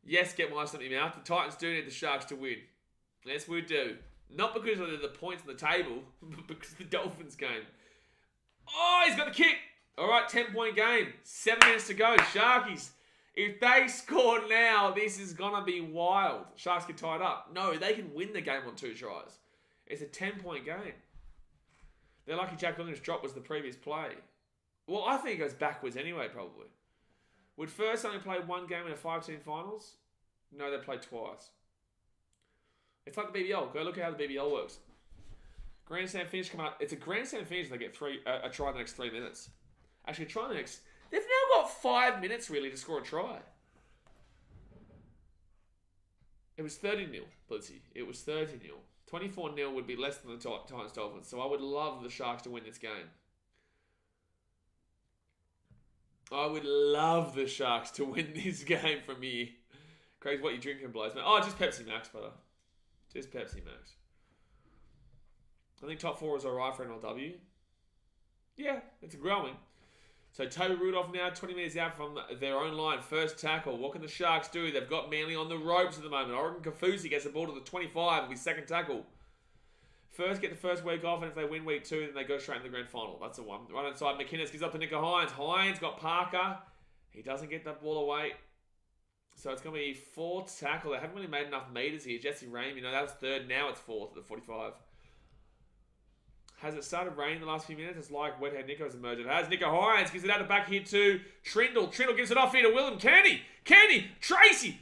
Yes, get my something out. The Titans do need the Sharks to win. Yes, we do. Not because of the points on the table, but because of the Dolphins game. Oh, he's got the kick. All right, 10-point game. 7 minutes to go. Sharkies, if they score now, this is going to be wild. Sharks get tied up. No, they can win the game on 2 tries. It's a 10-point game. They're lucky Jack Williams' drop was the previous play. Well, I think it goes backwards anyway, probably. Would first only play 1 game in a 5-team finals? No, they played twice. It's like the BBL. Go look at how the BBL works. Grandstand finish come out. It's a grandstand finish and they get a try in the next 3 minutes. Actually, try in the next... They've now got 5 minutes, really, to score a try. It was 30-0, Blitzy. It was 30-0. 24-0 would be less than the Titans Dolphins. So I would love the Sharks to win this game. I would love the Sharks to win this game from here. Craig, what you drinking, Blaze? Oh, just Pepsi Max, brother. Just Pepsi Max. I think top 4 is alright for NLW. Yeah, it's growing. So Toby Rudolph now 20 metres out from their own line. First tackle. What can the Sharks do? They've got Manly on the ropes at the moment. Oregon Kafusi gets the ball to the 25 with second tackle. First get the first week off, and if they win week 2, then they go straight in the grand final. That's the one. Right inside, McInnes gives up to Nico Hines. Hines got Parker. He doesn't get that ball away. So it's going to be 4th tackle. They haven't really made enough meters here. Jesse Rame, that was 3rd. Now it's 4th at the 45. Has it started raining the last few minutes? It's like Wet-Head Nico's emerged. It has. Nico Hines gives it out the back here to Trindle. Trindle gives it off here to Willem Kennedy. Tracy,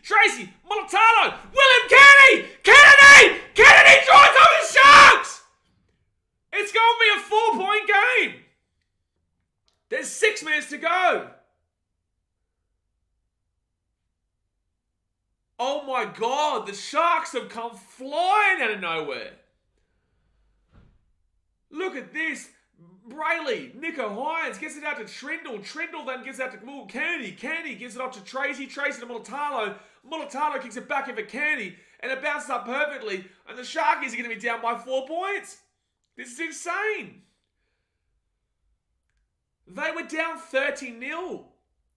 Molitano, Willem Kennedy! Kennedy drives over the Sharks! It's going to be a 4-point game. There's 6 minutes to go. Oh my God, the Sharks have come flying out of nowhere. Look at this. Brayley, Nico Hines gets it out to Trindle. Trindle then gives it out to Kennedy. Kennedy gives it off to Tracy. Tracy to Molitano. Molitano kicks it back in for Kennedy. And it bounces up perfectly. And the Sharkies are going to be down by 4 points. This is insane. They were down 30-0.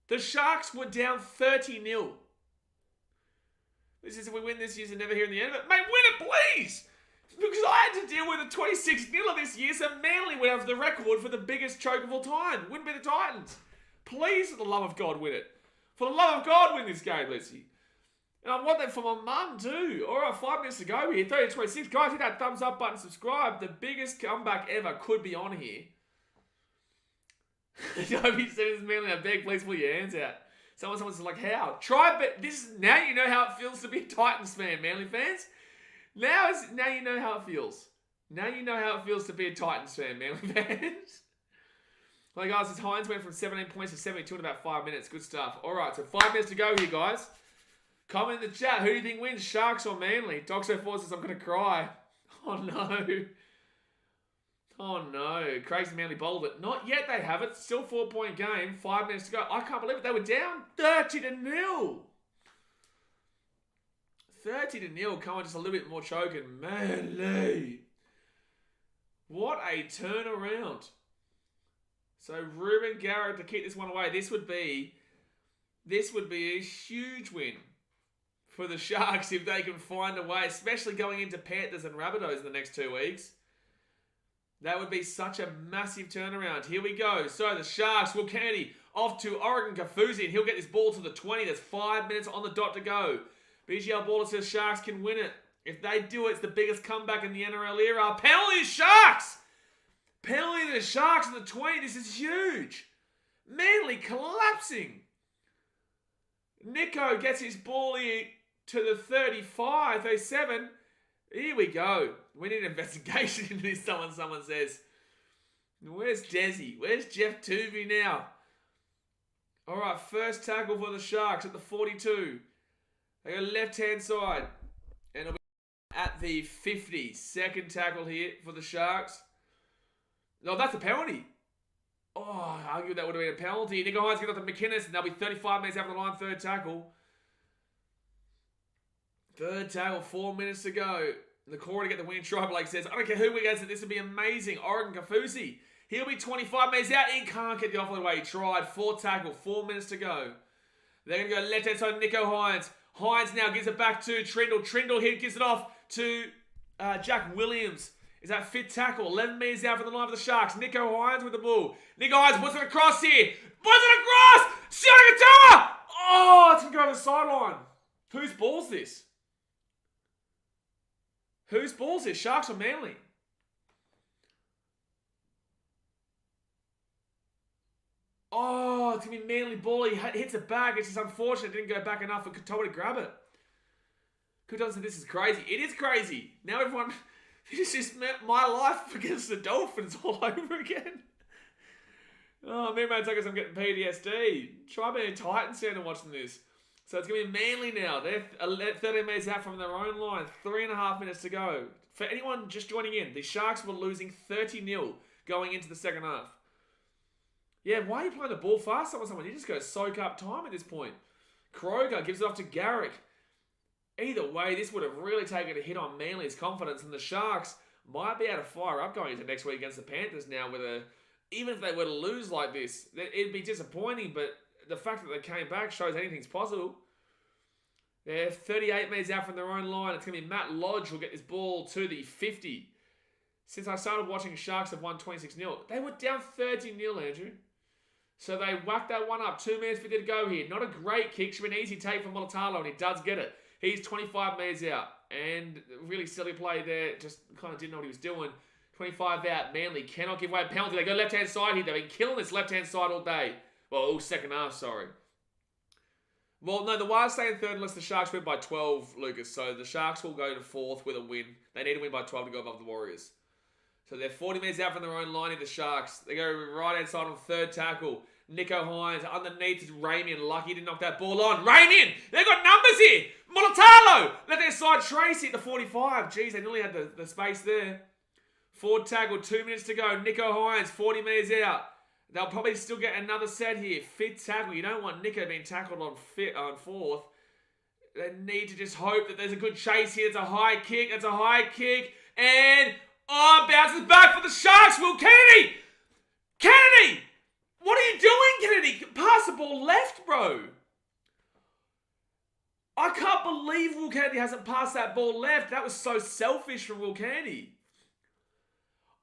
The Sharks were down 30-0. This is if we win this year and never hear in the end of it. Mate, win it, please! Because I had to deal with a 26-0 this year, so Manly would have the record for the biggest choke of all time. Wouldn't be the Titans. Please, for the love of God, win it. For the love of God, win this game, Lizzie. And I want that for my mum, too. All right, 5 minutes to go here. 30-26. Guys, hit that thumbs up button, subscribe. The biggest comeback ever could be on here. Toby says, Manly, I beg, please pull your hands out. Someone's like, how? Try, but this is, now you know how it feels to be a Titans fan, Manly fans. Now you know how it feels. Now you know how it feels to be a Titans fan, Manly fans. Well, guys, as Hines went from 17 points to 72 in about 5 minutes. Good stuff. All right, so 5 minutes to go here, guys. Comment in the chat. Who do you think wins, Sharks or Manly? Doxo4 says, I'm going to cry. Oh, no. Oh, no. Crazy Manly bowled it. Not yet, they have it. Still 4-point game. 5 minutes to go. I can't believe it. They were down 30-0. 30-0. Come on, just a little bit more choking. Manly. What a turnaround. So Ruben Garrett to keep this one away. This would be a huge win for the Sharks if they can find a way, especially going into Panthers and Rabbitohs in the next 2 weeks. That would be such a massive turnaround. Here we go. So the Sharks, Will Kennedy off to Oregon Kafusi, and he'll get this ball to the 20. There's 5 minutes on the dot to go. BGL Baller says Sharks can win it. If they do it, it's the biggest comeback in the NRL era. Penalty Sharks! Penalty to the Sharks in the 20. This is huge. Manly collapsing. Nico gets his ball here to the 35, 37. Here we go. We need an investigation into this, someone says. Where's Desi? Where's Jeff Tuvey now? All right, first tackle for the Sharks at the 42. They go left-hand side. And it'll be at the 50. Second tackle here for the Sharks. No, that's a penalty. Oh, I argue that would have been a penalty. Nico Hines gets up to McInnes, and they'll be 35 minutes after the line. Third tackle. Third tackle, 4 minutes to go. The core to get the winning try. Blake says, I don't care who we get, this would be amazing. Oregon Kafusi. He'll be 25 minutes out. He can't get the offload away. He tried. Fourth tackle, 4 minutes to go. They're going to go left-hand side, Nico Hines. Hines now gives it back to Trindle. Trindle here gives it off to Jack Williams. Is that fifth tackle? 11 metres out from the line of the Sharks. Nico Hines with the ball. Nico Hines puts it across here. Puts it across! Sione Katoa! Oh, it's going to go over the sideline. Whose ball's this? Whose ball's this? Sharks or Manly? Oh, it's going to be Manly ball. He hits it back. It's just unfortunate it didn't go back enough for Katoa to grab it. Katoa said this is crazy. It is crazy. Now everyone... This is my life against the Dolphins all over again. Oh, me and my Tuckers, I'm getting PTSD. Try being a Titans fan and watching this. So it's going to be Manly now. They're 13 minutes out from their own line. 3.5 minutes to go. For anyone just joining in, the Sharks were losing 30-0 going into the second half. Yeah, why are you playing the ball fast on someone? You just go soak up time at this point. Kroger gives it off to Garrick. Either way, this would have really taken a hit on Manly's confidence, and the Sharks might be able to fire up going into next week against the Panthers now. Even if they were to lose like this, it'd be disappointing, but the fact that they came back shows anything's possible. They're 38 metres out from their own line. It's going to be Matt Lodge who'll get this ball to the 50. Since I started watching, Sharks have won 26-0. They were down 30-0, Andrew. So they whacked that one up. 2 minutes 50 to go here. Not a great kick. Should be an easy take for Mulatalo, and he does get it. He's 25 metres out. And really silly play there. Just kind of didn't know what he was doing. 25 out. Manly cannot give away a penalty. They go left-hand side here. They've been killing this left-hand side all day. Well, all second half, sorry. Well, no, the Wires stay in third unless the Sharks win by 12, Lucas. So the Sharks will go to fourth with a win. They need to win by 12 to go above the Warriors. So they're 40 minutes out from their own line in the Sharks. They go right-hand side on third tackle. Nico Hines underneath is Ramian. Lucky to knock that ball on. Ramian! They've got numbers here! Mulatalo! Let their side Tracy at the 45. Jeez, they nearly had the space there. Forward tackle, 2 minutes to go. Nico Hines, 40 metres out. They'll probably still get another set here. Fifth tackle. You don't want Nico being tackled on fourth. They need to just hope that there's a good chase here. It's a high kick. It's a high kick. And, bounces back for the Sharks. Will Kennedy! Kennedy! What are you doing, Kennedy? Pass the ball left, bro. I can't believe Will Kennedy hasn't passed that ball left. That was so selfish from Will Kennedy.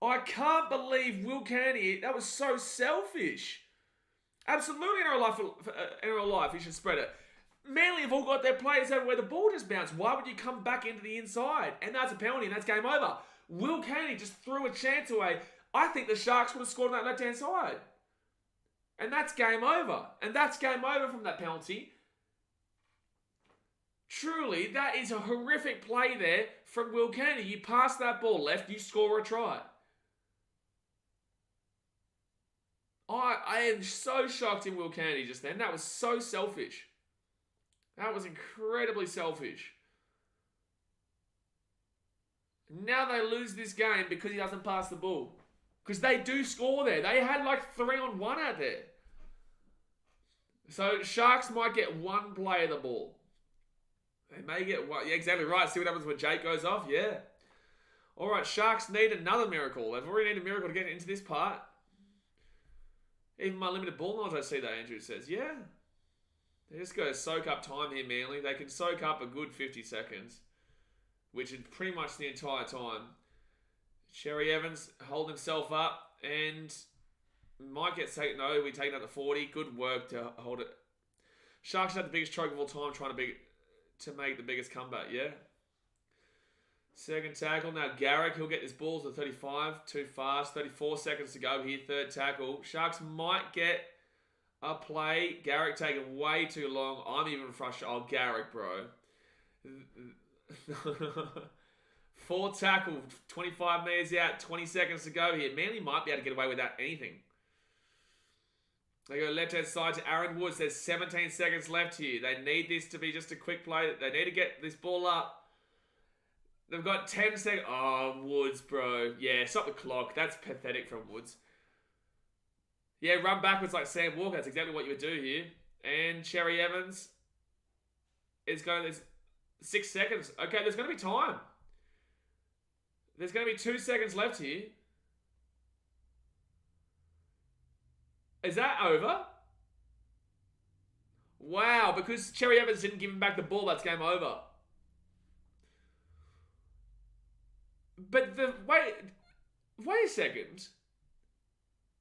I can't believe Will Kennedy. That was so selfish. Absolutely, NRL life. You should spread it. Manly have all got their players over where the ball just bounced. Why would you come back into the inside? And that's a penalty, and that's game over. Will Kennedy just threw a chance away. I think the Sharks would have scored on that left-hand side. And that's game over. And that's game over from that penalty. Truly, that is a horrific play there from Will Kennedy. You pass that ball left, you score a try. I am so shocked in Will Kennedy just then. That was so selfish. That was incredibly selfish. Now they lose this game because he doesn't pass the ball. Because they do score there. They had like 3-on-1 out there. So Sharks might get one play of the ball. They may get one. Yeah, exactly right. See what happens when Jake goes off? Yeah. All right, Sharks need another miracle. They've already needed a miracle to get into this part. Even my limited ball knowledge, I see that, Andrew says. Yeah. They just go soak up time here, Manly. They can soak up a good 50 seconds, which is pretty much the entire time. Cherry Evans hold himself up and might get taken. No, we taken out the 40. Good work to hold it. Sharks had the biggest choke of all time trying to make the biggest comeback, yeah. Second tackle. Now Garrick, he'll get this ball to 35. Too fast. 34 seconds to go here. Third tackle. Sharks might get a play. Garrick taking way too long. I'm even frustrated. Oh, Garrick, bro. Four tackle, 25 metres out, 20 seconds to go here. Manly might be able to get away without anything. They go left-hand side to Aaron Woods. There's 17 seconds left here. They need this to be just a quick play. They need to get this ball up. They've got 10 seconds. Oh, Woods, bro. Yeah, stop the clock. That's pathetic from Woods. Yeah, run backwards like Sam Walker. That's exactly what you would do here. And Cherry Evans is going... There's 6 seconds. Okay, there's going to be time. There's going to be 2 seconds left here. Is that over? Wow, because Cherry Evans didn't give him back the ball, that's game over. But wait a second.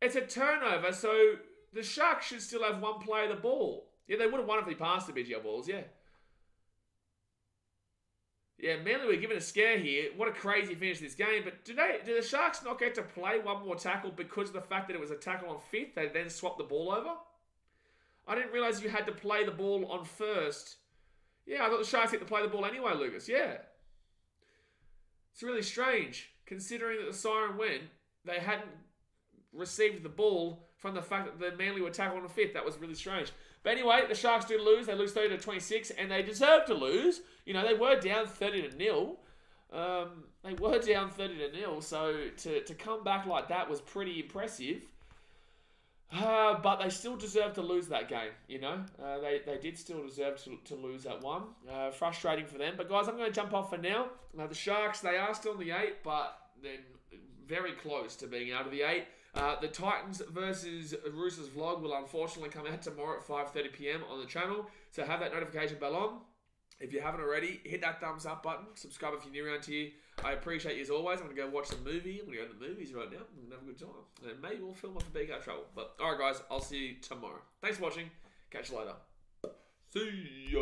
It's a turnover, so the Sharks should still have one play of the ball. Yeah, they would have won if they passed the BGL balls, yeah. Yeah, Manly were given a scare here. What a crazy finish to this game. But do the Sharks not get to play one more tackle because of the fact that it was a tackle on fifth? They then swapped the ball over? I didn't realise you had to play the ball on first. Yeah, I thought the Sharks had to play the ball anyway, Lucas. Yeah. It's really strange, considering that the siren went. They hadn't received the ball from the fact that the Manly were tackled on fifth. That was really strange. But anyway, the Sharks do lose. They lose 30-26, and they deserve to lose. You know, they were down 30-0. They were down 30-0, so to come back like that was pretty impressive. But they still deserve to lose that game, you know. They did still deserve to lose that one. Frustrating for them. But guys, I'm going to jump off for now. The Sharks, they are still in the 8, but they're very close to being out of the 8. The Titans versus Roosters vlog will unfortunately come out tomorrow at 5:30 p.m. on the channel. So have that notification bell on. If you haven't already, hit that thumbs up button. Subscribe if you're new around here. I appreciate you as always. I'm going to go watch the movie. I'm going to go to the movies right now. I'm going to have a good time. And maybe we'll film off a BKR travel. But alright guys, I'll see you tomorrow. Thanks for watching. Catch you later. See ya.